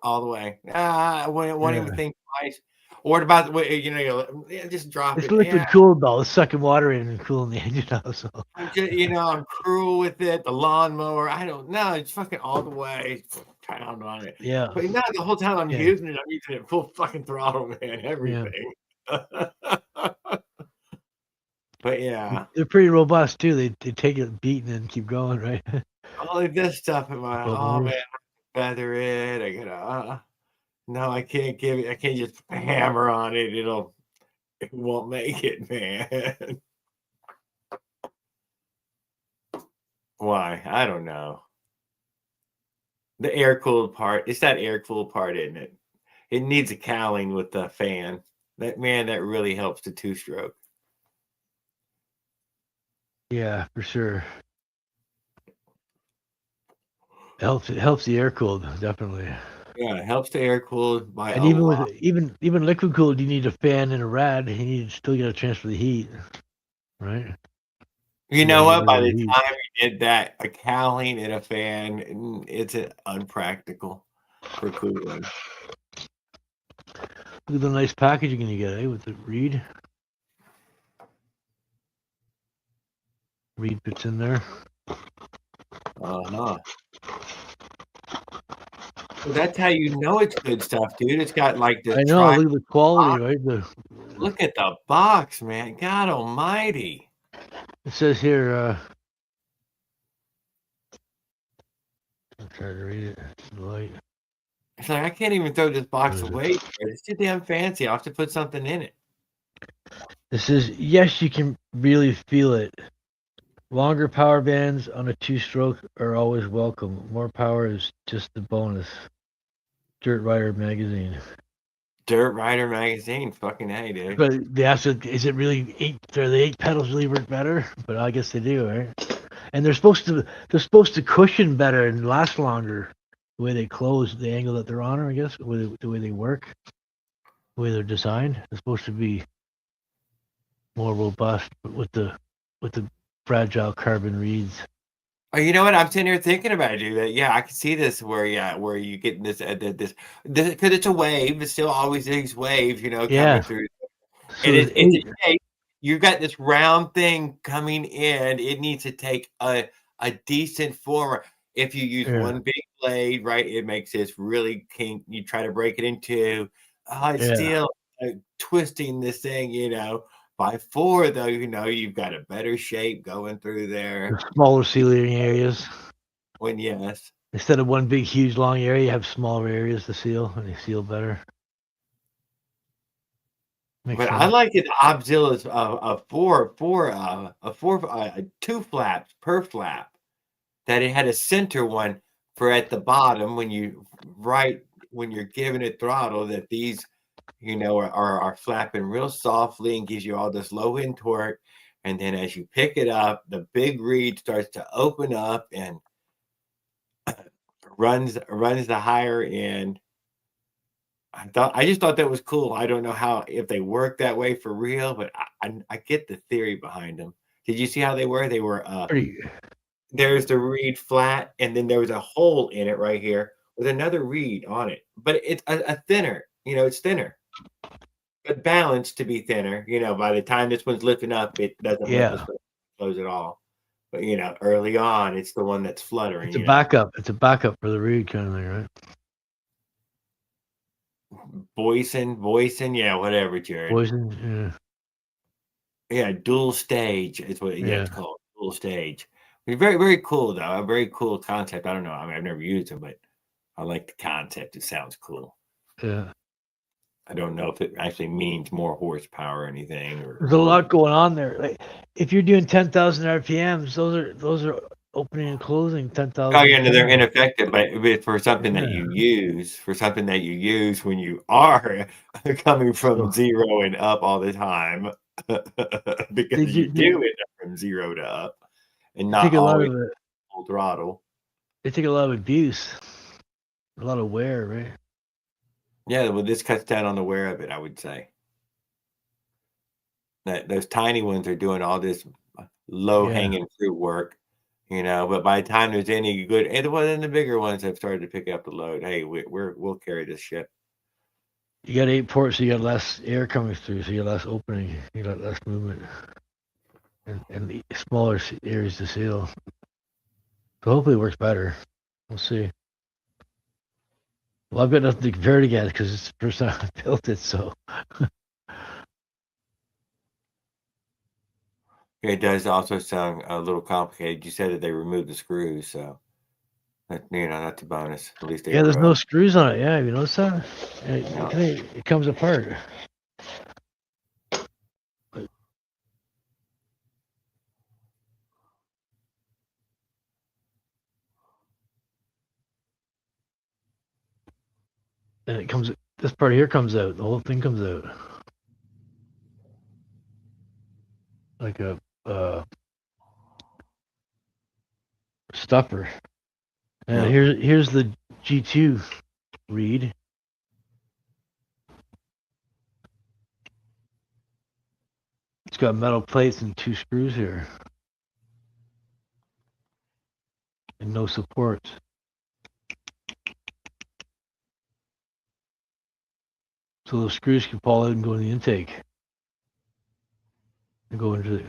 All the way. I won't even think twice. Or about just drop it. It's liquid cooled though. It's sucking water in and cooling the engine out. So I'm cruel with it. The lawnmower. I don't know. It's fucking all the way. Pound on it. Yeah. But not the whole time I'm using it full fucking throttle, man. Everything. Yeah. But yeah. They're pretty robust too. They take it beating and keep going, right? All of this stuff in my man, feather it. I gotta no, I can't give it. I can't just hammer on it. It won't make it, man. Why? I don't know. The air cooled part. It's that air cooled part, isn't it? It needs a cowling with the fan. That really helps the two-stroke. Yeah, for sure. It helps the air cooled, definitely. Yeah, it helps the air cooled by and even lot. Even liquid cooled, you need a fan and a rad. You still got to transfer the heat, right? You know what? By the time you did that, a cowling and a fan, it's unpractical for cooling. Look at the nice packaging you get, with the reed. Reed fits in there. Well, that's how you know it's good stuff, dude. It's got like the. I know. Look at the quality, right? Look at the box, man. God Almighty. It says here. I'm trying to read it. Light. It's like I can't even throw this box away. It's too damn fancy. I'll have to put something in it. It says, yes, you can really feel it. Longer power bands on a two-stroke are always welcome. More power is just the bonus. Dirt Rider magazine. Dirt Rider magazine, fucking hey, dude. But they asked, is it really are the 8 pedals really work better? But I guess they do, right? And they're supposed to cushion better and last longer. the way they close, the angle that they're on, or I guess the way they work, the way they're designed. They're supposed to be more robust, but with the fragile carbon reeds. Oh, you know what? I'm sitting here thinking about it, dude. Yeah, I can see this where you get this because it's a wave. It's still always these waves, Yeah. coming through. So And there's it's a eight. shape. You've got this round thing coming in. It needs to take a decent form. If you use Yeah. one big blade, right, it makes this really kink. You try to break it in two. It's Yeah. still twisting this thing, By four, though, you've got a better shape going through there. The smaller sealing areas. Yes. Instead of one big, huge, long area, you have smaller areas to seal, and they seal better. Makes But sense. I like it. Obzilla's two flaps per flap. That it had a center one for at the bottom when you're giving it throttle. That these, are flapping real softly and gives you all this low end torque. And then as you pick it up, the big reed starts to open up and runs the higher end. I just thought that was cool. I don't know if they work that way for real, but I get the theory behind them. Did you see how they were? They were there's the reed flat, and then there was a hole in it right here with another reed on it. But it's a thinner, it's thinner. But balanced to be thinner. By the time this one's lifting up, it doesn't lift as close at all. But early on, it's the one that's fluttering. It's a backup. It's a backup for the reed kind of thing, right? Voicing, yeah, whatever, Jared. Voicing, yeah. Dual stage is what it's called. Dual stage. Very, very cool, though. A very cool concept. I don't know. I mean, I've never used it, but I like the concept. It sounds cool. Yeah. I don't know if it actually means more horsepower or anything. There's a lot going on there. Like, if you're doing 10,000 RPMs, those are opening and closing 10,000. Oh, yeah, no, they're ineffective, but for something that you use when you are coming from zero and up all the time, because you do it from zero to up, and not always full throttle. They take a lot of abuse, a lot of wear, right? Yeah, well, this cuts down on the wear of it, I would say. That those tiny ones are doing all this low hanging fruit work, but by the time there's any good, and then the bigger ones have started to pick up the load. Hey, we'll carry this shit. You got 8 ports, so you got less air coming through, so you got less opening, you got less movement, and the smaller areas to seal. So hopefully it works better. We'll see. Well, I've got nothing to compare it against because it's the first time I built it, so. It does also sound a little complicated. You said that they removed the screws, so that's a bonus. At least there's no screws on it. Yeah, have you noticed that? It comes apart. And it comes. This part here comes out. The whole thing comes out. Like a stuffer. And here's the G2 reed. It's got metal plates and 2 screws here. And no supports. So those screws can fall out and go in the intake. And go into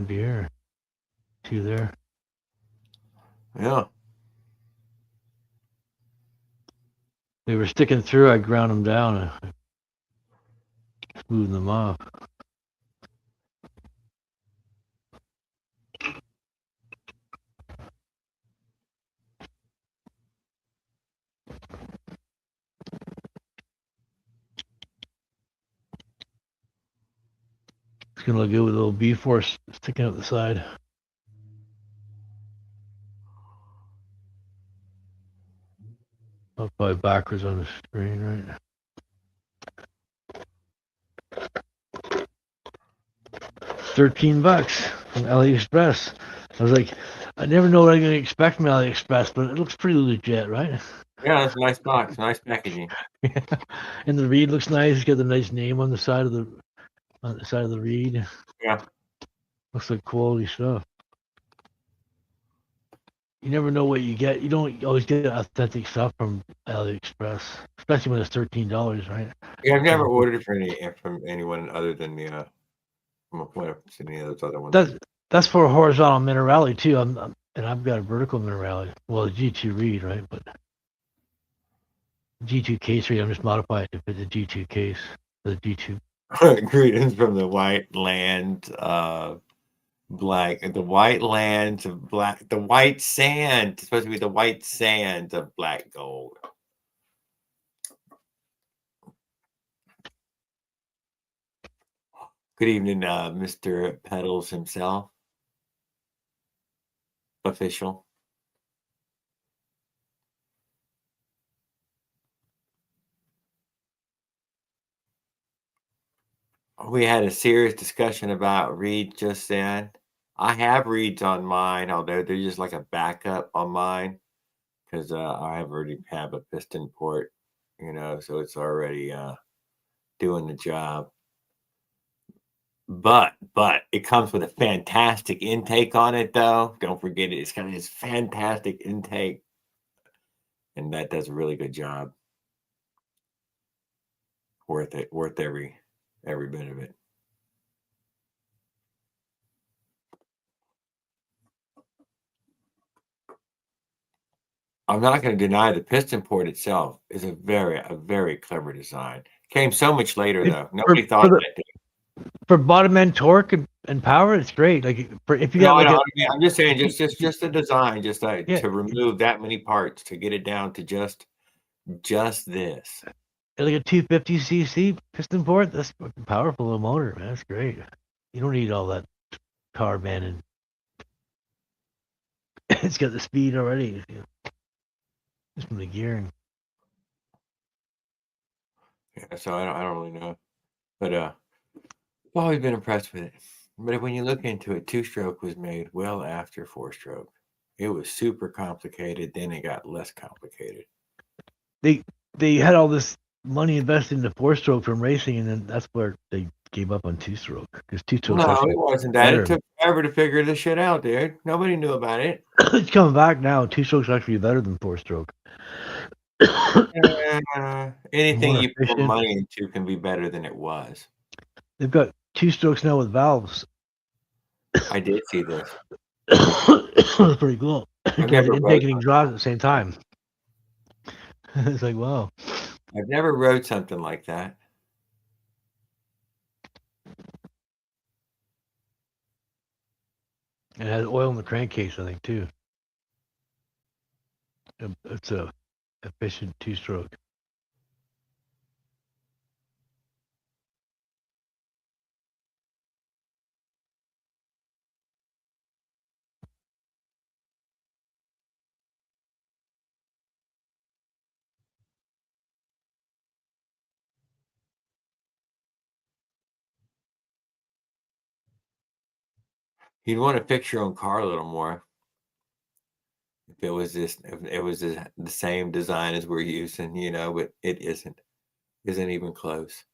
here. See there? Yeah. They were sticking through, I ground them down and smoothed them off. It's gonna look good with a little B-force sticking out the side. I'll probably backwards on the screen, right? $13 from AliExpress. I was like, I never know what I'm gonna expect from AliExpress, but it looks pretty legit, right? Yeah, that's a nice box, nice packaging. And the reed looks nice. It's got the nice name on the side of the reed. Yeah. Looks like quality stuff. You never know what you get. You don't always get authentic stuff from AliExpress, especially when it's $13, right? Yeah, I've never ordered from anyone other than the from any of those other ones. That's for a horizontal minerality too. And I've got a vertical minerality. Well, a G2 reed, right? But G2 case reed. I'm just modifying it to fit the G2 case. The G2. Greetings from the white land, black. The white lands of black. The white sand. It's supposed to be the white sands of black gold. Good evening, Mr. Pedals himself. Official. We had a serious discussion about reeds just then. I have reeds on mine, although they're just like a backup on mine because I already have a piston port, so it's already doing the job. But it comes with a fantastic intake on it, though. Don't forget it. It's got this fantastic intake, and that does a really good job. Worth it. Worth every bit of it. I'm not going to deny the piston port itself is a very clever design. Came so much later, though. Nobody thought of that. For bottom end torque and power, it's great. Like if you got I'm just saying, just the design, just to remove that many parts to get it down to just this. Like a 250cc piston port, that's fucking powerful little motor, man. That's great. You don't need all that car, man, and it's got the speed already. Just from the gearing. Yeah, so I don't really know, but I've always been impressed with it. But when you look into it, two-stroke was made well after four-stroke. It was super complicated. Then it got less complicated. They had all this money invested into four-stroke from racing, and then that's where they gave up on two-stroke because two-stroke. No, it wasn't that. Better. It took forever to figure this shit out, dude. Nobody knew about it. It's coming back now. Two-stroke's actually better than four-stroke. Anything you put money into can be better than it was. They've got two-strokes now with valves. I did see this. That's pretty cool. Because intake and exhaust at the same time. It's like, wow. I've never rode something like that. It has oil in the crankcase, I think, too. It's a efficient two-stroke. You'd want to fix your own car a little more. If it was the same design as we're using, but it isn't even close.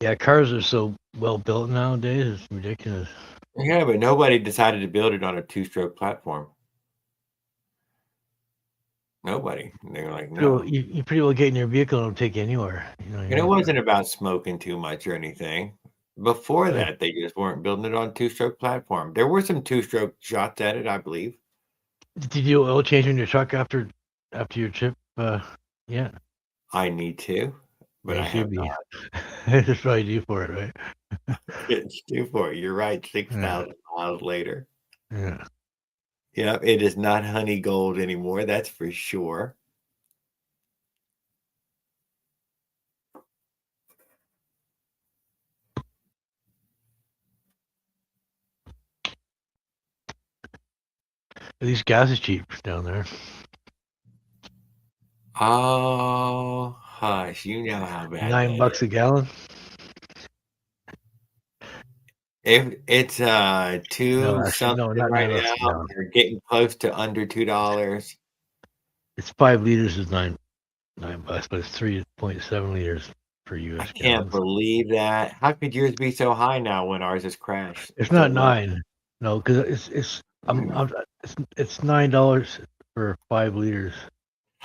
Yeah, cars are so well built nowadays; it's ridiculous. Yeah, but nobody decided to build it on a two-stroke platform. Nobody. They were like, no. You pretty well get in your vehicle; it'll take you anywhere. And it wasn't about smoking too much or anything. Before that, they just weren't building it on two-stroke platform. There were some two-stroke shots at it, I believe. Did you oil change in your truck after your trip? Yeah. I need to, but I have not. That's probably due for it, right? It's due for it. You're right. 6,000 miles later. Yeah. Yeah, it is not honey gold anymore. That's for sure. At least gas is cheap down there. Oh, hush. You know how bad $9 a gallon. If it's two something not right $9 now, you're getting close to under $2. It's 5 liters is $9, but it's 3.7 liters per I US can't gallon. believe that. How could yours be so high now when ours has crashed? It's so not low? 9. No, because it's $9 for 5 liters.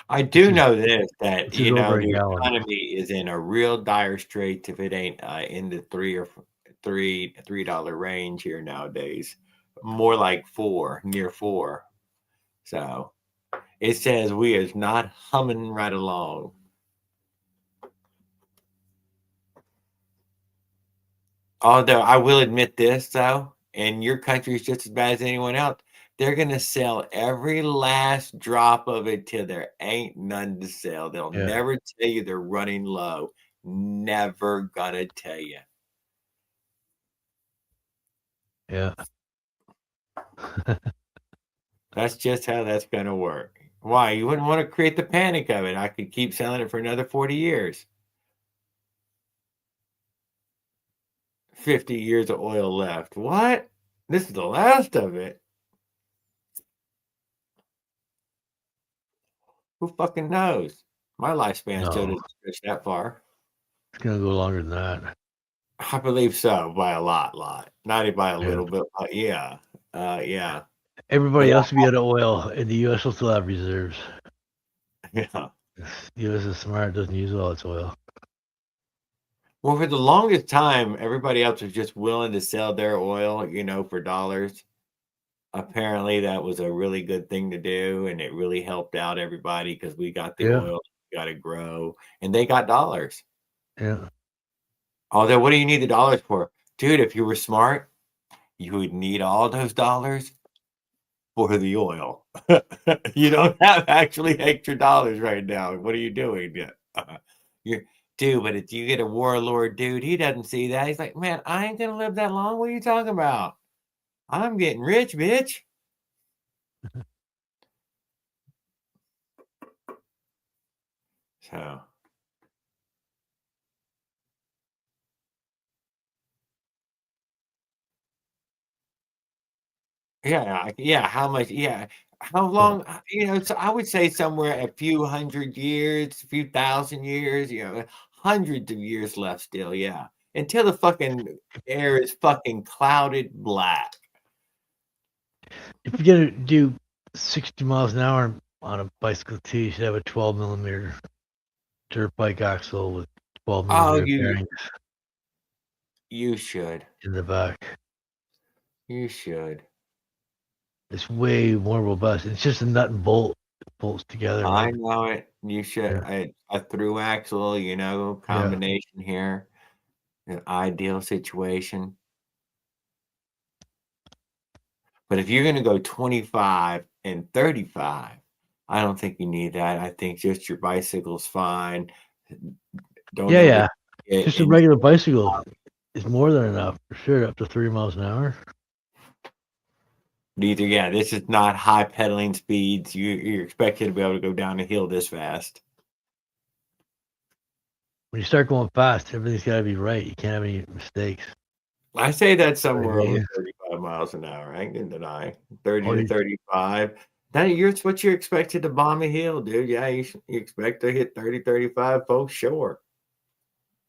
I do is- know this, that which is over a the gallon. economy is in a real dire straits if it ain't in the $3 range here nowadays. More like 4, near 4. So it says we is not humming right along. Although I will admit this, though, and your country is just as bad as anyone else. They're going to sell every last drop of it till there ain't none to sell. They'll Yeah. never tell you they're running low. Never going to tell you. Yeah. That's just how that's going to work. Why? You wouldn't want to create the panic of it. I could keep selling it for another 40 years. 50 years of oil left. What? This is the last of it. Who fucking knows? My lifespan still No. doesn't stretch that far. It's gonna go longer than that. I believe so, by a lot. Not by a Yeah. little bit, but yeah. Yeah. Everybody But else will be out of oil, and the U.S. will still have reserves. yeah. The U.S. is smart; doesn't use all its oil. Well, for the longest time, everybody else was just willing to sell their oil, for dollars. Apparently, that was a really good thing to do, and it really helped out everybody because we got the Yeah. oil, got to grow, and they got dollars. Yeah. Although, what do you need the dollars for? Dude, if you were smart, you would need all those dollars for the oil. You don't have actually extra dollars right now. What are you doing? You're, dude, but if you get a warlord dude, he doesn't see that. He's like, man, I ain't going to live that long. What are you talking about? I'm getting rich, bitch. So. Yeah. How much? Yeah. How long? So I would say somewhere a few hundred years, a few thousand years, hundreds of years left still. Yeah. Until the fucking air is fucking clouded black. If you're gonna do 60 miles an hour on a bicycle too, you should have a 12 millimeter dirt bike axle with 12 Oh, millimeter bearings you should. in the back. You should. It's way more robust. It's just a nut and bolt. It bolts together. I Right? know it. You should. Yeah. A through axle, combination here. An ideal situation. But if you're going to go 25 and 35, I don't think you need that. I think just your bicycle's fine. Don't Yeah. get Just a in- regular bicycle is more than enough for sure. Up to 3 miles an hour. Neither, yeah. This is not high pedaling speeds. You're expected to be able to go down a hill this fast. When you start going fast, everything's got to be right. You can't have any mistakes. I say that somewhere Yeah. over 35 miles an hour. I ain't gonna deny 30 Oh, to you- 35. That's what you expected to bomb a hill, dude. Yeah, you expect to hit 30, 35, folks, sure.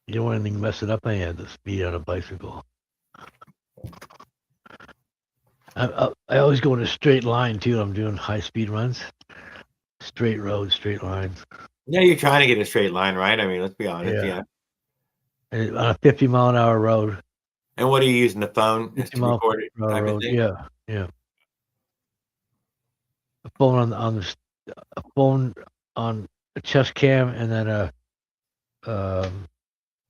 You don't want anything messing up on you, the speed on a bicycle. I always go in a straight line too. I'm doing high speed runs. Straight road, straight lines. Yeah, you're trying to get a straight line, right? I mean, let's be honest. Yeah. And on a 50 mile an hour road. And what are you using the phone 50 to mile record it? an hour Type of road. thing? Yeah. A phone a phone on a chest cam, and then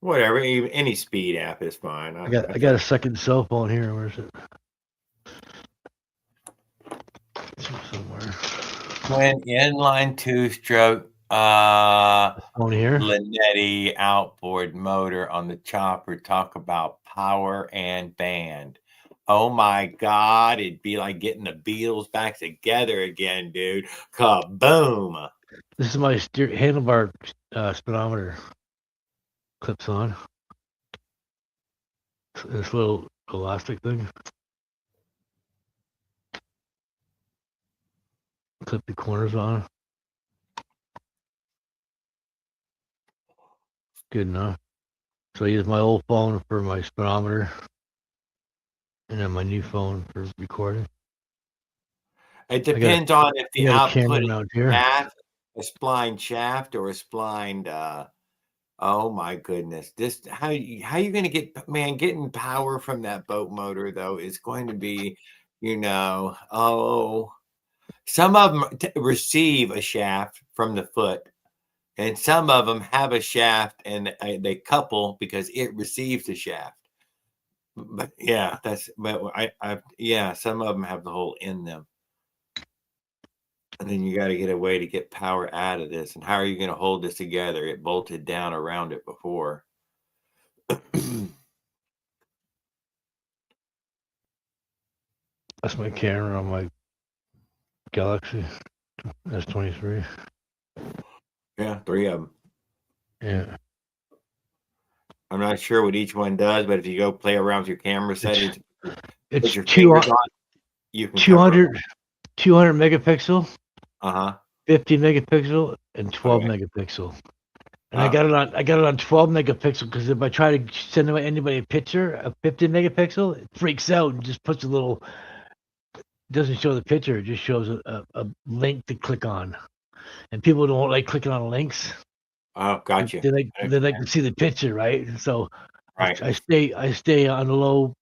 Whatever, even any speed app is fine. I got a second cell phone here. Where is it? It's somewhere. Twin inline two-stroke Phone here. Linetti outboard motor on the chopper. Talk about power and band. Oh my God, it'd be like getting the Beatles back together again, dude. Kaboom! This is my handlebar speedometer. Clips on. This little elastic thing. Clip the corners on. Good enough. So I use my old phone for my speedometer, and then my new phone for recording. It depends on if the I got a output camera is mount here. a splined shaft or a splined. Oh my goodness! This how you going to get getting power from that boat motor though is going to be, some of them receive a shaft from the foot, and some of them have a shaft and they couple because it receives the shaft. But yeah, some of them have the hole in them. And then you got to get a way to get power out of this. And how are you going to hold this together? It bolted down around it before. That's my camera on my Galaxy S23. Yeah, 3 of them. Yeah. I'm not sure what each one does, but if you go play around with your camera settings, It's put your fingers on, you can 200 megapixel, 50 megapixel, and 12 megapixel. And I got it on 12 megapixel because if I try to send anybody a picture of 50 megapixel, it freaks out and just puts doesn't show the picture. It just shows a link to click on. And people don't like clicking on links. Oh, gotcha. They like to see the picture, right? So right. I stay on the low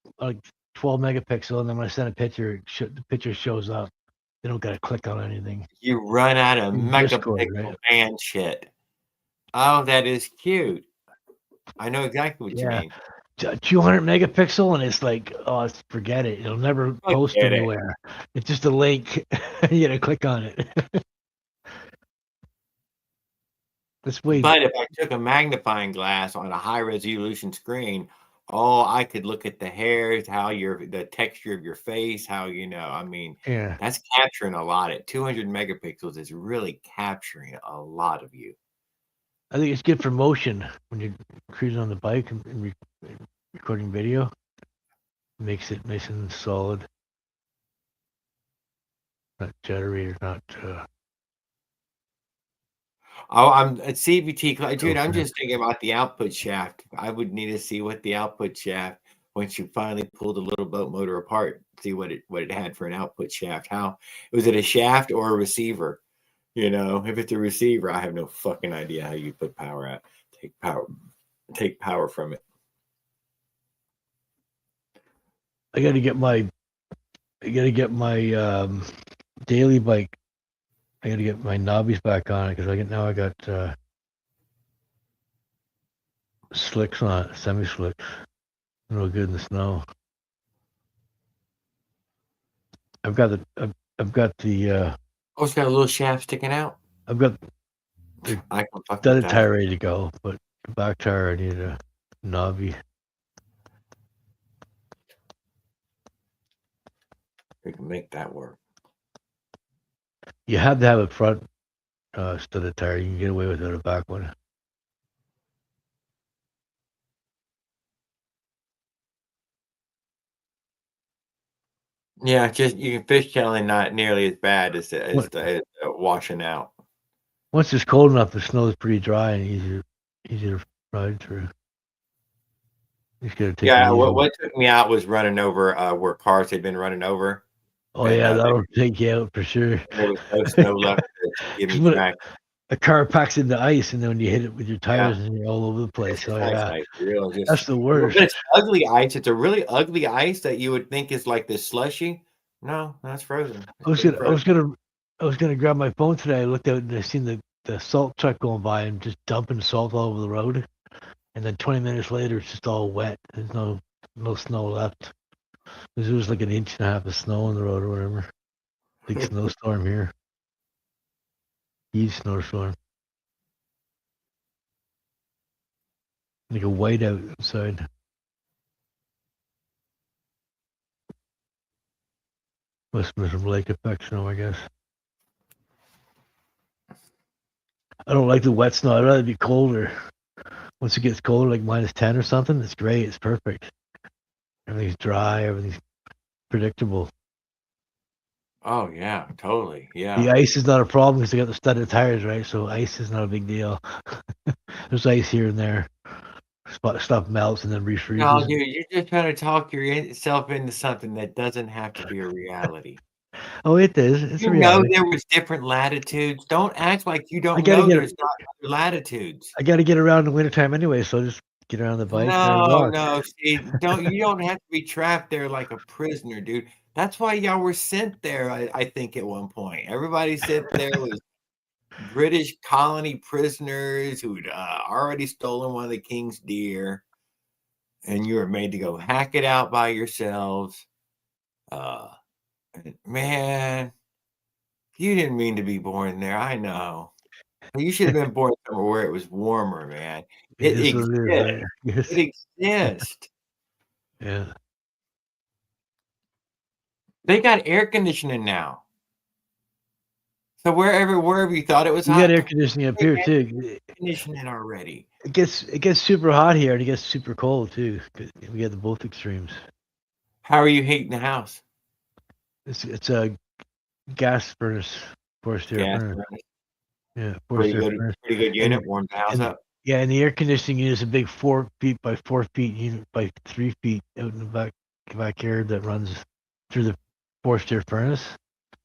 12 megapixel, and then when I send a picture, the picture shows up. They don't got to click on anything. You run out of megapixel band shit. Oh, that is cute. I know exactly what you mean. 200 megapixel, and it's like, oh, forget it. It'll never post anywhere. It's just a link. You gotta click on it. But if I took a magnifying glass on a high resolution screen, I could look at the hairs, the texture of your face, that's capturing a lot. At 200 megapixels is really capturing a lot of you. I think it's good for motion when you're cruising on the bike and recording video. Makes it nice and solid. Not jittery or not. I'm at CVT, dude. I'm just thinking about the output shaft. I would need to see what the output shaft, once you finally pull the little boat motor apart, see what it had for an output shaft. How was it, a shaft or a receiver? If it's a receiver, I have no fucking idea how you put power out, take power from it. I got to get my daily bike. I got to get my knobbies back on it because I got slicks on it, semi slicks. Real good in the snow. I've got the. It's got a little shaft sticking out. I've got the studded tire ready to go, but the back tire I need a knobby. We can make that work. You have to have a front studded tire. You can get away without a back one. Yeah, just you can fishtailing not nearly as bad as washing out. Once it's cold enough, the snow is pretty dry and easier to ride through. You just gotta take what took me out was running over where cars had been running over. Oh yeah, that'll take you out for sure. There was no snow left to give me track. A car packs into ice, and then when you hit it with your tires, and you're all over the place. So that's the worst. But it's ugly ice. It's a really ugly ice that you would think is like this slushy. No, that's frozen. I was gonna grab my phone today. I looked out and I seen the salt truck going by and just dumping salt all over the road. And then 20 minutes later, it's just all wet. There's no snow left. There was like an inch and a half of snow on the road or whatever. Big snowstorm here. Huge snowstorm. Like a whiteout outside. Must have been some lake effect snow, I guess. I don't like the wet snow. I'd rather be colder. Once it gets colder, like -10 or something, it's great. It's perfect. Everything's dry. Everything's predictable. Oh yeah, totally. Yeah. The ice is not a problem because they got the studded tires, right? So ice is not a big deal. There's ice here and there. stuff melts and then No, refreezes. dude, you're just trying to talk yourself into something that doesn't have to be a reality. Oh, it is. It's a You know reality. there was different latitudes. Don't act like you I don't gotta know get there's not other latitudes. I gotta get around in the wintertime anyway, so I'll just get around the bike and I walk. No, see, you don't have to be trapped there like a prisoner, dude. That's why y'all were sent there, I think, at one point. Everybody sent there was British colony prisoners who'd already stolen one of the king's deer, and you were made to go hack it out by yourselves. Man, you didn't mean to be born there. I know. You should have been born somewhere where it was warmer, man. It It is what it is, exists. right? Yes. It exists. Yeah. They got air conditioning now. So wherever you thought it was We got hot, air conditioning up here too. air conditioning already. It gets super hot here and it gets super cold too. 'Cause we got the both extremes. How are you heating the house? It's a gas furnace, forced air Gas furnace. furnace. Yeah, forced air furnace. Pretty good unit. Warms the house And up. yeah, and the air conditioning unit is a big 4 feet by 4 feet unit by 3 feet out in the back here that runs through the forced air furnace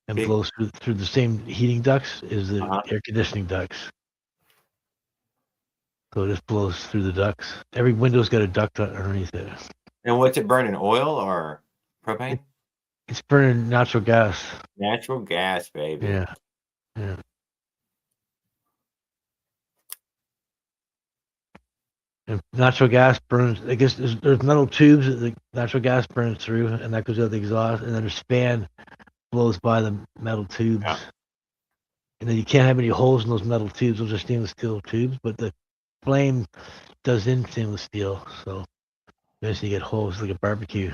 and Big. blows through the same heating ducts as the Uh-huh. air conditioning ducts. So it just blows through the ducts. Every window's got a duct underneath it. And what's it burning? Oil or propane? It's burning natural gas. Natural gas, baby. Yeah. Yeah. And natural gas burns. I guess there's metal tubes that the natural gas burns through, and that goes out the exhaust, and then a span blows by the metal tubes. Yeah. And then you can't have any holes in those metal tubes. Those are stainless steel tubes, but the flame does in stainless steel, so eventually you get holes like a barbecue.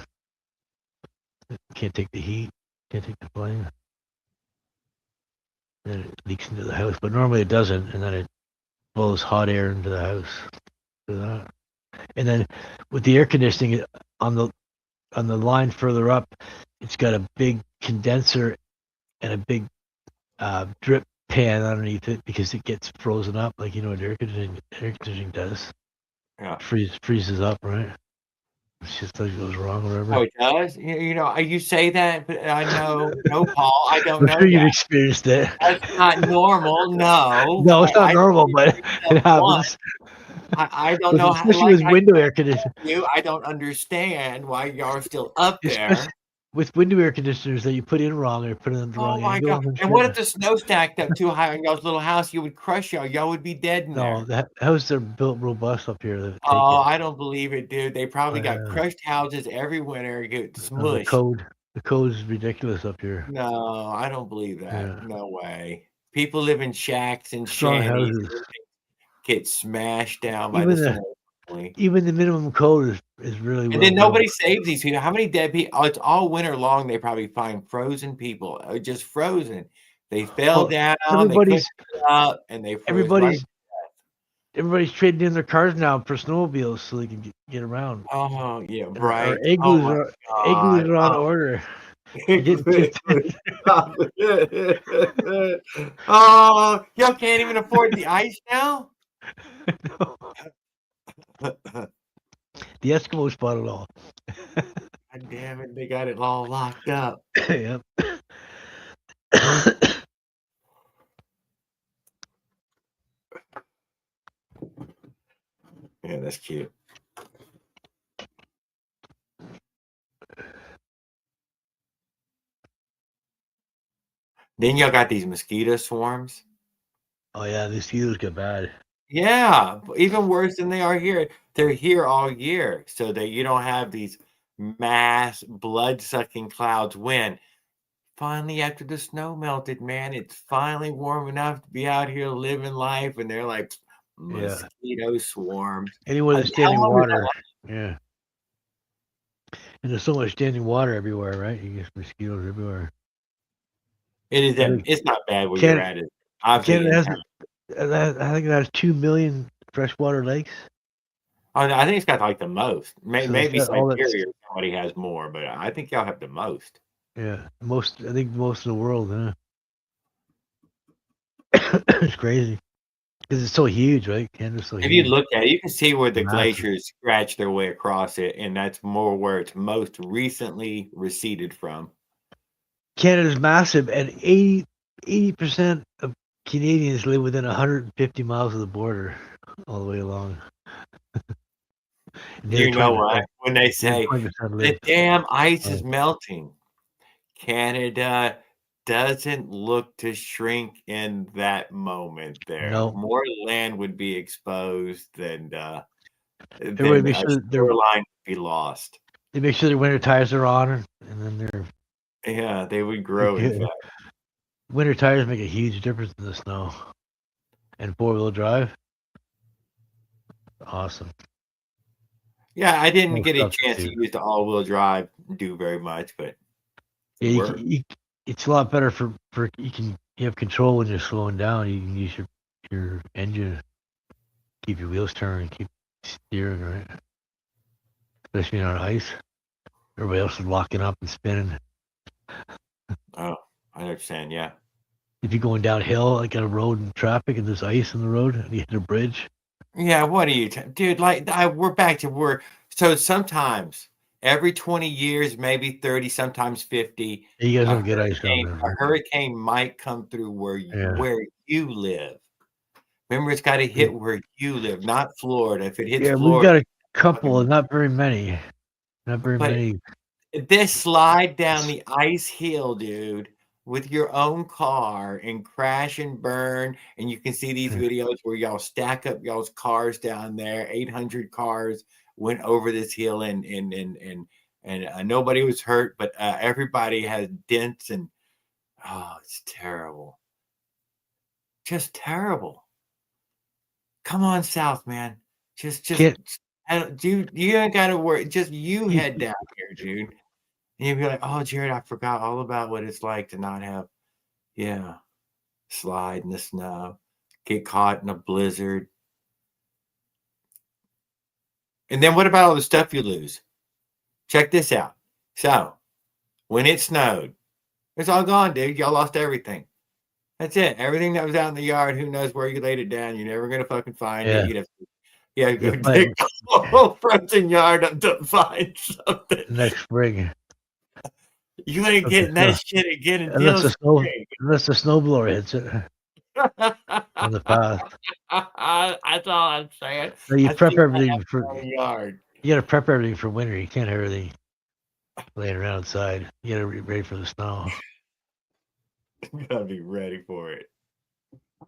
Can't take the heat, can't take the flame. Then it leaks into the house, but normally it doesn't, and then it blows hot air into the house. And then with the air conditioning on the line further up, it's got a big condenser and a big drip pan underneath it because it gets frozen up, like what air conditioning does. Yeah. Freezes up, right? It's just like it goes wrong or whatever. Oh, it does? You say that, but I know, no, Paul, I don't know I'm sure you've that. experienced it. That's not normal. No. No, it's not normal, but it happens. I don't know how, Especially with window air conditioning. I don't understand why y'all are still up there. Especially with window air conditioners that you put in wrong or put in the wrong Oh my angle. God. And what if the snow stacked up too high on y'all's little house? You would crush y'all. Y'all would be dead in there. No, that houses are built robust up here. Oh, I don't believe it, dude. They probably got Yeah. crushed houses every winter, get The smushed. code is ridiculous up here. No, I don't believe that. Yeah. No way. People live in shacks and Strong shanties. houses. Get smashed down by the snow. Even the minimum code is really And then nobody saves these people. How many dead people? Oh, it's all winter long. They probably find frozen people, just frozen. They fell down. Everybody's they couldn't get up, and they froze everybody's trading in their cars now for snowmobiles so they can get around. Oh yeah, right. Our igloos are on order. Oh, y'all can't even afford the ice now. No. The Eskimos bought it all. God damn it, they got it all locked up. Yep. Yeah, that's cute. Then y'all got these mosquito swarms. Oh yeah, the mosquitoes get bad. Yeah, even worse than they are here. They're here all year, so that you don't have these mass blood-sucking clouds. When finally, after the snow melted, man, it's finally warm enough to be out here living life, and they're like mosquito swarms. Anyone that's standing water, yeah. And there's so much standing water everywhere, right? You get mosquitoes everywhere. It is. It's not bad where you're at. I think it has 2 million freshwater lakes. I think it's got like the most. Maybe Siberia somebody has more, but I think y'all have the most. Yeah, I think most of the world. Huh? It's crazy. Because it's so huge, right? Canada's so If you huge. look at it, you can see where the Massive. glaciers scratch their way across it, and that's more where it's most recently receded from. Canada's massive, and 80% of Canadians live within 150 miles of the border, all the way along. And the You other know 20% what? When they the other say 20% the live. damn ice is Oh. melting, Canada doesn't look to shrink in that moment there. No. More land would be exposed than Everybody a makes sure that shoreline would be lost. they make sure their winter tires are on, and then they're Yeah, they would grow, in fact. winter tires make a huge difference in the snow. And four-wheel drive, awesome. Yeah, I didn't Cool get a stuff to chance to do. use the all-wheel drive do very much, but Yeah, work. it's a lot better for you have control when you're slowing down. You can use your engine, keep your wheels turning, keep steering, right? Especially on ice. Everybody else is locking up and spinning. Oh, I understand. Yeah. If you're going downhill, like on a road in traffic, and there's ice in the road, and you hit a bridge. Yeah, what are you, dude? Like, we're back to where. So sometimes every 20 years, maybe 30, sometimes 50, You guys a don't get ice down there. a hurricane might come through Yeah. where you live. Remember, it's got to hit where you live, not Florida. If it hits Yeah, we've Florida, got a couple, not very many. Not very but many. this slide down the ice hill, dude, with your own car and crash and burn. And you can see these videos where y'all stack up y'all's cars down there. 800 cars went over this hill, and nobody was hurt, but everybody has dents, and it's terrible. Just terrible. Come on, South, man. Just you ain't got to worry. Just you head down here, dude. And you'd be like, oh, Jared, I forgot all about what it's like to not have, slide in the snow, get caught in a blizzard. And then what about all the stuff you lose? Check this out. So, when it snowed, it's all gone, dude. Y'all lost everything. That's it. Everything that was out in the yard, who knows where you laid it down. You're never going to fucking find it. You'd have to go dig the whole frozen yard up to find something. Next spring. You ain't getting that shit again until unless the snowblower hits it on the path. That's all I'm saying. So you prep everything for yard. You got to prep everything for winter. You can't have everything laying around outside. You got to be ready for the snow. You gotta be ready for it.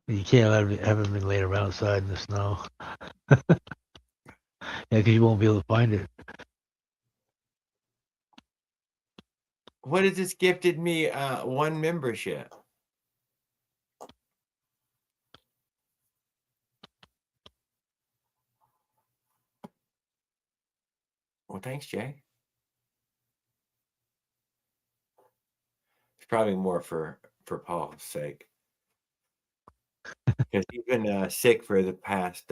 You can't have everything laying around outside in the snow. Because you won't be able to find it. What has this gifted me? One membership. Well, thanks, Jay. It's probably more for Paul's sake, because he's been sick for the past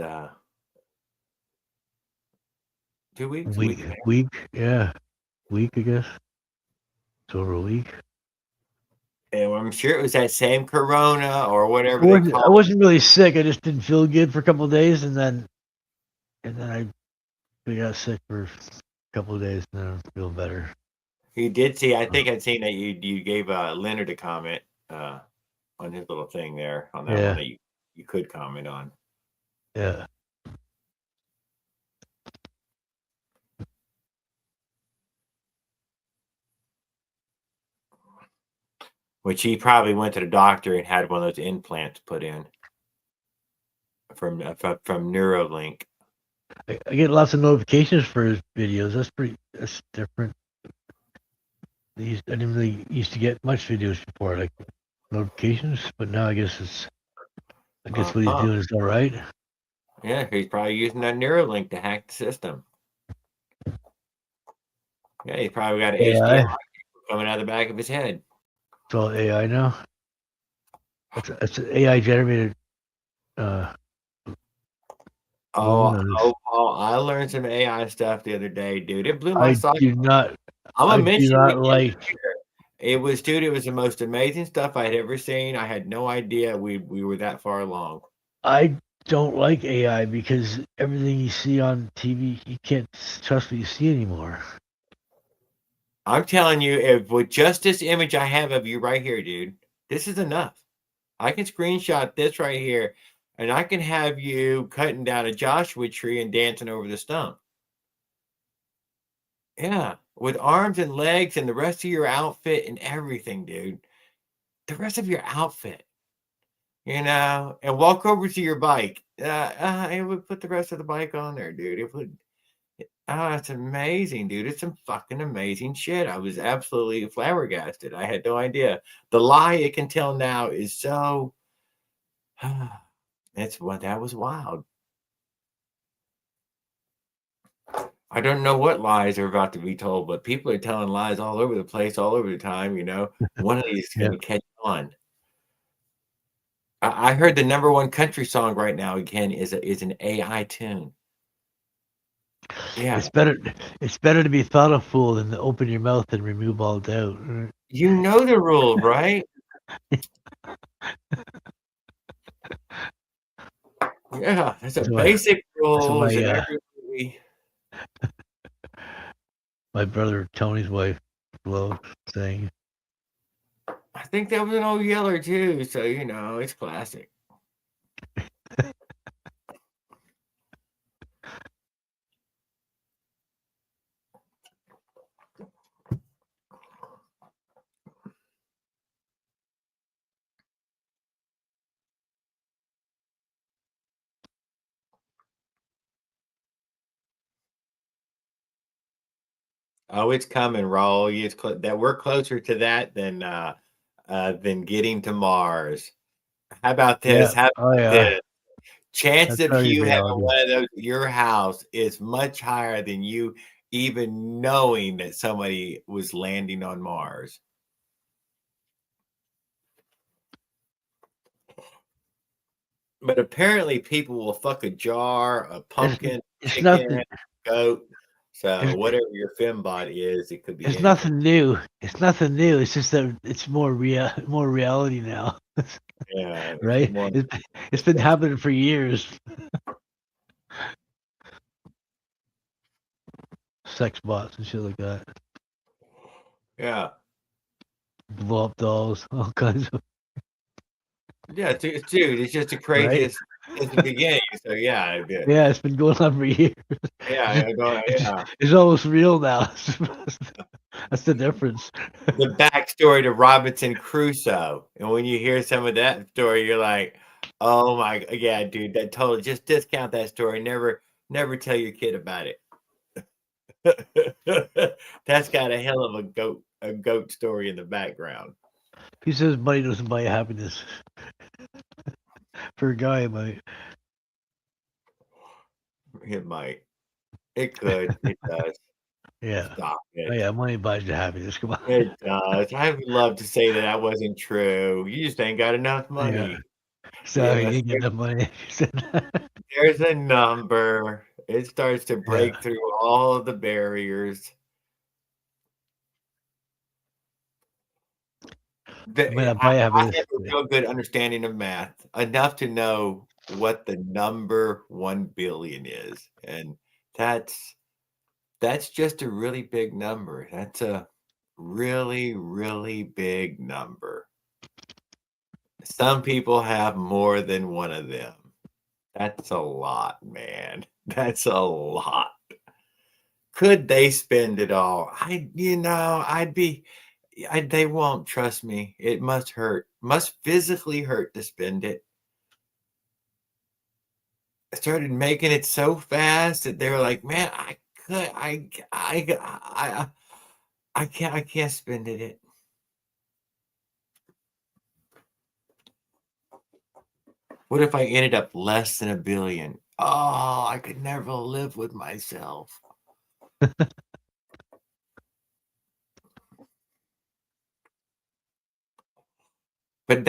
2 weeks. Week, yeah, week, I guess. It's over a week. And I'm sure it was that same corona or whatever they call it. I wasn't really sick. I just didn't feel good for a couple of days, and then I got sick for a couple of days, and then I'm feeling better. You did see. I think I'd seen that you gave Leonard a comment on his little thing there on that one that you could comment on. Yeah. Which he probably went to the doctor and had one of those implants put in from Neuralink. I get lots of notifications for his videos. That's different. I didn't really used to get much videos before, like notifications, but now I guess what he's doing is all right. Yeah, he's probably using that Neuralink to hack the system. Yeah, he probably got an HDMI coming out of the back of his head. It's all AI now. It's AI generated. Paul, I learned some AI stuff the other day, dude. It blew my socks. I do not like. It was the most amazing stuff I had ever seen. I had no idea we were that far along. I don't like AI because everything you see on TV, you can't trust what you see anymore. I'm telling you, if with just this image I have of you right here, dude, this is enough. I can screenshot this right here, and I can have you cutting down a Joshua tree and dancing over the stump. Yeah, with arms and legs and the rest of your outfit and everything, dude. The rest of your outfit, and walk over to your bike. It would put the rest of the bike on there, dude. It would. Oh, it's amazing, dude. It's some fucking amazing shit. I was absolutely flabbergasted. I had no idea. The lie it can tell now is so. That's what that was wild. I don't know what lies are about to be told, but people are telling lies all over the place, all over the time. One of these is going to catch on. I heard the number one country song right now again is an AI tune. Yeah, It's better to be thought a fool than to open your mouth and remove all doubt. Right? you know the rule, right? Yeah, that's a That's basic what rules in every movie. my brother Tony's wife loves saying. I think that was an old Yeller too, so it's classic. Oh, it's coming, Raul. It's that we're closer to that than getting to Mars. How about this? Yeah. How Oh about yeah. this? Chance That's of already you having reality. one of those at your house is much higher than you even knowing that somebody was landing on Mars. But apparently people will fuck a jar, a pumpkin, It's chicken, nothing. goat. So It's, whatever your fembot is, it could be it's anything. nothing new. It's nothing new. It's just that it's more reality now, Yeah, it's right? more. It's been happening for years. Sex bots and shit like that. Yeah. Blow up dolls, all kinds of. Yeah, dude, it's just the Right? craziest since the beginning. So yeah, Yeah, it's been going on for years. yeah, yeah. It's almost real now. That's the difference. The backstory to Robinson Crusoe, and when you hear some of that story, you're like, "Oh my, yeah, dude, that totally just discount that story. Never tell your kid about it." That's got a hell of a goat story in the background. He says money doesn't buy happiness. For a guy, it might. It might, it could, it does. Yeah. Stop Oh it. yeah, money buys you happiness. Come on. It does. I would love to say that wasn't true. You just ain't got enough Yeah. money. So you ain't get enough money. There's a number. It starts to break Yeah. through all of the barriers. You might not I buy happiness. have a real good understanding of math, enough to know what the number 1 billion is, and that's just a really big number. That's a really, really big number. Some people have more than one of them. That's a lot, man. That's a lot. Could they spend it all? They won't, trust me. It must hurt, must physically hurt to spend it. I started making it so fast that they were like, man, I can't spend it. What if I ended up less than $1 billion? Oh, I could never live with myself. But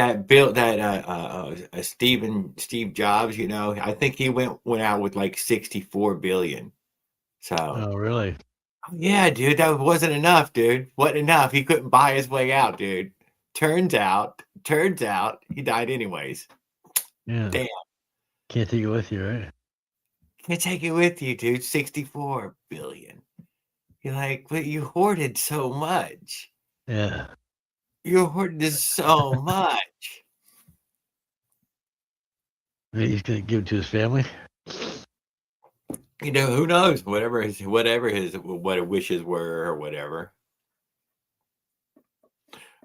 Steve Jobs, I think he went out with like 64 billion. So Oh, really? yeah, dude, that wasn't enough, dude. Wasn't enough. He couldn't buy his way out, dude. Turns out, he died anyways. Yeah. Damn. Can't take it with you, right? Can't take it with you, dude. 64 billion. You're like, but you hoarded so much. Yeah. You hoarded so much. Maybe he's gonna give it to his family. You know, who knows? Whatever his what wishes were or whatever.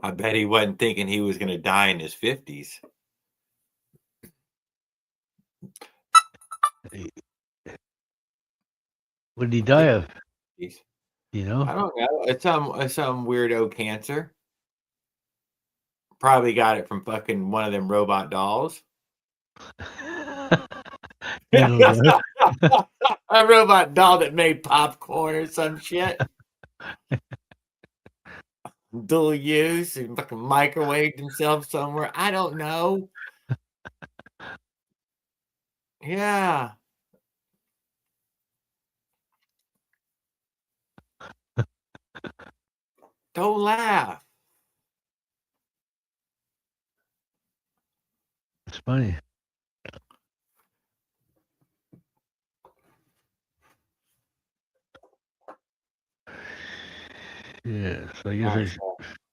I bet he wasn't thinking he was gonna die in his 50s. What did he die of? You know? I don't know. It's some weirdo cancer. Probably got it from fucking one of them robot dolls. Yeah, no doubt. A robot doll that made popcorn or some shit. Dual use and fucking microwaved himself somewhere. I don't know. Yeah. Don't laugh. It's funny. Yeah, so I guess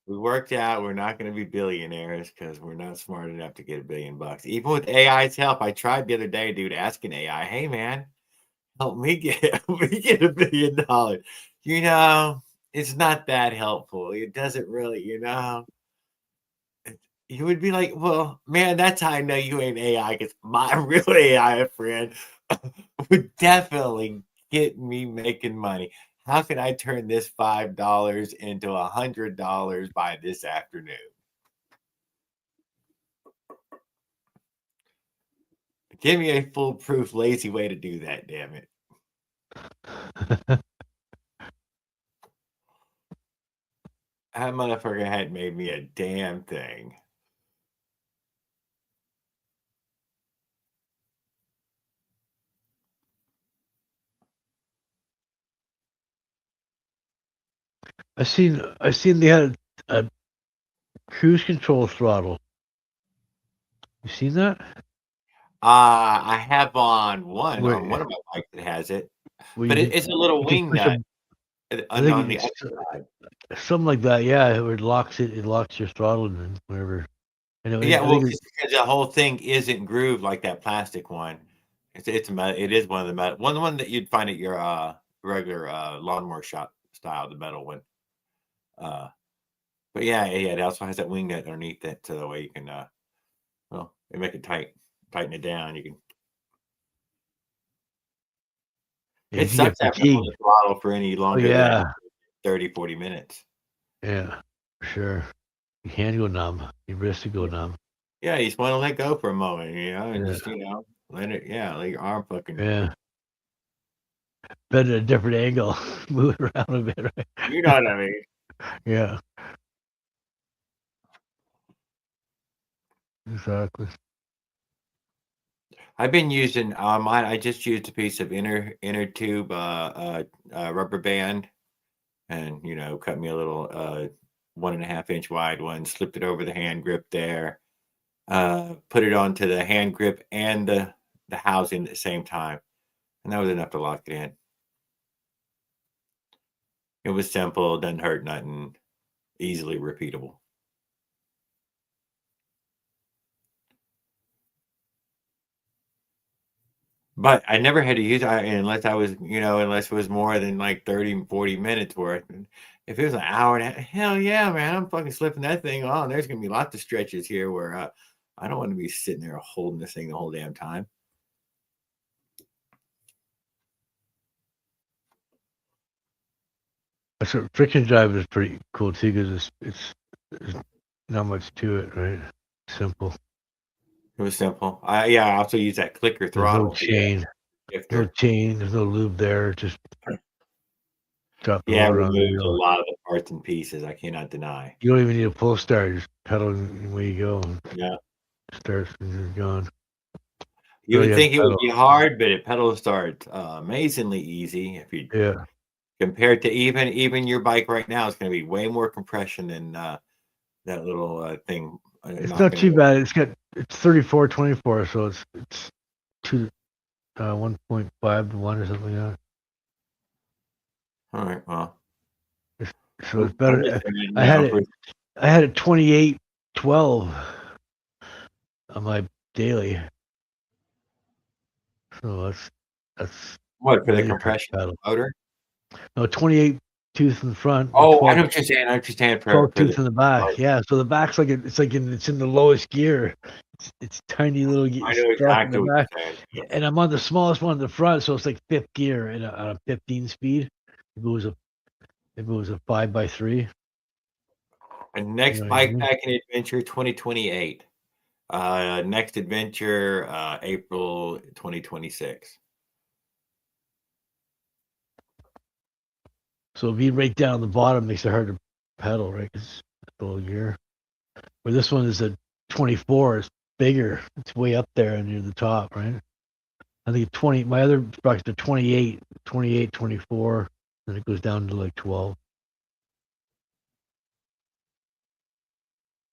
we worked out we're not going to be billionaires because we're not smart enough to get $1 billion. Even with AI's help, I tried the other day, dude, asking AI, "Hey, man, help me get $1 billion." You know, it's not that helpful. It doesn't really, you know. You would be like, "Well, man, that's how I know you ain't AI because my real AI friend would definitely get me making money. How can I turn this $5 into $100 by this afternoon?" Give me a foolproof, lazy way to do that, damn it. That motherfucker hadn't made me a damn thing. I seen they had a cruise control throttle. You seen that? I have on one Where- on one of my bikes that has it, Where but you can- it's a little you can wing push nut I think on the it's other side. something like that. Yeah, where it locks your throttle and whatever. Yeah, I well, think because the whole thing isn't grooved like that plastic one. It is one of the metal one that you'd find at your regular lawnmower shop style, the metal one. But yeah, it also has that wing nut underneath it, so that way you can well, they make it tighten it down. You can. yeah, It if you get sucks having to hold fatigued. the throttle for any Oh longer than yeah, 30, 40 minutes. yeah, for sure. Your hand go numb. Your wrist will go numb. Yeah, you just want to let go for a moment, you know, and Yeah. just let your arm fucking. Yeah. Bend at a different angle, move it around a bit, right? You know what I mean? Yeah. Exactly. I've been using mine. I just used a piece of inner tube rubber band, and cut me a little 1.5 inch wide one. Slipped it over the hand grip there. Put it onto the hand grip and the housing at the same time, and that was enough to lock it in. It was simple, doesn't hurt nothing, easily repeatable. But I never had to use it unless it was more than like 30, 40 minutes worth. And if it was an hour and a half, hell yeah, man, I'm fucking slipping that thing on. There's going to be lots of stretches here where I don't want to be sitting there holding this thing the whole damn time. So friction drive is pretty cool too because it's not much to it, right? Simple. It was simple. I also use that clicker There's throttle. no chain. No chain. There's no lube there. Just drop the motor on. Removes a lot of the parts and pieces. I cannot deny. You don't even need a pull start. Just pedal and away you go. Yeah. Starts and you're gone. You would think it would be hard, but it pedal starts amazingly easy. If you compared to even your bike right now, it's going to be way more compression than that little thing. It's not too bad. It's 34/24, so it's 1.5 to 1 or something like All right. Well, that. So it's I'm better. just saying, I had it. I had it 28.12 on my daily. So that's what for the really hard compression paddle. motor? No, 28 tooth in the front. Oh, 12, I know what you're saying. I know what you're saying 12 for tooth the. in the back. Yeah. So the back's like it's in the lowest gear. It's tiny little I know strap in exactly the what back, you're saying. Yes. and I'm on the smallest one in the front, so it's like fifth gear on a 15 speed. If it was a 5x3. And next You know what I bike mean? packing adventure 2028. Next adventure April 2026. So being right down the bottom makes it hard to pedal, right? Because it's a little gear. Where this one is a 24, it's bigger. It's way up there near the top, right? I think 20. My other bikes are 28, 24, then it goes down to like 12.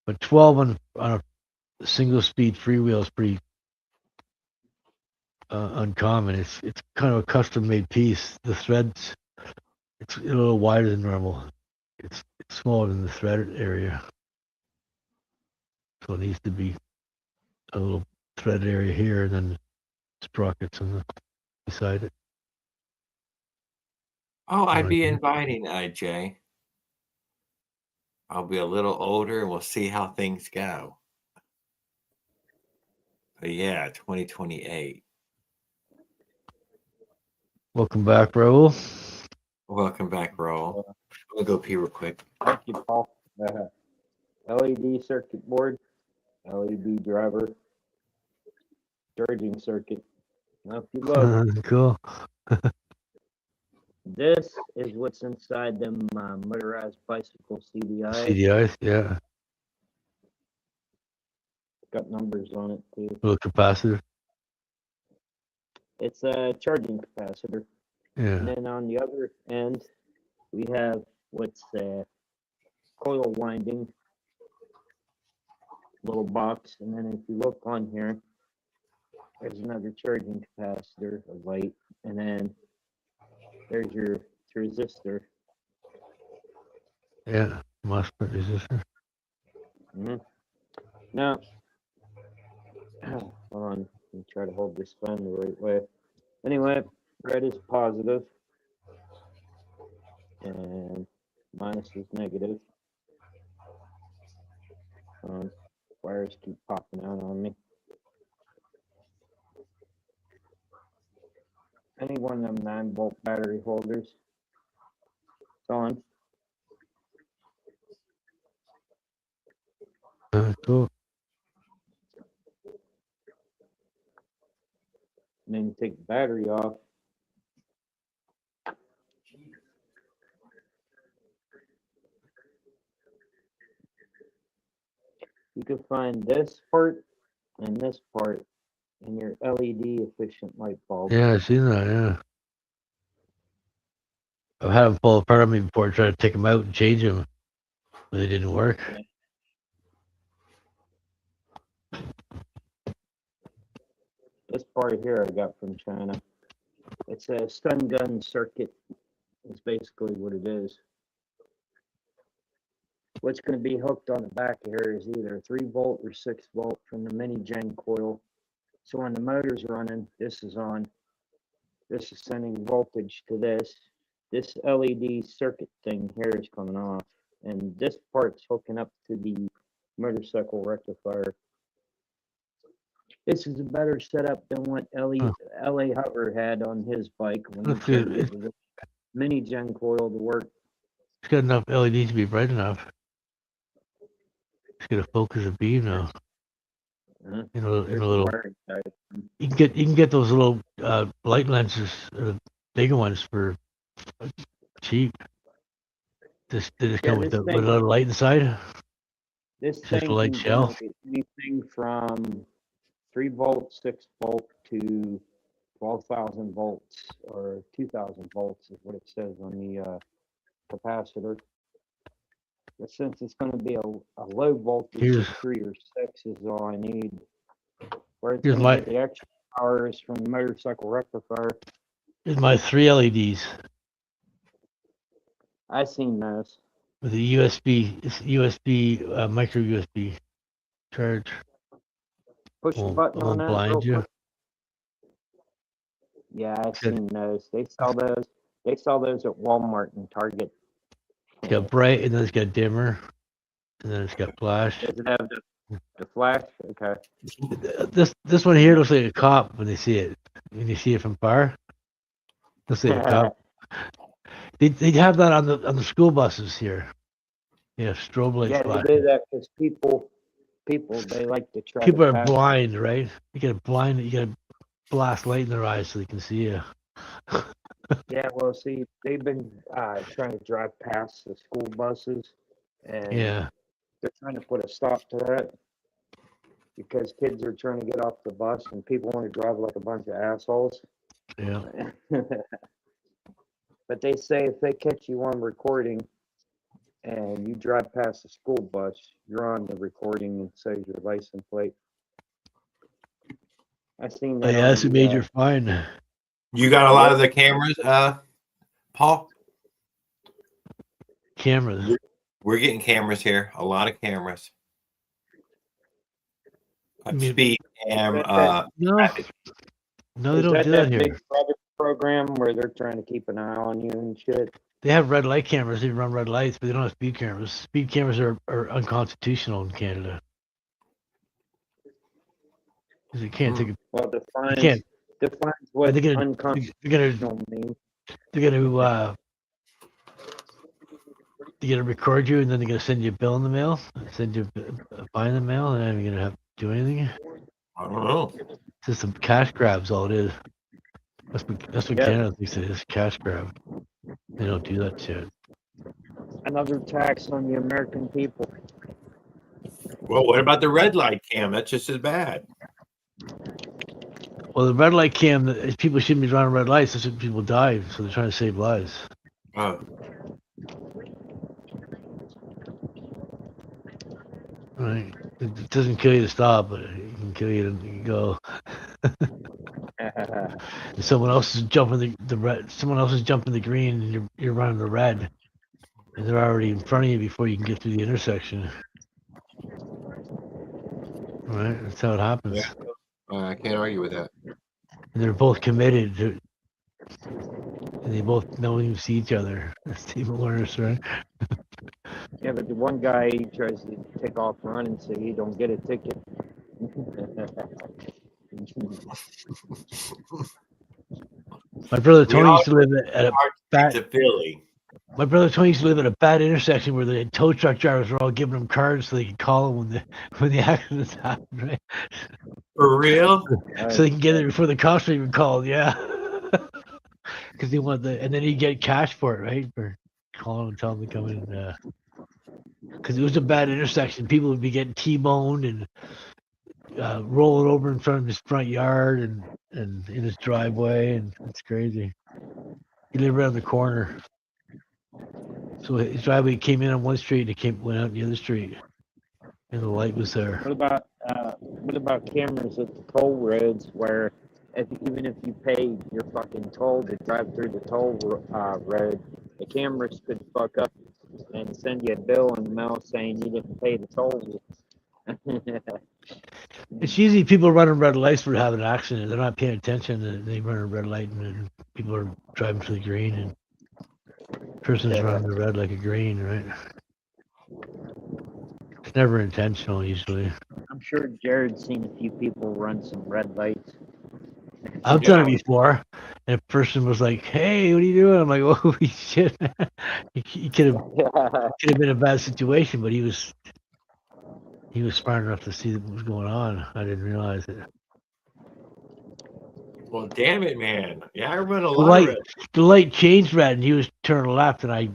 But 12 on a single speed freewheel is pretty uncommon. It's kind of a custom made piece. The threads, it's a little wider than normal. It's smaller than the thread area, so it needs to be a little thread area here, and then sprockets on the beside it. Oh, I'd Right. be inviting Jay. I'll be a little older and we'll see how things go. But yeah, 2028. Welcome back, Raul. Welcome back, Roll. I'll go pee real quick. Thank you, Paul. LED circuit board, LED driver, charging circuit. Now, if you look, Cool. this is what's inside them motorized bicycle CDIs. CDIs, yeah. Got numbers on it too. Little capacitor. It's a charging capacitor. Yeah. And then on the other end, we have what's coil winding, little box. And then if you look on here, there's another charging capacitor, a light, and then there's your resistor. Yeah. MOSFET resistor. Now, hold on, let me try to hold this fan the right way. Anyway, red is positive, and minus is negative. Wires keep popping out on me. Any one of them 9-volt battery holders, it's on. Cool. And then you take the battery off. You can find this part and this part in your LED efficient light bulb. Yeah, I've seen that, yeah. I've had them fall apart on me before. I tried to take them out and change them, but they didn't work. This part here I got from China. It's a stun gun circuit. It's basically what it is. What's going to be hooked on the back here is either 3-volt or 6-volt from the mini gen coil. So when the motor's running, this is on. This is sending voltage to this. This LED circuit thing here is coming off. And this part's hooking up to the motorcycle rectifier. This is a better setup than what LA Hover had on his bike when he couldn't get the mini gen coil to work. It's got enough LEDs to be bright enough. It's got a focus of beam now. In a little. You can get those little light lenses, bigger ones for cheap. They just come with a little light inside. This it's thing just a light can shell. Anything from 3-volt, 6-volt to 12,000 volts or 2,000 volts is what it says on the capacitor. But since it's going to be a low voltage of 3 or 6 is all I need. Where it's going to get the extra power is from the motorcycle rectifier. It's my 3 LEDs I seen those. with a USB, it's USB, micro USB charge. Push the Won't, button on won't that blind real you. quick. Yeah, I've Good. seen those. They sell those. They sell those at Walmart and Target. It's got bright, and then it's got dimmer, and then it's got flash. Does it have the flash? Okay. This one here looks like a cop when they see it. When you see it from far, looks like a cop. They'd have that on the school buses here. Yeah, strobe lights Yeah, they flashing. do that because people they like to try. People to are pass. blind, right? You get a blast light in their eyes so they can see you. Yeah, well, see, they've been trying to drive past the school buses, and Yeah, they're trying to put a stop to that because kids are trying to get off the bus and people want to drive like a bunch of assholes. yeah. But they say if they catch you on recording and you drive past the school bus, you're on the recording and says your license plate. I seen Oh, that. yeah, that's a major fine. You got a lot of the cameras, Paul? Cameras. We're getting cameras here. A lot of cameras. mean- Speed cam. No, they don't do that here. big brother program where they're trying to keep an eye on you and shit? They have red light cameras. They run red lights, but they don't have speed cameras. Speed cameras are unconstitutional in Canada. 'Cause you can't take. Well, defines can't- what They're gonna unconstitutional means. they're gonna record you, and then they're gonna send you a bill in the mail, send you a fine in the mail, and then you're gonna have to do anything. I don't know. It's just some cash grabs, all it is. That's what Yeah. Canada thinks it is, cash grab. They don't do that shit. Another tax on the American people. Well, what about the red light cam? That's just as bad. Well, the red light cam, people shouldn't be running red lights. That's when people die, so they're trying to save lives. Oh, Right? It doesn't kill you to stop, but it can kill you to go. And someone else is jumping the red. Someone else is jumping the green, and you're running the red, and they're already in front of you before you can get through the intersection. Right? That's how it happens. Yeah. I can't argue with that. And they're both committed to, and they both don't even see each other. That's team awareness, right? Yeah, but the one guy he tries to take off running so he don't get a ticket. My brother Tony used to live at a It's bad. a Philly. My brother Tony used to live at a bad intersection where the tow truck drivers were all giving him cards so they could call him when the accidents happened, right? For real? So they can get there before the cops are even called, yeah. Because they want and then he'd get cash for it, right? For calling and telling them to come in. Because it was a bad intersection. People would be getting T-boned and rolling over in front of his front yard and in his driveway, and it's crazy. He lived around the corner. So his driveway came in on one street and it went out the other street. And the light was there. What about cameras at the toll roads where even if you paid your fucking toll to drive through the toll road, the cameras could fuck up and send you a bill in the mail saying you didn't pay the toll. It's usually people running red lights for having an accident. They're not paying attention. And they run a red light and then people are driving to the green and person's running the red like a green, right? It's never intentional usually. I'm sure Jared's seen a few people run some red lights. I've done it before, and a person was like, "Hey, what are you doing?" I'm like, "Holy shit!" He could have been a bad situation, but he was smart enough to see what was going on. I didn't realize it. Well, damn it, man. Yeah, I run a lot of red. The light changed red, and he was turning left, and I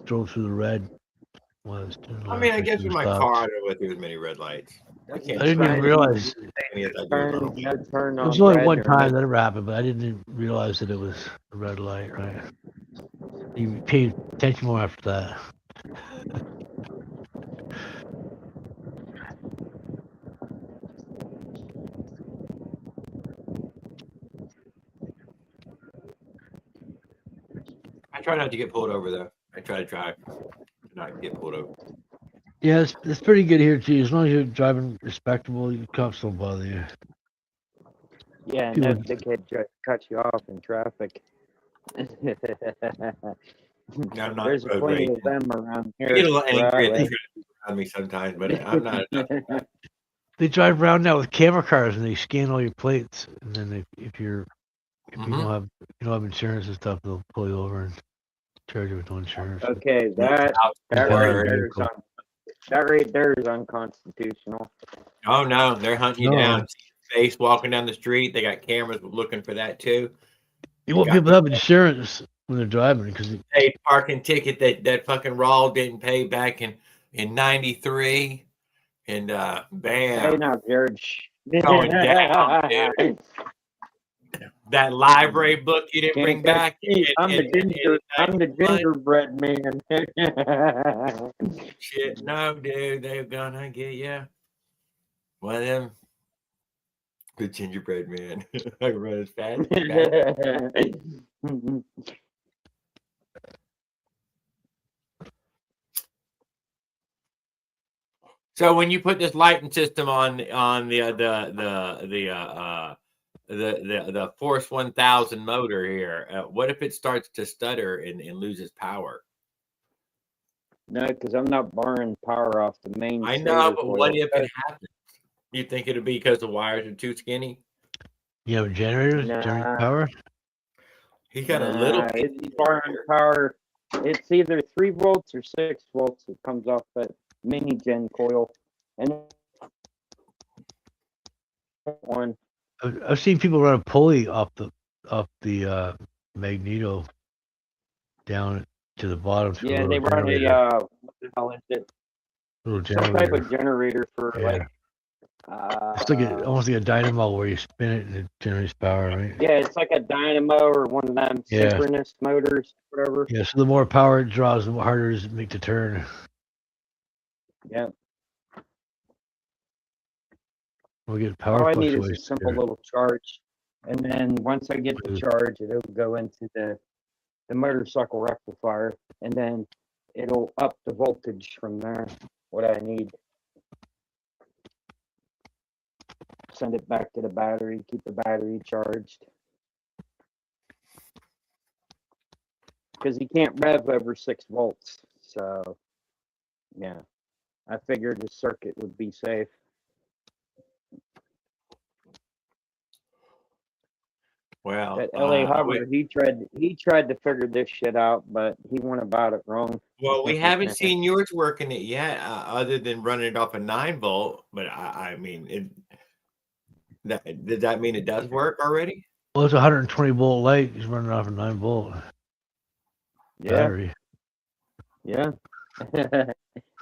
drove through the red. I mean, I guess with my car, I don't go through as many red lights. I I didn't even realize. It Turn on was only red one or time that ever happened, but I didn't even realize that it was a red light, right? You paid attention more after that. try not to get pulled over though. I try to not get pulled over. Yeah, it's pretty good here too. As long as you're driving respectable, the cops don't bother you. Yeah, and People- that they could cut you off in traffic. No, I'm not There's road plenty raging. of them around I here. get a little where I angry at live. the around me sometimes, but I'm not. They drive around now with camera cars and they scan all your plates, and then if you don't have insurance and stuff, they'll pull you over and charge you with no insurance. Okay, that Or- right there is unconstitutional. Oh no, they're hunting you No. down. Face walking down the street. They got cameras looking for that too. You want got people to have insurance when they're driving because Paid parking ticket that fucking Rawl didn't pay back in '93, and Hey, bam, now, Jared. going down, dude. That library book you didn't bring back. I'm the gingerbread man. Shit, no, dude, they're gonna get you. One of them. The gingerbread man. I run as fast as that. So when you put this lighting system on the Force 1000 motor here, what if it starts to stutter and loses power? No, because I'm not borrowing power off the main. I know, stator but coil. what if it happens? You think it'll be because the wires are too skinny? you have generators, generate Nah. power. He's got a little. It's borrowing power. It's either 3 volts or 6 volts. It comes off that mini gen coil, and one. I've seen people run a pulley off the magneto down to the bottom. To Yeah, a they little run generator. what the hell is it? Little Some type generator. of generator for Yeah. like. It's like almost like a dynamo where you spin it and it generates power, right? Yeah, it's like a dynamo or one of them Yeah. synchronous motors, whatever. Yeah. So the more power it draws, the harder it is to make the turn. Yeah. We'll get power All I need is a fluctuations. simple there. little charge, and then once I get the charge, it'll go into the motorcycle rectifier, and then it'll up the voltage from there. What I need. Send it back to the battery. Keep the battery charged. Because you can't rev over 6 volts. So, yeah, I figured the circuit would be safe. Well, That LA Hubbard, he tried to figure this shit out, but he went about it wrong. well, we haven't seen yours working it yet, other than running it off a 9-volt. But I mean, does that mean it does work already? Well, it's a 120 volt light. He's running off a 9-volt Yeah, battery. yeah.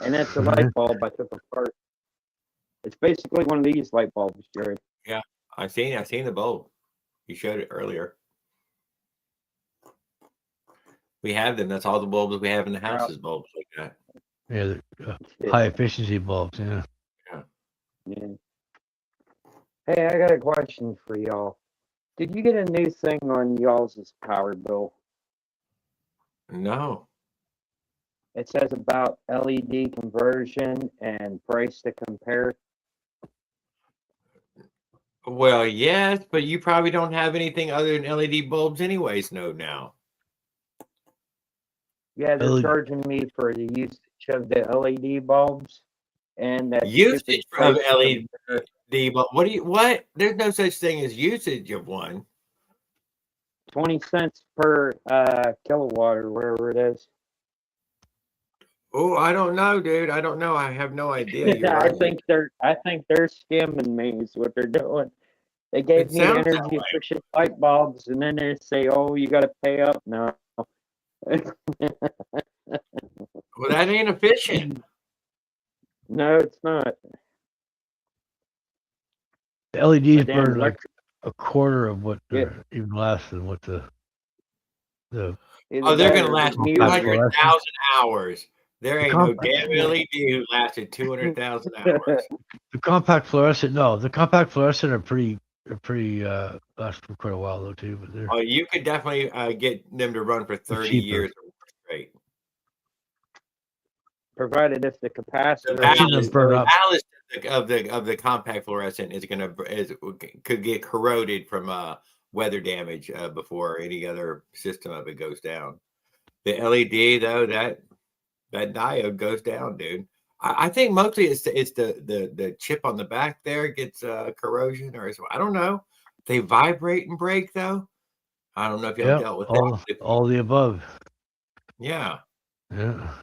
And that's a light bulb I took apart. It's basically one of these light bulbs, Jerry. Yeah, I seen the bulb. You showed it earlier. We have them. That's all the bulbs we have in the house is bulbs like that. Yeah, high efficiency bulbs. Yeah. Yeah. Hey, I got a question for y'all. Did you get a new thing on y'all's power bill? No. It says about LED conversion and price to compare. Well, yes, but you probably don't have anything other than LED bulbs anyways, now. Yeah, they're LED. charging me for the usage of the LED bulbs and that Usage stupid of price LED, but what? There's no such thing as usage of one. 20 cents per kilowatt or wherever it is. Oh, I don't know, dude. I don't know. I have no idea. You're I right. think they're scamming me is what they're doing. They gave It me sounds that energy way. efficient light bulbs and then they say, oh, you got to pay up now. Well, that ain't efficient. No, it's not. The LEDs But damn burn like electric- a quarter of what, Yeah. even less than what the either Oh, they're that going to or last the 200,000 hours. There ain't no compact- damn LED who lasted 200,000 hours. the compact fluorescent. No, the compact fluorescent are pretty last for quite a while though too. But they're Oh, you could definitely get them to run for 30 cheaper. years straight. Provided if the The capacitor I've seen them is ballast, burn good. up. of the compact fluorescent could get corroded from weather damage before any other system of it goes down. The LED though, that diode goes down, dude. I think mostly it's the chip on the back there gets corrosion, or I don't know. They vibrate and break though. I don't know if y'all Yeah, dealt with that. all the above. Yeah, Yeah.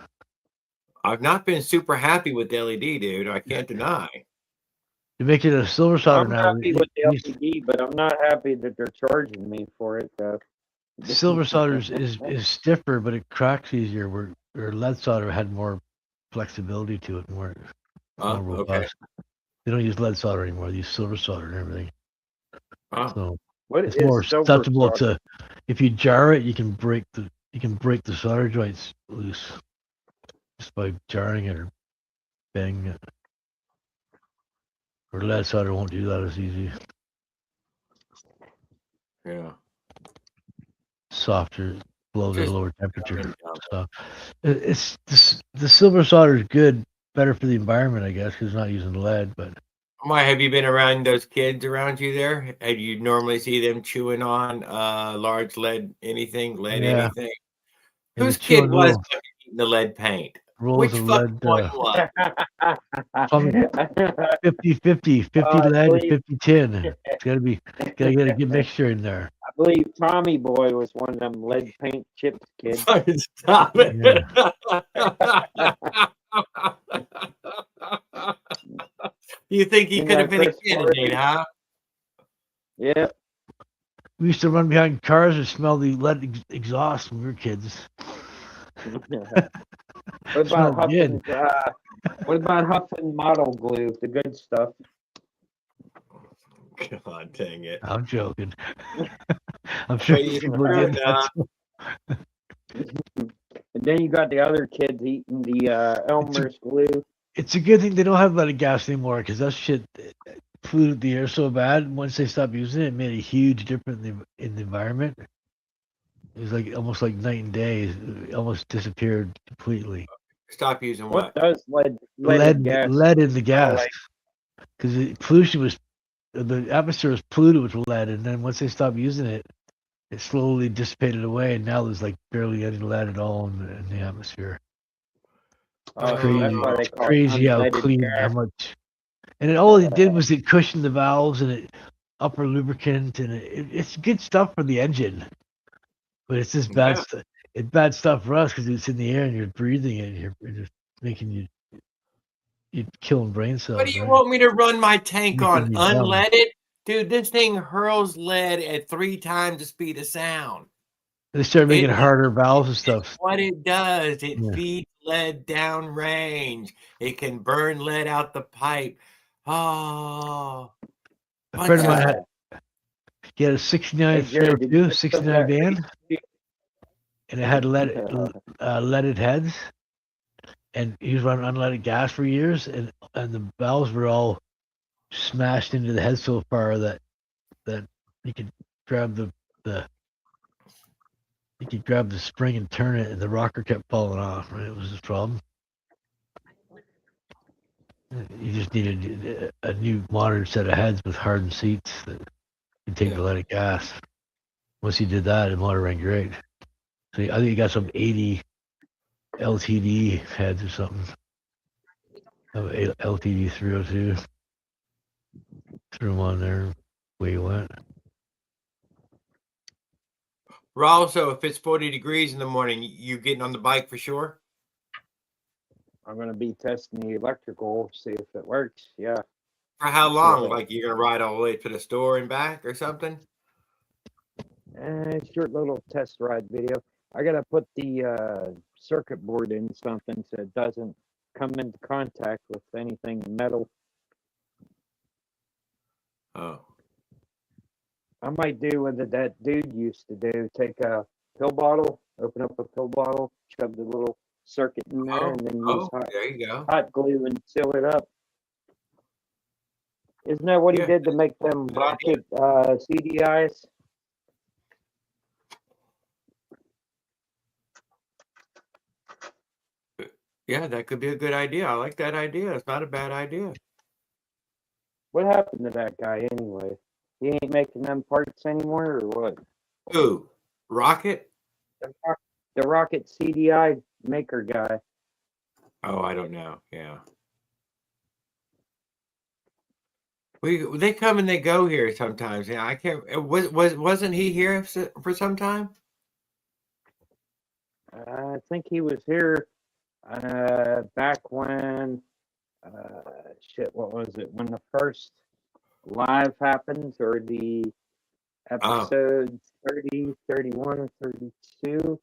I've not been super happy with the LED, dude. I can't deny. You make it a silver solder I'm now. happy with the LED, but I'm not happy that they're charging me for it. Silver solder is stiffer, but it cracks easier. Where lead solder had more flexibility to it, more robust. Okay. They don't use lead solder anymore. They use silver solder and everything. So What it's is more silver susceptible solder? to. If you jar it, you can break the solder joints loose just by jarring it or banging it. Or lead solder won't do that as easy. Yeah. Softer, blows at a Just lower temperature. dumb. So it's the silver solder is good, better for the environment, I guess, because it's not using lead. But Why have you been around those kids around you there? And you normally see them chewing on large lead anything? yeah, and Whose the chew kid on was little eating the lead paint? rolls Which of fucking lead. one was? Probably 50-50, 50 I lead, believe- 50 tin. It's gotta get a good mixture in there. I believe Tommy Boy was one of them lead paint chips kids. Stop it. You think he And could have been a Chris candidate, Farley. huh? Yeah. We used to run behind cars and smell the lead exhaust when we were kids. What about Smelled good. Huffing model glue, the good stuff? God dang it. I'm joking. I'm sure Well, you people screwed did up. that. And then you got the other kids eating the Elmer's glue. It's a good thing they don't have leaded gas anymore because that shit polluted the air so bad. Once they stopped using it, it made a huge difference in the environment. It was like almost like night and day. It almost disappeared completely. Stop using What what? does leaded gas? Lead in the gas like? because pollution was the atmosphere was polluted with lead, and then once they stopped using it, it slowly dissipated away, and now there's like barely any lead at all in the atmosphere. Oh, It's so crazy. that's why they It's call it crazy how unleaded clean, gas. how much. And all it did was it cushioned the valves and it upper lubricant, and it's good stuff for the engine. But it's just bad stuff. It's bad stuff for us because it's in the air and you're breathing it. And you're just making you're killing brain cells. What do you right? want me to run my tank Making on? you dumb. Unleaded? Dude, this thing hurls lead at 3 times the speed of sound. They started making harder valves and stuff. What it does, it Yeah. feeds lead downrange. It can burn lead out the pipe. Oh. A friend of mine he had a 69 302, 69 van, and it had leaded heads. And he was running unleaded gas for years, and the valves were all smashed into the head so far that you could grab the spring and turn it, and the rocker kept falling off. Right, it was his problem. You just needed a new modern set of heads with hardened seats that could take the leaded gas. Once he did that, the motor ran great. So I think he got some 80 LTD heads or something. LTD 302. Threw him on there. Way he went. Raul, so if it's 40 degrees in the morning, you getting on the bike for sure? I'm going to be testing the electrical, see if it works. Yeah. For how long? Like you're going to ride all the way to the store and back or something? Short little test ride video. I got to put the circuit board in something so it doesn't come into contact with anything metal. Oh. I might do what that dude used to do. Take a pill bottle, open up a pill bottle, shove the little circuit in there, and then use there you go. hot glue and seal it up. Isn't that what he Yeah, did to make them good idea. rocket CDIs? Yeah, that could be a good idea. I like that idea. It's not a bad idea. What happened to that guy anyway? He ain't making them parts anymore, or what? Who? Rocket? The rocket CDI maker guy. Oh, I don't know. Yeah. They come and they go here sometimes. Yeah, I can't. Wasn't he here for some time? I think he was here back when shit. What was it? When the first live happened, or the Oh, episode 30, 31, or 32?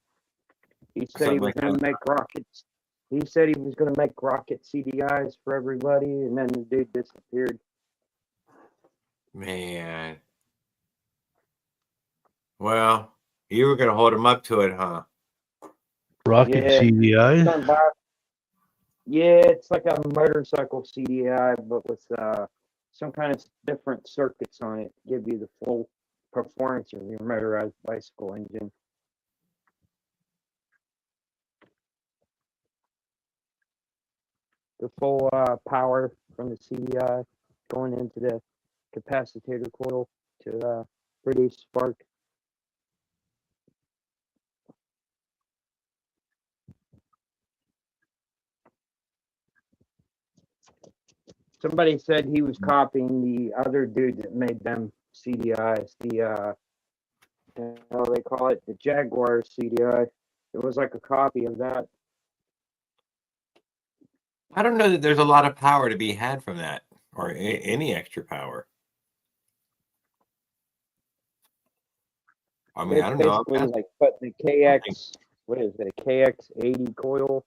He said he something was like going that. to make rockets. He said he was going to make rocket CDIs for everybody, and then the dude disappeared. Man. Well, you were gonna hold him up to it, huh? Rocket Yeah. CDI. Yeah, it's like a motorcycle CDI, but with some kind of different circuits on it to give you the full performance of your motorized bicycle engine. The full power from the CDI going into the capacitor coil to produce spark. Somebody said he was copying the other dude that made them CDIs, how they call it, the Jaguar CDI. It was like a copy of that. I don't know that there's a lot of power to be had from that, or any extra power. I mean, I It's don't know. basically like putting the KX, what is it, a KX80 coil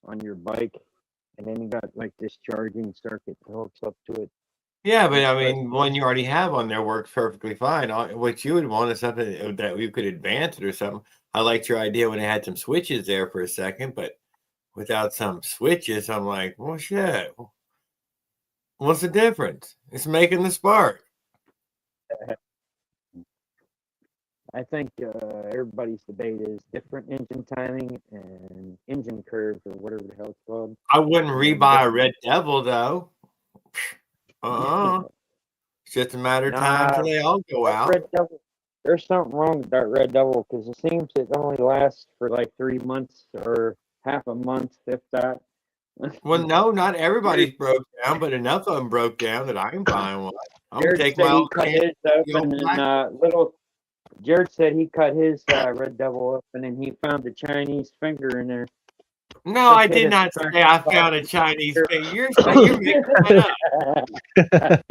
on your bike, and then you got like this charging circuit that hooks up to it. Yeah, but I mean, one you already have on there works perfectly fine. What you would want is something that you could advance it or something. I liked your idea when it had some switches there for a second, but without some switches, I'm like, well, shit. What's the difference? It's making the spark. I think everybody's debate is different engine timing and engine curve, or whatever the hell it's called. I wouldn't rebuy a Red Devil though. It's just a matter of time Nah, till they all go out. Red Devil. There's something wrong with that Red Devil because it seems it only lasts for like 3 months or half a month, if that. Well, no, not everybody's broke down, but enough of them broke down that I can buy one. I'm gonna Jared take said my he old cut chance. his open and Jared said he cut his Red Devil open and he found the Chinese finger in there. No, I did not say I found a Chinese finger. You're making that up.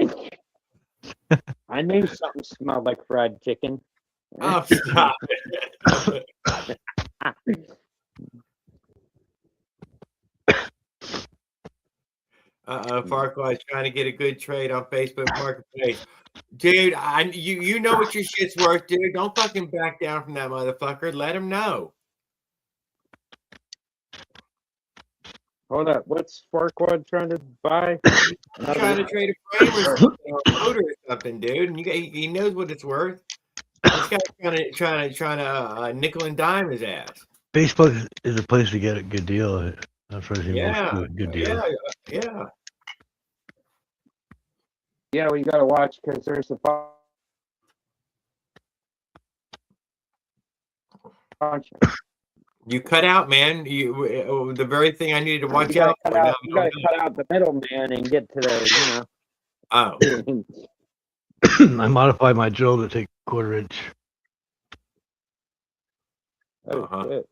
I knew something smelled like fried chicken. Oh, stop it. Farquaad's trying to get a good trade on Facebook Marketplace. Dude, you know what your shit's worth, dude. Don't fucking back down from that motherfucker. Let him know. Hold up, what's Farquaad trying to buy? Trying to trade a frame or something, or a motor or something, dude. And he knows what it's worth. This guy's trying to nickel and dime his ass. Facebook is a place to get a good deal. I've heard most good deals. Yeah. Yeah, we got to watch because there's a bunch. You cut out, man. The very thing I needed to watch You out got for. to cut out the middleman and get to the, Oh. I modified my drill to take 1/4 inch. Shit.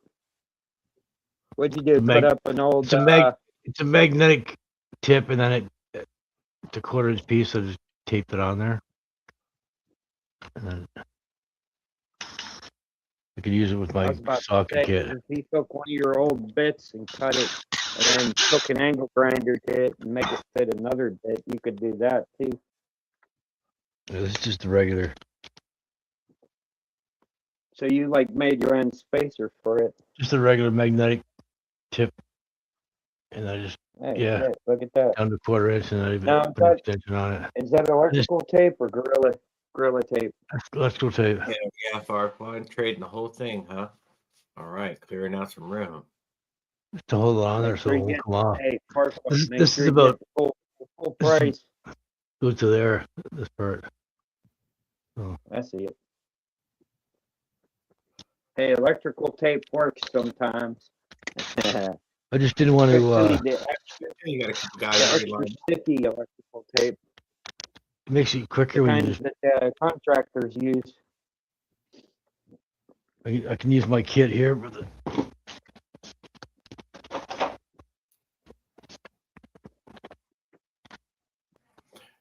What'd you do? Put up an old. It's a magnetic tip, and then it's a 1/4 inch piece. So I just taped it on there, and then I could use it with my socket kit. If he took one of your old bits and cut it, and then took an angle grinder to it and make it fit another bit, you could do that too. This is just a regular. So you like made your own spacer for it? Just a regular magnetic tip, and I just Hey, Yeah. shit, look at that. down to 1/4 inch, and I even Now, put an extension on it. is that electrical tape or gorilla tape? Let's go tape. Yeah, Farquaad trading the whole thing, huh? All right, clearing out some room. Just to hold it on there Make so sure it you won't get, come off. hey, Farquaad, This- make this sure is you about- get the full this is- price. Go to there, this part. I see it. Hey, electrical tape works sometimes. I just didn't want to. Especially the extra, You got a couple the guys already extra lined sticky electrical tape, It makes it the quicker when you kinds just. that contractors use. I can use my kit here. But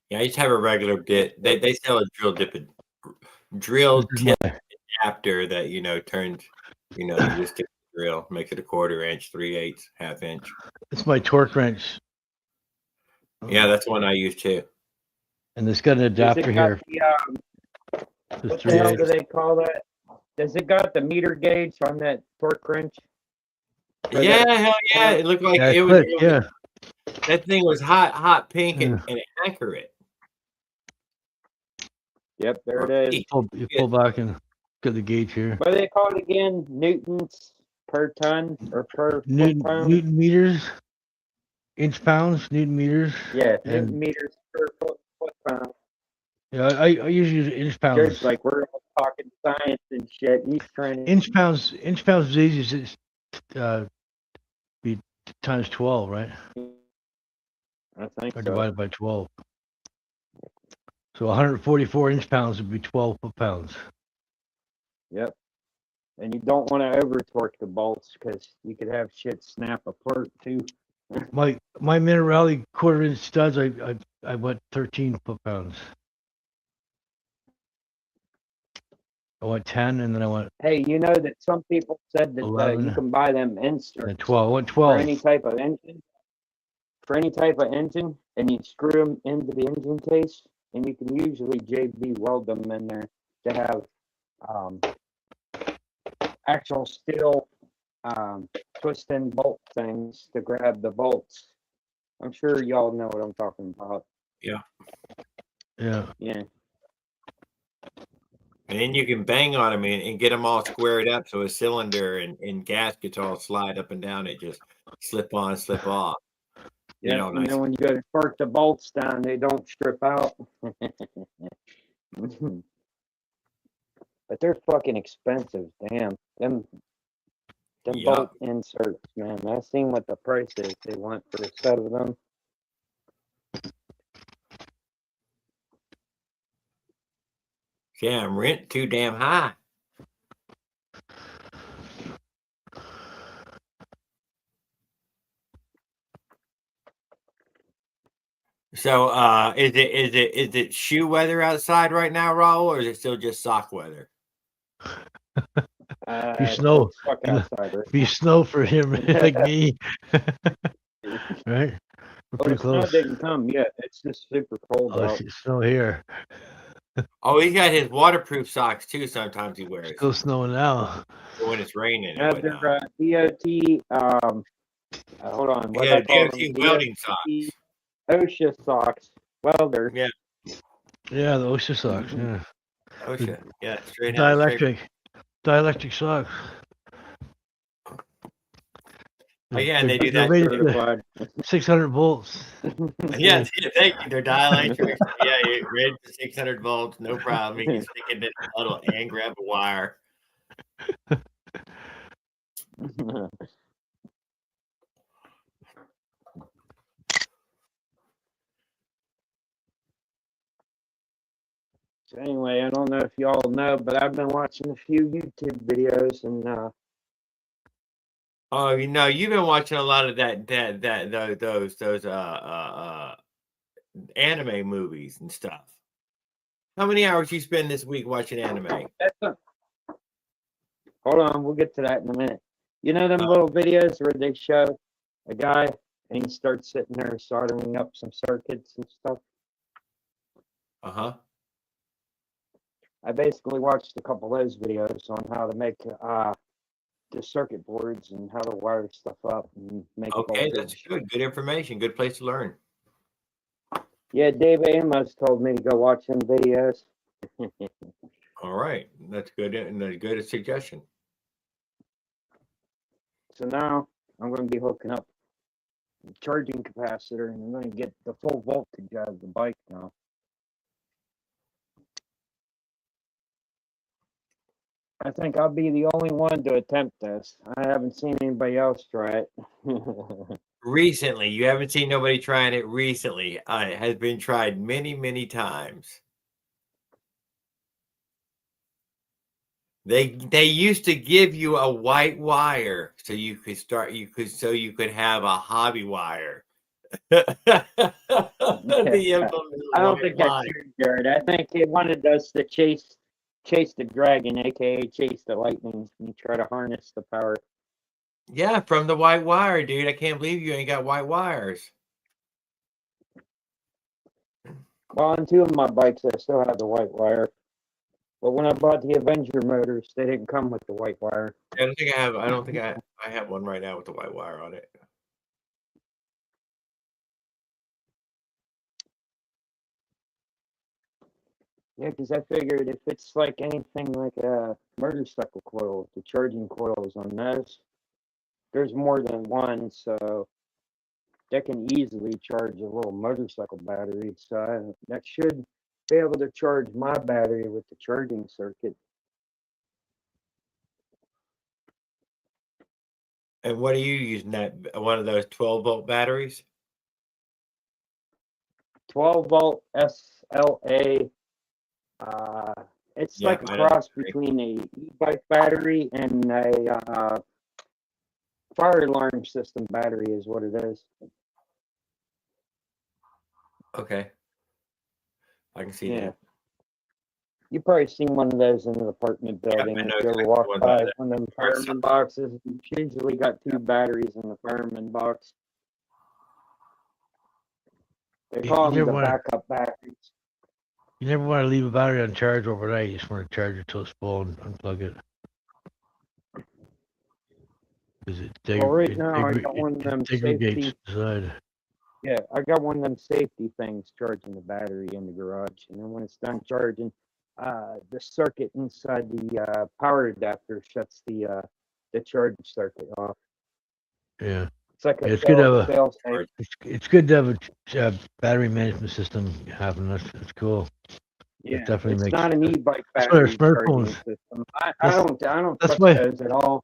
Yeah, I just have a regular bit. They sell a drill this is tip my- adapter that turns. You just stick the drill, makes it a 1/4 inch, 3/8, 1/2 inch. it's my torque wrench. Yeah, that's one I use too. And it's got an Does it adapter got here. the, This what the hell 3/8. do they call that? Does it got the meter gauge on that torque wrench? For Yeah, that- hell yeah! It looked like Yeah, it was. yeah. That thing was hot pink Yeah. and accurate. Yep, there it is. You pull back and got the gauge here. What do they call it again? Newtons per ton or per foot pound? Newton meters, inch pounds, Newton meters. Yeah, and- Newton meters per foot pound. Yeah, I usually use inch pounds. Just like we're all talking science and shit. He's trying to. Inch pounds is easy. It's be times 12, right? I think Or so. divided by 12. So 144 inch pounds would be 12 foot pounds. Yep. And you don't want to over torque the bolts because you could have shit snap apart too. My Minerali 1/4 inch studs, I went 13 foot pounds. I went 10, and then I went Hey, you know that some people said that 11, you can buy them inserts 12. I went for 12. any type of engine. For any type of engine, and you screw them into the engine case, and you can usually JB weld them in there to have actual steel twist and bolt things to grab the bolts. I'm sure y'all know what I'm talking about. Yeah. Yeah. And then you can bang on them and get them all squared up so a cylinder and gaskets all slide up and down. It just slip on, slip off. Yeah, and then when you go to torque the bolts down, they don't strip out. But they're fucking expensive. Damn. Them Yup. bolt inserts, man. I've seen what the price is they want for a set of them. Damn, rent too damn high. So is it shoe weather outside right now, Raul, or is it still just sock weather? Be snow. It's fuck outside, right? Be snow for him like me. Right? We're Oh, pretty the snow close. didn't come yet. It's just super cold Oh, out. it's snow here. Oh, he's got his waterproof socks too. Sometimes he wears Still snowing now. when it's raining. Now And they're whatnot. DOT. Hold on. What Yeah, I call DOT them? welding socks. OSHA socks. Welder. Yeah, Yeah, the OSHA socks. Yeah. OSHA. Yeah, straight out. Dielectric socks. Oh, yeah, and they do They're that. rated Certified. 600 volts. Yeah, thank you. They're dielectric. Yeah, you read for 600 volts, no problem. You can stick it in the puddle and grab a wire. So anyway, I don't know if y'all know, but I've been watching a few YouTube videos, and Oh, you've been watching a lot of those anime movies and stuff. How many hours you spend this week watching anime? hold on, we'll get to that in a minute. You know them little videos where they show a guy and he starts sitting there soldering up some circuits and stuff? Uh-huh. I basically watched a couple of those videos on how to make the circuit boards and how to wire stuff up and make Okay, that's voltage. good. Good information. Good place to learn. Yeah, Dave Amos told me to go watch some videos. All right, that's good and a good suggestion. So now I'm going to be hooking up the charging capacitor, and I'm going to get the full voltage out of the bike now. I think I'll be the only one to attempt this. I haven't seen anybody else try it. Recently, you haven't seen nobody trying it recently. It has been tried many, many times. They used to give you a white wire so you could have a hobby wire. The I don't think that's true, Jared. I think they wanted us to chase the dragon, aka chase the lightning, and try to harness the power. Yeah, from the white wire, dude. I can't believe you ain't got white wires. Well, on two of my bikes, I still have the white wire. But when I bought the Avenger motors, they didn't come with the white wire. I don't think I have. I don't think I have one right now with the white wire on it. Yeah, because I figured if it's like anything like a motorcycle coil, the charging coils on those, there's more than one, so that can easily charge a little motorcycle battery. So that should be able to charge my battery with the charging circuit. And what are you using that? One of those 12-volt batteries? 12-volt SLA. It's like a cross between a e-bike battery and a fire alarm system battery is what it is. Okay. I can see that. You've probably seen one of those in an apartment building. If you ever walk by one of them fireman boxes, it's usually got two batteries in the fireman box. They call them the backup batteries. You never want to leave a battery on charge overnight. You just want to charge it till it's full and unplug it. Well, right now I got one of them safety. Yeah, I got one of them safety things charging the battery in the garage, and then when it's done charging, the circuit inside the power adapter shuts the charge circuit off. Yeah. It's like it's good to have it's good to have a battery management system having that's cool. Yeah, definitely it's makes not an e-bike battery charging system. I don't touch those at all.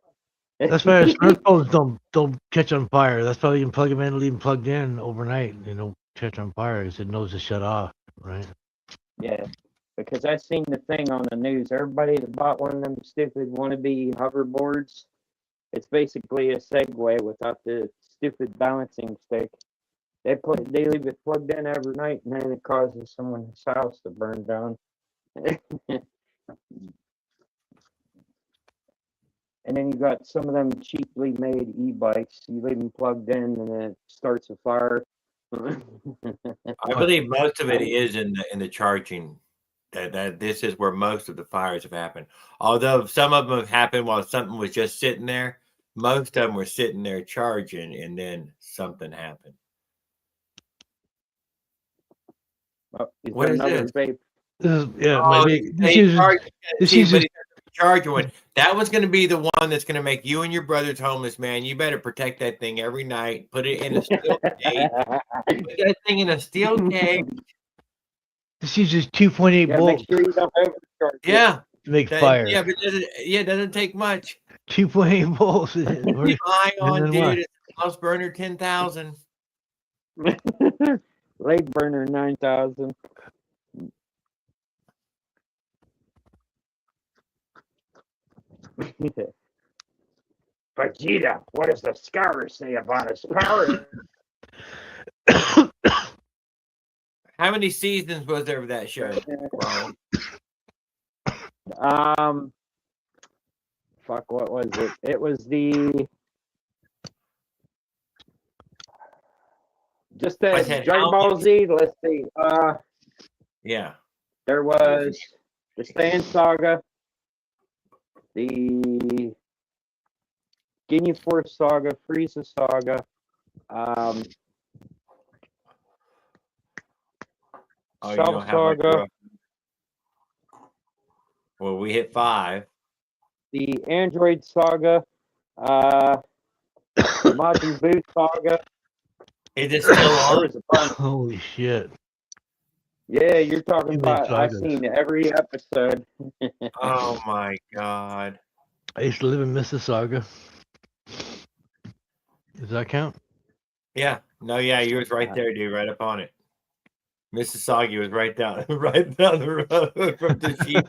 That's why our smartphones don't catch on fire. That's why you can plug them in and leave them plugged in overnight. They don't catch on fire because it knows to shut off, right? Yeah, because I seen the thing on the news. Everybody that bought one of them stupid wannabe hoverboards, it's basically a Segway without the stupid balancing stick. They leave it plugged in every night, and then it causes someone's house to burn down. And then you got some of them cheaply made e-bikes. You leave them plugged in, and then it starts a fire. I believe most of it is in the charging. That this is where most of the fires have happened. Although some of them have happened while something was just sitting there, most of them were sitting there charging, and then something happened. What is this? Vape. This is charger one. That was going to be the one that's going to make you and your brothers homeless, man. You better protect that thing every night. Put it in a steel cage. Put that thing in a steel cage. This uses 2.8 volts. Make sure you don't overcharge to make fire. Yeah, but it doesn't take much. 2.8 volts. Keep high on, dude. It's a house burner 10,000. Lake burner 9,000. Vegeta, what does the Scour say about his power? How many seasons was there of that show? Fuck, what was it? It was the Dragon Ball Z. Let's see. Yeah. There was the Saiyan Saga, the Ginyu Force Saga, Frieza Saga, Oh, you Cell don't have like Saga, well, we hit 5. the Android Saga, Majin Buu Saga. Is it still There on? was a bunch. Holy shit. Yeah, you're talking Too many about. I've sagas. seen every episode. Oh my god. I used to live in Mississauga. Does that count? Yeah. No, yeah, you was right there, dude, right up on it. Mississauga was right down right down the road from the sheep.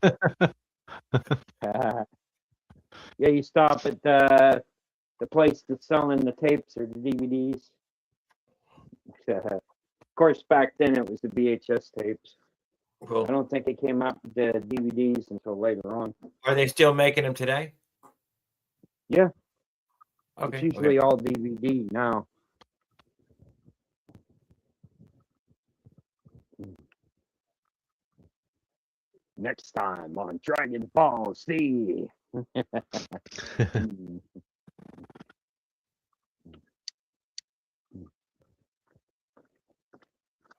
Yeah, you stop at the place that's selling the tapes or the DVDs. Of course, back then it was the VHS tapes. I Well, don't think it came out with the DVDs until later on. are they still making them today? Yeah, Okay. it's usually all DVD now. Next time on Dragon Ball Z.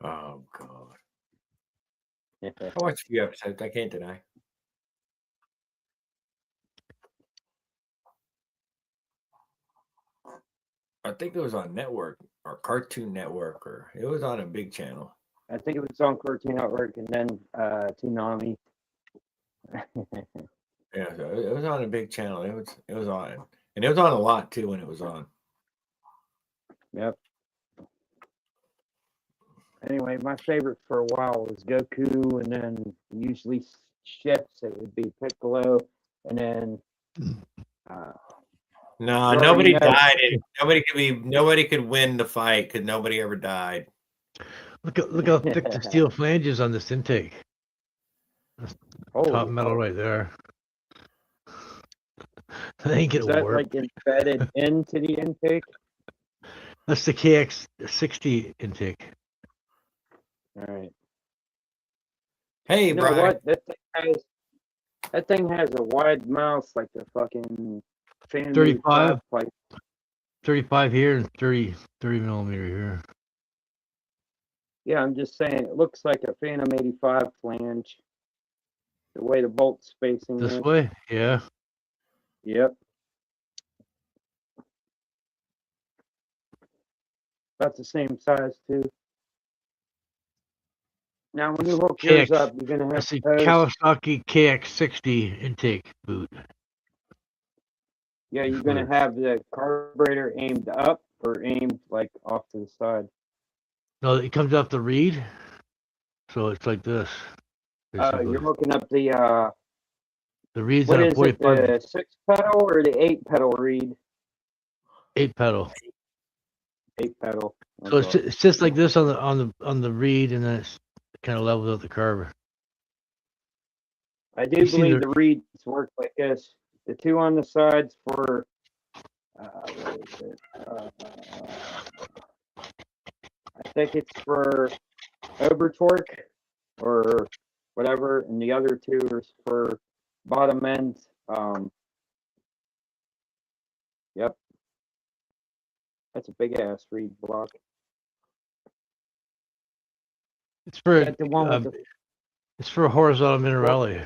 Oh god. I watched a few episodes, I can't deny. I think it was on Network or Cartoon Network, or it was on a big channel. I think it was on Cartoon Network and then Toonami. Yeah, so it was on a big channel. It was on, and it was on a lot too when it was on. Yep. Anyway, my favorite for a while was Goku, and then usually shifts. It would be Piccolo, and then. No, You nobody already know. died. Nobody could win the fight because nobody ever died. Look how thick the steel flange is on this intake. Top metal right there. I think Is that like embedded into the intake? That's the KX60 intake. All right. Hey, You know Brian. what? That thing has a wide mouth like the fucking fan 35. pipe. 35 here and 30 millimeter here. Yeah, I'm just saying it looks like a Phantom 85 flange. The way the bolt spacing This is. way? Yeah. Yep. About the same size too. Now when you hook yours up, you're gonna have That's the to Kawasaki KX60 intake boot. Yeah, you're gonna have the carburetor aimed up or aimed like off to the side. No, it comes off the reed, so it's like this. You're hooking up the reed's what on a is 45. it, the 6 pedal or the 8 pedal reed? 8 pedal. 8 pedal. So it's just like this on the reed, and then it's kind of levels out the carb. I do believe the reeds work like this. The two on the sides for what is it? I think it's for over torque or whatever, and the other two is for bottom end. Yep, that's a big ass reed block. It's for the one with it's for a horizontal minerale.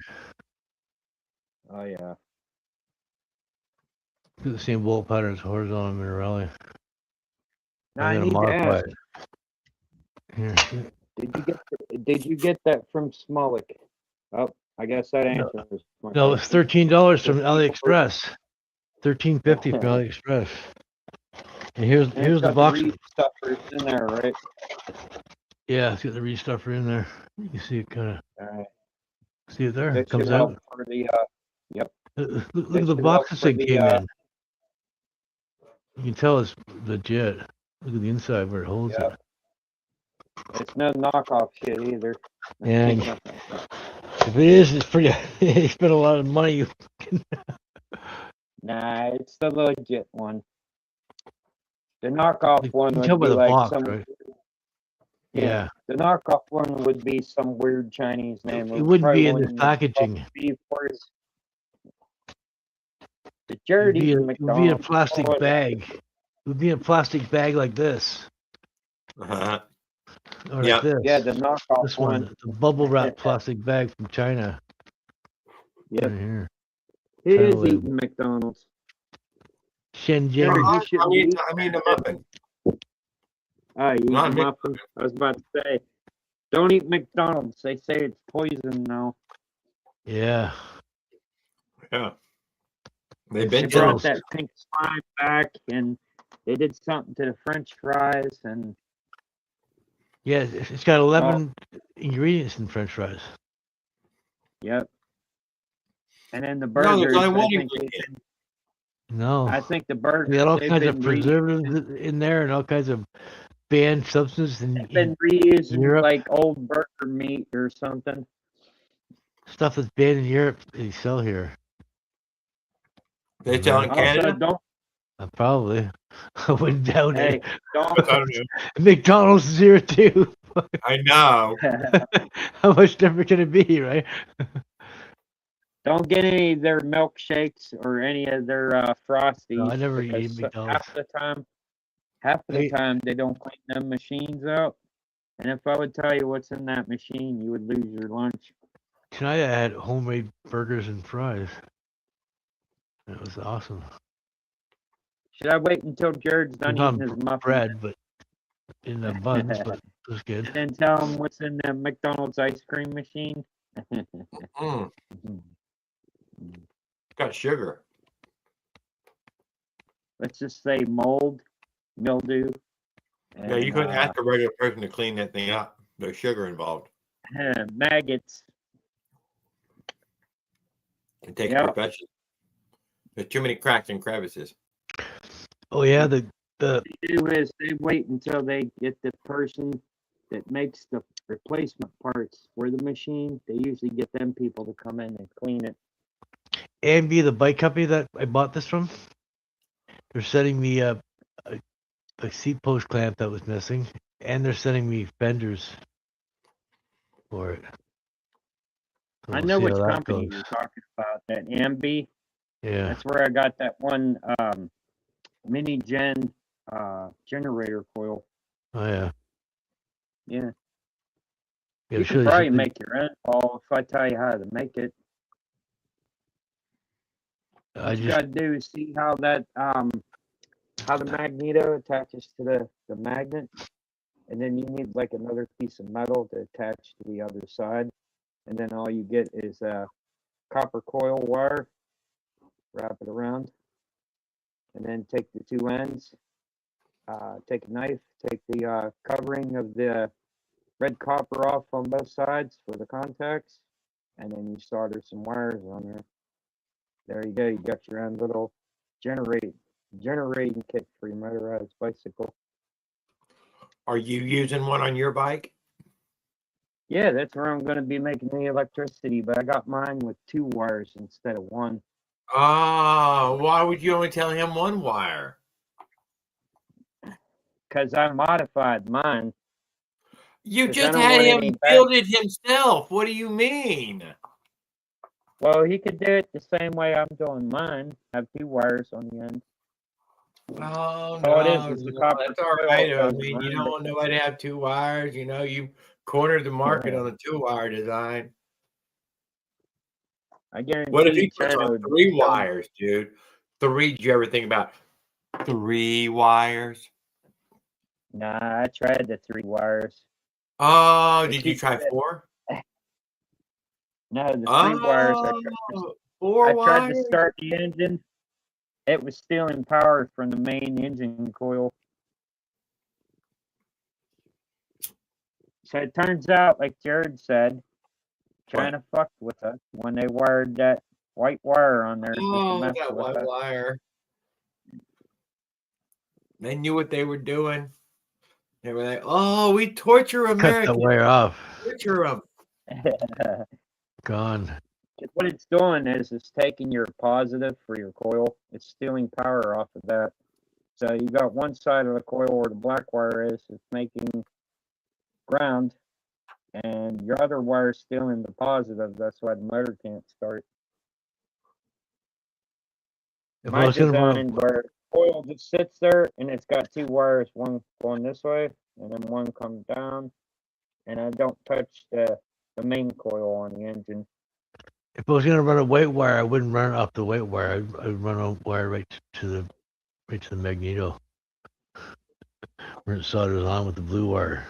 Oh yeah. Do the same bolt pattern as horizontal minerale. Now I need to ask. Did you get that from Smolik? Oh, I guess that answers. No, it's $13 from AliExpress. $13.50 from AliExpress. And here's the box. The stuffers in there, right? Yeah, it's got the reed stuffer in there. You can see it kind of. All right. See it there? That It comes should out. help for the, yep. Look at the boxes it came in. You can tell it's legit. Look at the inside where it holds it. It's no knockoff shit either. Yeah. If it is, it's pretty. You spent a lot of money. Nah, it's the legit one. The knockoff one would tell be by the like box, some. right? Yeah. The knockoff one would be some weird Chinese name. It wouldn't be in the packaging. The Jared It eating would be in a McDonald's. plastic Oh, bag. It would be in a plastic bag like this, Uh-huh. or Yeah. like this. Yeah, the knockoff This one. one, the bubble wrap plastic bag from China. Yep. Right here. He China is label. eating McDonald's. Shenzhen. Jared, you I shouldn't mean, be. I mean the muffin. Oh, you eat Not the Mc- muffin? I was about to say, don't eat McDonald's. They say it's poison now. Yeah. Yeah. They've And been They brought telling Skittles. that pink slime back, and they did something to the French fries, and Yeah, it's got 11 ingredients in French fries. yep. And then the No, there's burgers, only I one think ingredient. No. I think the They burgers got all they've kinds of been reusing, preservatives in there and all kinds of banned substances they've in been reusing Europe. like old burger meat or something. Stuff that's banned in Europe they sell here. They sell in Also, Canada? don't Probably. I wouldn't doubt hey, it. don't I don't know. McDonald's is here too. I know. How much different can it be, right? don't get any of their milkshakes or any of their frosties. No, I never eat because McDonald's. half of the Hey. time they don't clean them machines out. And if I would tell you what's in that machine, you would lose your lunch. Tonight I had homemade burgers and fries. That was awesome. Should I wait until Jared's done Not eating his muffin bread, but in the buns, but it was and good. then tell him what's in the McDonald's ice cream machine? Mm. Got sugar. Let's just say mold, mildew. Yeah, you couldn't ask a regular person to clean that thing up. There's sugar involved. Maggots. It takes Yep. perfection. There's too many cracks and crevices. Oh yeah, the What they do is they wait until they get the person that makes the replacement parts for the machine. They usually get them people to come in and clean it. AMB, the bike company that I bought this from, they're sending me a seat post clamp that was missing, and they're sending me fenders for it. So I we'll know see which how that company goes. you're talking about. That Ambi. Yeah. That's where I got that one mini gen generator coil. Oh yeah. Yeah. Yeah, You it's can really probably simple. make your own, Paul, if I tell you how to make it. I What you just gotta do is see how that how the magneto attaches to the magnet, and then you need like another piece of metal to attach to the other side, and then all you get is a copper coil wire, wrap it around, and then take the two ends, take a knife, take the covering of the red copper off on both sides for the contacts, and then you solder some wires on there. There you go. You got your own little generating kit for your motorized bicycle. Are you using one on your bike? Yeah, that's where I'm going to be making the electricity, but I got mine with 2 wires instead of 1. Oh, why would you only tell him one wire? Because I modified mine. You 'Cause I just don't had want him any build it himself. What do you mean? Well, he could do it the same way I'm doing mine. Have 2 wires on the end. Oh, All it no, is the no, copper that's all coil right. I goes mean, you around don't it. want nobody to have 2 wires. You know, you cornered the market Yeah. on a 2-wire design. I guarantee What if he puts China on would 3 tell- wires, dude? 3, did you ever think about 3 wires? Nah, I tried the 3 wires. Oh, It did you keeps try it- 4? No, the 3 wires. I Oh, 4 tried to wires? start the engine. It was stealing power from the main engine coil. So it turns out, like Jared said, China fucked with us when they wired that white wire on there. just to Oh, mess that with one us. wire. They knew what they were doing. They were like, "Oh, we torture cut Americans. that wire off. Torture them." Gone. What it's doing is it's taking your positive for your coil. It's stealing power off of that. So you got one side of the coil where the black wire is, it's making ground, and your other wire is stealing the positive. That's why the motor can't start. If I My was gonna run design where coil just sits there and it's got two wires, one going this way and then one comes down, and I don't touch the main coil on the engine. if I was gonna run a weight wire, I wouldn't run it off the weight wire. I'd run a wire right to the magneto, where it solders on with the blue wire.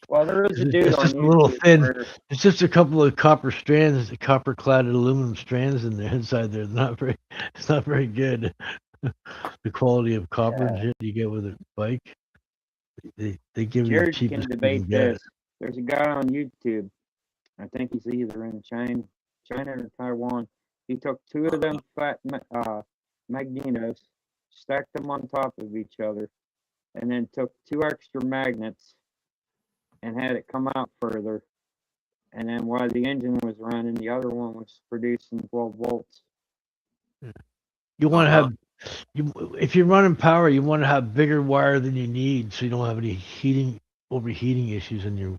Well, there is a It's dude it's on just a little YouTube thin. where It's just a couple of copper strands, copper clad aluminum strands in the inside there. It's not very good. The quality of copper and shit you get with a bike. They give you the Jared can cheapest you debate can get. this. There's a guy on YouTube. I think he's either in China or Taiwan. He took two of them fat magnetos, stacked them on top of each other, and then took two extra magnets and had it come out further. And then while the engine was running, the other one was producing 12 volts. You want to have if you're running power, you want to have bigger wire than you need, so you don't have any overheating issues in your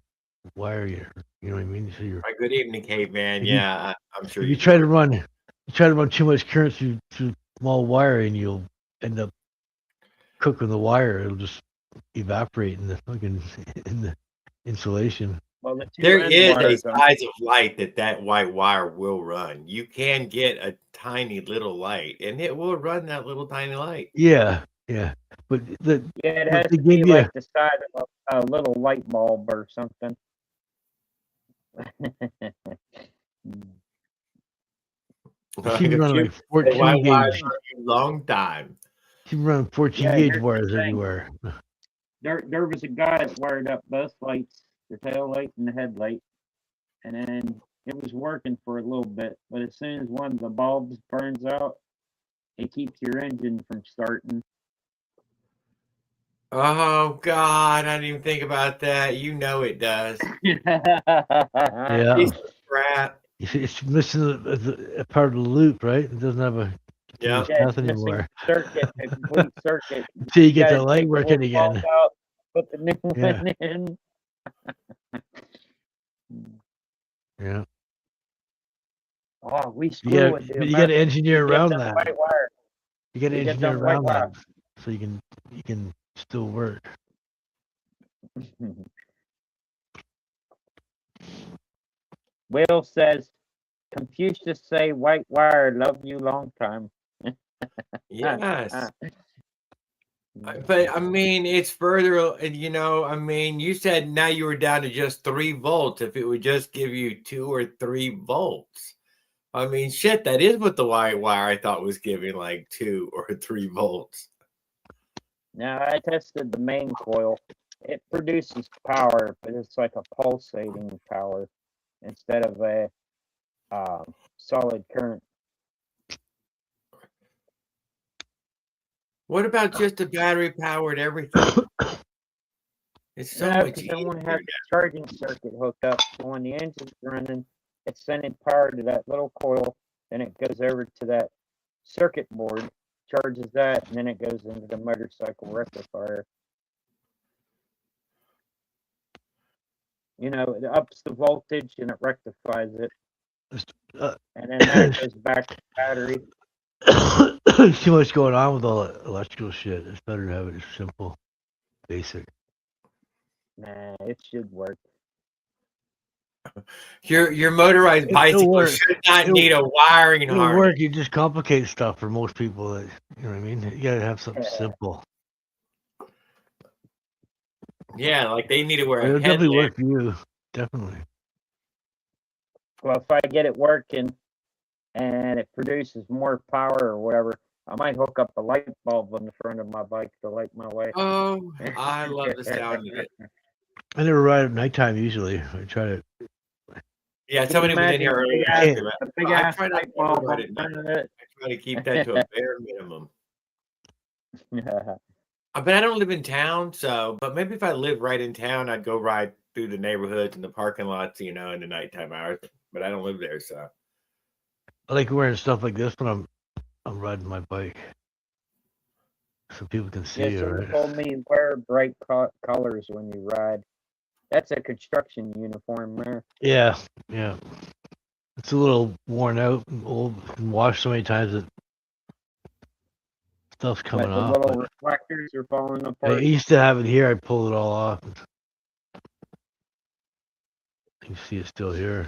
wire. You know what I mean? So you're Good evening, caveman. If you- Yeah, I'm sure if you do. try to run too much current through small wiring, you'll end up cooking the wire. It'll just evaporate in the fucking in the insulation. Well, the two There end is a wires, size of light that white wire will run. You can get a tiny little light, and it will run that little tiny light. Yeah, but it but has they to be give you- like the size of a little light bulb or something. you can run like 14 white wires gauge. run you long time. You can run 14 Yeah, gauge here's the wires thing. everywhere. There was a guy that wired up both lights, the tail light and the headlight, and then it was working for a little bit. But as soon as one of the bulbs burns out, it keeps your engine from starting. Oh God, I didn't even think about that. You know it does. Yeah, Piece of crap. it's missing a part of the loop, right? It doesn't have a Yeah. path anymore. Circuit, a complete circuit. Until you get gotta the light take the working old bulb again. out, put the new Yeah. one in. Yeah. Oh, we You screw got with the but you got to Americans. engineer We get around them that. white wire. You got to we get engineer them white around wire. that so you can still work. Will says, Confucius say white wire love you long time. Yes. But I mean, it's further, you said now you were down to just 3 volts. If it would just give you 2 or 3 volts. I mean, shit, that is what the white wire I thought was giving, like 2 or 3 volts. Now, I tested the main coil. It produces power, but it's like a pulsating power instead of a solid current. What about just a battery powered everything? It's so much Because I want to easier. have the charging circuit hooked up. So when the engine's running, it's sending power to that little coil. Then it goes over to that circuit board, charges that, and then it goes into the motorcycle rectifier. It ups the voltage and it rectifies it. And then that goes back to the battery. There's too much going on with all that electrical shit. It's better to have it simple, basic. Nah, it should work. Your motorized bicycle should not need a wiring It'll harness. work. You just complicate stuff for most people. You know what I mean? You gotta have something simple. Yeah, like they need to wear It'll a definitely headlamp. work for you. Definitely. Well, if I get it working and it produces more power or whatever, I might hook up a light bulb on the front of my bike to light my way. Oh, I love the sound of it. I never ride at nighttime usually. I try to. Yeah, somebody was in here earlier asking about a big I ass try not light to ever bulb ride on at the front night. of it. I try to keep that to a bare minimum. Yeah. But I don't live in town, but maybe if I live right in town, I'd go ride through the neighborhoods and the parking lots, in the nighttime hours. But I don't live there, so. I like wearing stuff like this when I'm riding my bike, so people can see you. Someone Right? told me wear bright colors when you ride. That's a construction uniform there. Yeah. It's a little worn out and old and washed so many times that stuff's But coming the off. little But reflectors are falling I apart. used to have it here. I pulled it all off. You see it's still here.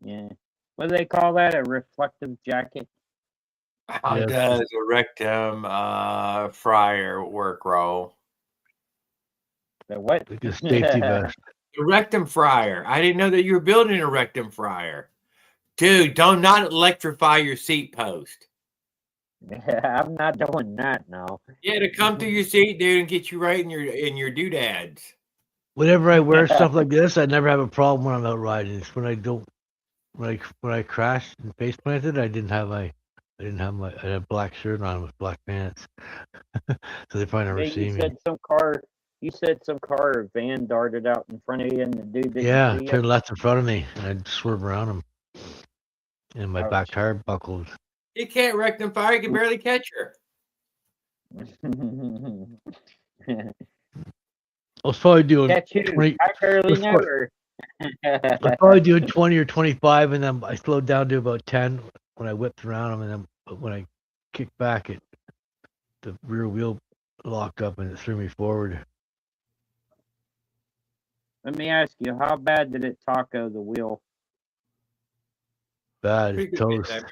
Yeah. What do they call that? A reflective jacket? How Yeah. does a rectum fryer work, Ro? The what? Like a safety vest. A rectum fryer. I didn't know that you were building a rectum fryer. Dude, don't not electrify your seat post. I'm not doing that now. Yeah, to come through your seat, dude, and get you right in your doodads. Whenever I wear stuff like this, I never have a problem when I'm out riding. It's when I don't, when I crashed and face planted, I had a black shirt on with black pants. So they probably never Yeah, see you me. said some car or van darted out in front of you and the dude didn't Yeah, see turned left in front of me, and I swerved around him, and my back Ouch. tire buckled. You can't rectum fire, you can barely catch her. you. I was probably doing Catch you. 20. I barely Let's know put- her. I was probably doing 20 or 25, and then I slowed down to about 10 when I whipped around him, and then when I kicked back, the rear wheel locked up and it threw me forward. Let me ask you, how bad did it taco the wheel? Bad, Pretty it's good toast. time,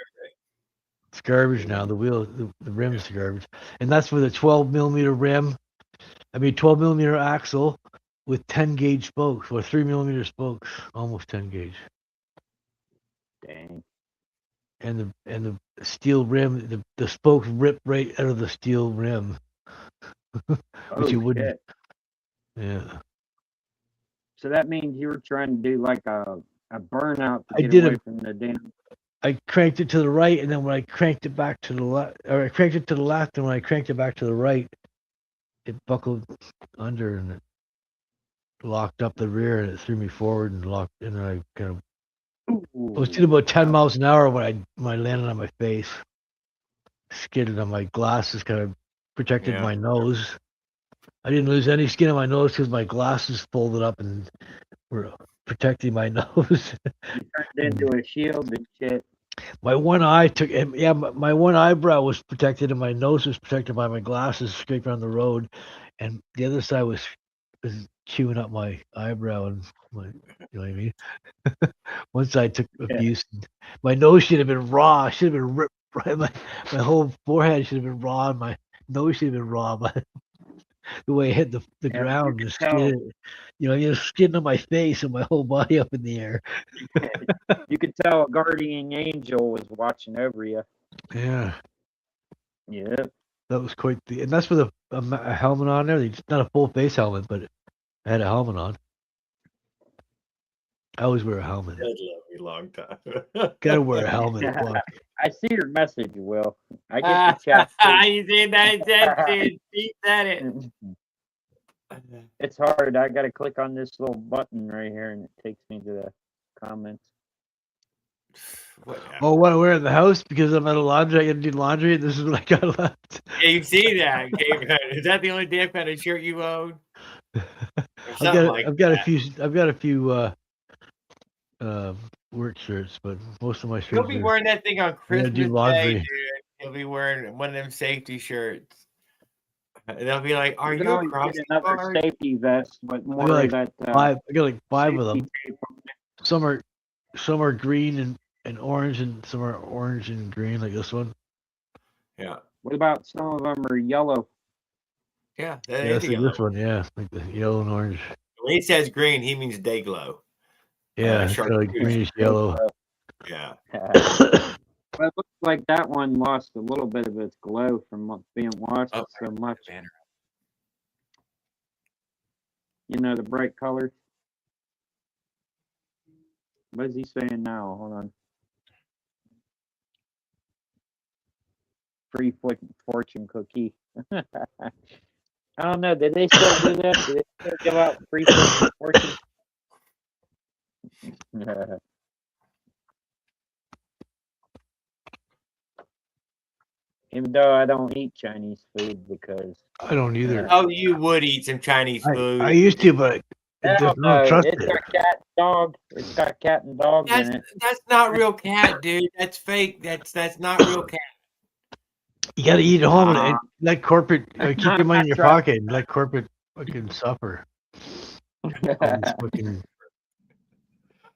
It's garbage now. The wheel, the rim's garbage, and that's with a 12 millimeter rim. 12 millimeter axle with 10 gauge spokes, or 3 millimeter spokes, almost 10 gauge, Dang. and the steel rim. The spokes rip right out of the steel rim, which Oh you wouldn't. shit. Yeah, So that means you were trying to do like a burnout to I get did away a- from the damn. I cranked it to the right, and then when I cranked it back to the left, or I cranked it to the left, and when I cranked it back to the right, it buckled under and it locked up the rear, and it threw me forward and locked. And then I kind of I was doing about 10 miles an hour when I landed on my face, skidded on my glasses, kind of protected Yeah. my nose. I didn't lose any skin on my nose because my glasses folded up and were protecting my nose. You turned into a shield and shit. My one eye took, and yeah, my one eyebrow was protected, and my nose was protected by my glasses scraped on the road, and the other side was chewing up my eyebrow and my, you know what I mean. One side took abuse. My nose should have been raw. Should have been ripped. Right, my whole forehead should have been raw. And my nose should have been raw. But the way it hit the Yeah, ground, you the could tell. skin, skin on my face and my whole body up in the air. You could tell a guardian angel was watching over you. Yeah, Yeah. that was quite the, and that's with a helmet on there. It's not a full face helmet, but I had a helmet on. I always wear a helmet. That love me long time. Gotta wear a helmet. Fuck. I see your message, Will. I get the chat. You see that? He said it. It's hard. I got to click on this little button right here, and it takes me to the comments. Oh, what I wear in the house because I'm at a laundry. I gotta do laundry, and this is what I got left. Yeah, you see that? Is that the only damn kind of shirt you own? I've got a few work shirts, but most of my shirts. He'll be wearing that thing on Christmas Day, laundry. dude. He'll be wearing one of them safety shirts. They'll be like, "Are You can you a always get crossing another guard?" safety vest, but more like of that. I got like 5 of them. safety tape on it. Some are green and orange, and some are orange and green, like this one. Yeah, What about some of them are yellow? yeah. Yeah, That is like yellow. this one, yeah, like the yellow and orange. When he says green, he means day glow. Yeah, it's Shark like Tooth. greenish yellow. Yeah. But it looks like that one lost a little bit of its glow from being washed so much. Banner. You know, the bright colors. What is he saying now? Hold on. Free fortune cookie. I don't know. Did they still do that? Did they still give out free fortune? Even though I don't eat Chinese food because I don't either. Oh, you would eat some Chinese food. I used to, but There's no trust it's there. got cat and dog. It's got cat and dog in it. That's not real cat, dude. That's fake. That's not real cat. You got to eat at home and Nah. let corporate keep your money in your Trust- pocket and let corporate fucking suffer. All these fucking,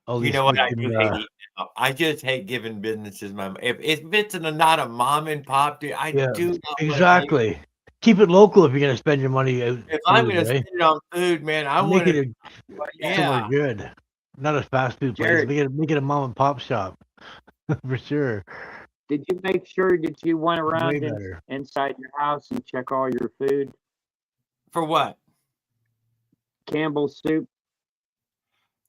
You know what? I do hate eating out. I just hate giving businesses my money. If it's not a mom and pop, dude, I yeah, do not wanna exactly. Keep it local if you're gonna spend your money out. If I'm food, gonna right? spend it on food, man, I Make want it to. somewhere good, not a fast food place. Jared. Make it a mom and pop shop for sure. Did you make sure that you went Way around better. inside your house and check all your food? For what? Campbell's soup.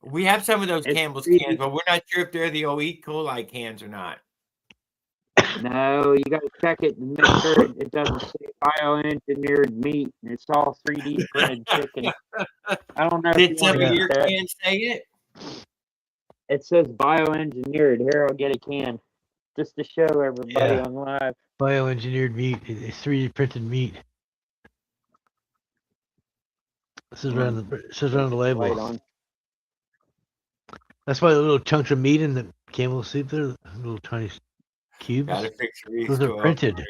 We have some of those It's Campbell's free. cans, but we're not sure if they're the old E. coli cans or not. No, you got to check it and make sure it doesn't say bioengineered meat. And it's all 3D printed chicken. I don't know if Did you some want of to your eat that. cans say it? It says bioengineered. Here, I'll get a can just to show everybody Yeah. on live. Bioengineered meat. It's 3D printed meat. This is around the Light label. on. That's why the little chunks of meat in the Campbell soup there, little tiny cubes. Gotta fix these. Those are printed.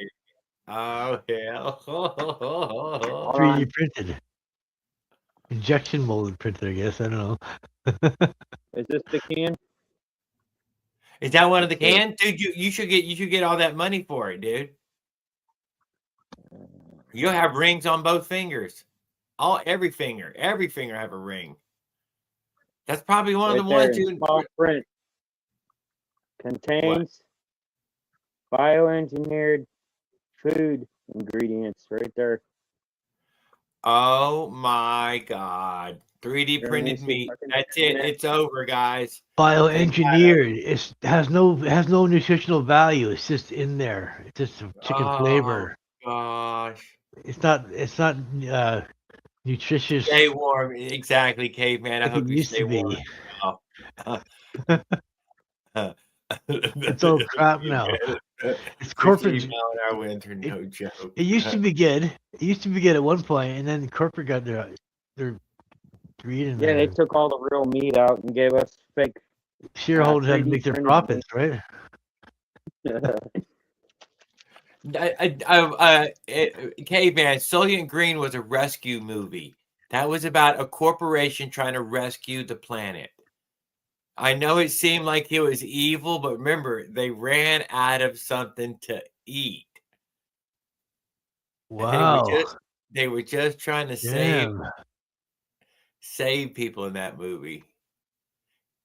Oh hell! 3D printed. Injection molded printed, I guess. I don't know. Is this the can? Is that one of the cans, dude? You should get all that money for it, dude. You'll have rings on both fingers. Every finger have a ring. That's probably one of the ones you. Small print contains bioengineered food ingredients right there. Oh my God! 3D printed meat. That's it. It's over, guys. Bioengineered. It has no nutritional value. It's just in there. It's just a chicken flavor. Gosh. It's not nutritious. Stay warm. Exactly, caveman. I like hope it you used stay to warm. be. It's all crap now. It's corporate. Our winter, no joke. It used to be good. It used to be good at one point, and then corporate got their greed in there. Yeah, they took all the real meat out and gave us fake. Shareholders had to make their profits, right? Caveman, Soylent Green was a rescue movie. That was about a corporation trying to rescue the planet. I know it seemed like it was evil, but remember, they ran out of something to eat. Wow. They were just trying to save people in that movie.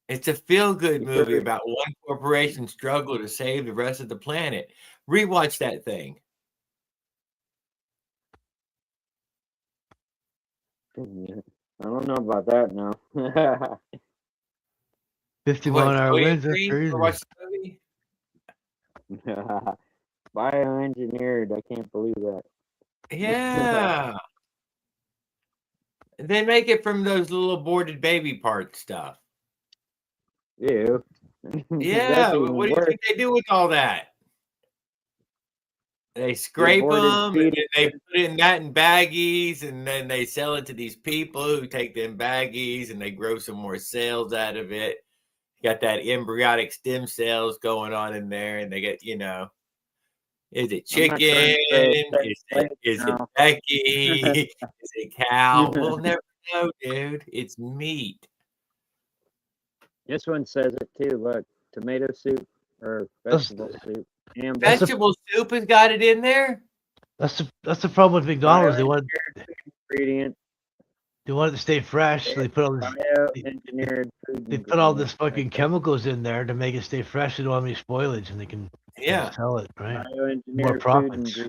It's a feel-good movie about one corporation struggle to save the rest of the planet. Rewatch that thing. I don't know about that now. 50-mile-an-hour winds. That's crazy. Watch the movie? Bioengineered. I can't believe that. Yeah. They make it from those little aborted baby part stuff. Ew. Yeah. What do you think they do with all that? They scrape them, and then they put in baggies, and then they sell it to these people who take them baggies, and they grow some more sales out of it. You got that embryonic stem cells going on in there, and they get, is it chicken? Is it Becky? Is it cow? We'll never know, dude. It's meat. This one says it too. Look, tomato soup or vegetable soup. Vegetable soup has got it in there. That's the problem with McDonald's. They want ingredient. They want it to stay fresh, so they put all this engineered food. They put all this fucking chemicals in there to make it stay fresh. They don't have any spoilage, and they can sell it, right? More profits.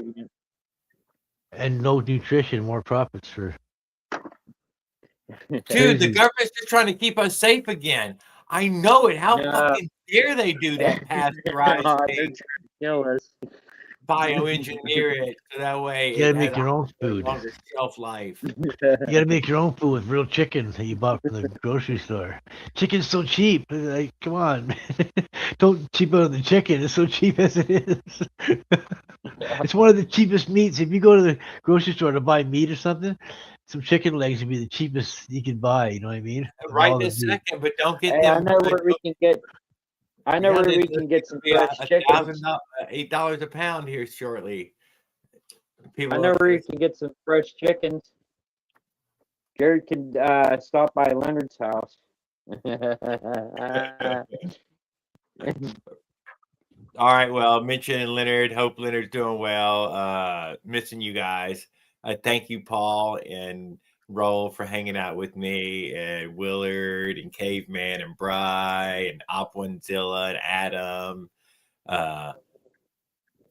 And no nutrition, more profits for. Dude, the government's just trying to keep us safe again. I know it. How fucking dare they do that pasteurized thing? Kill us. Bioengineer it so that way you gotta make your own food. Longer shelf life. You gotta make your own food with real chicken that you bought from the grocery store. Chicken's so cheap. Like, come on, man. Don't cheap out the chicken. It's so cheap as it is. It's one of the cheapest meats. If you go to the grocery store to buy meat or something, some chicken legs would be the cheapest you could buy. You know what I mean? Of Right all the this meat. second, but don't get Hey, I them. know where we can get. I know where we can get some fresh chickens. $8 a pound here shortly. People I know where you can get some fresh chickens. Jared can stop by Leonard's house. All right. Well, mentioning Leonard. Hope Leonard's doing well. Missing you guys. Thank you, Paul and Roll, for hanging out with me, and Willard and Caveman and Bry and Op1zilla and Adam.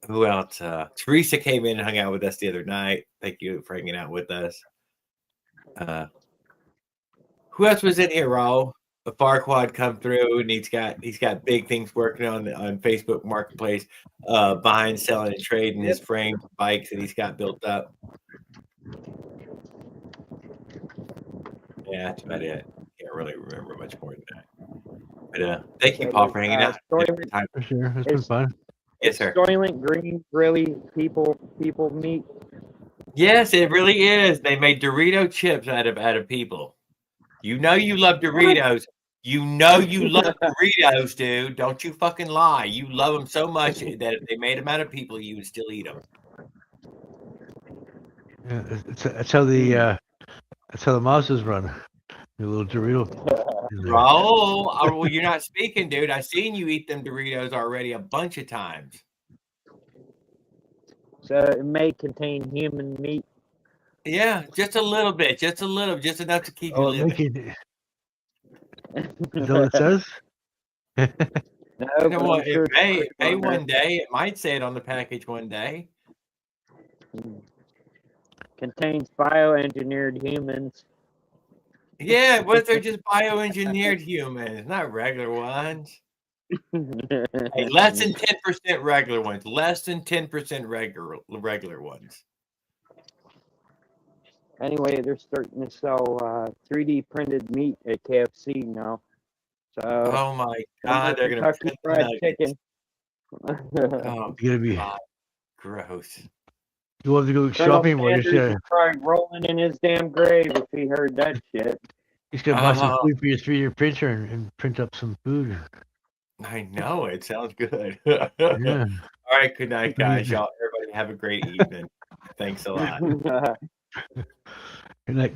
Who else? Teresa came in and hung out with us the other night. Thank you for hanging out with us. Who else was in here, Raul? The Farquad come through, and he's got big things working on Facebook Marketplace, buying, selling, and trading his frames, bikes that he's got built up. Yeah, that's about it. Can't really remember much more than that. But thank you, Paul, for hanging out. For sure, it's been fun. Yes, sir. Soylent Green really people meat? Yes, it really is. They made Dorito chips out of people. You know you love Doritos. You know you love Doritos, dude. Don't you fucking lie. You love them so much that if they made them out of people, you would still eat them. Yeah, that's how the Mazdas run. The little Dorito. Raul, well, you're not speaking, dude. I've seen you eat them Doritos already a bunch of times. So it may contain human meat. Yeah, just a little bit, just enough to keep you living. Is that what it says? No, it may one day. It might say it on the package one day. Contains bioengineered humans. Yeah, what if they're just bioengineered humans, not regular ones? Hey, less than 10% regular ones. Less than 10% regular ones. Anyway, they're starting to sell 3D printed meat at KFC now. So, oh my God, they're gonna print fried chicken. Oh, gonna be God. Gross. You want to go shopping? Well, he's probably rolling in his damn grave if he heard that shit. He's gonna buy some food for your 3D printer and print up some food. I know, it sounds good. Yeah. All right, good night, guys. Y'all, everybody have a great evening. Thanks a lot. Good night.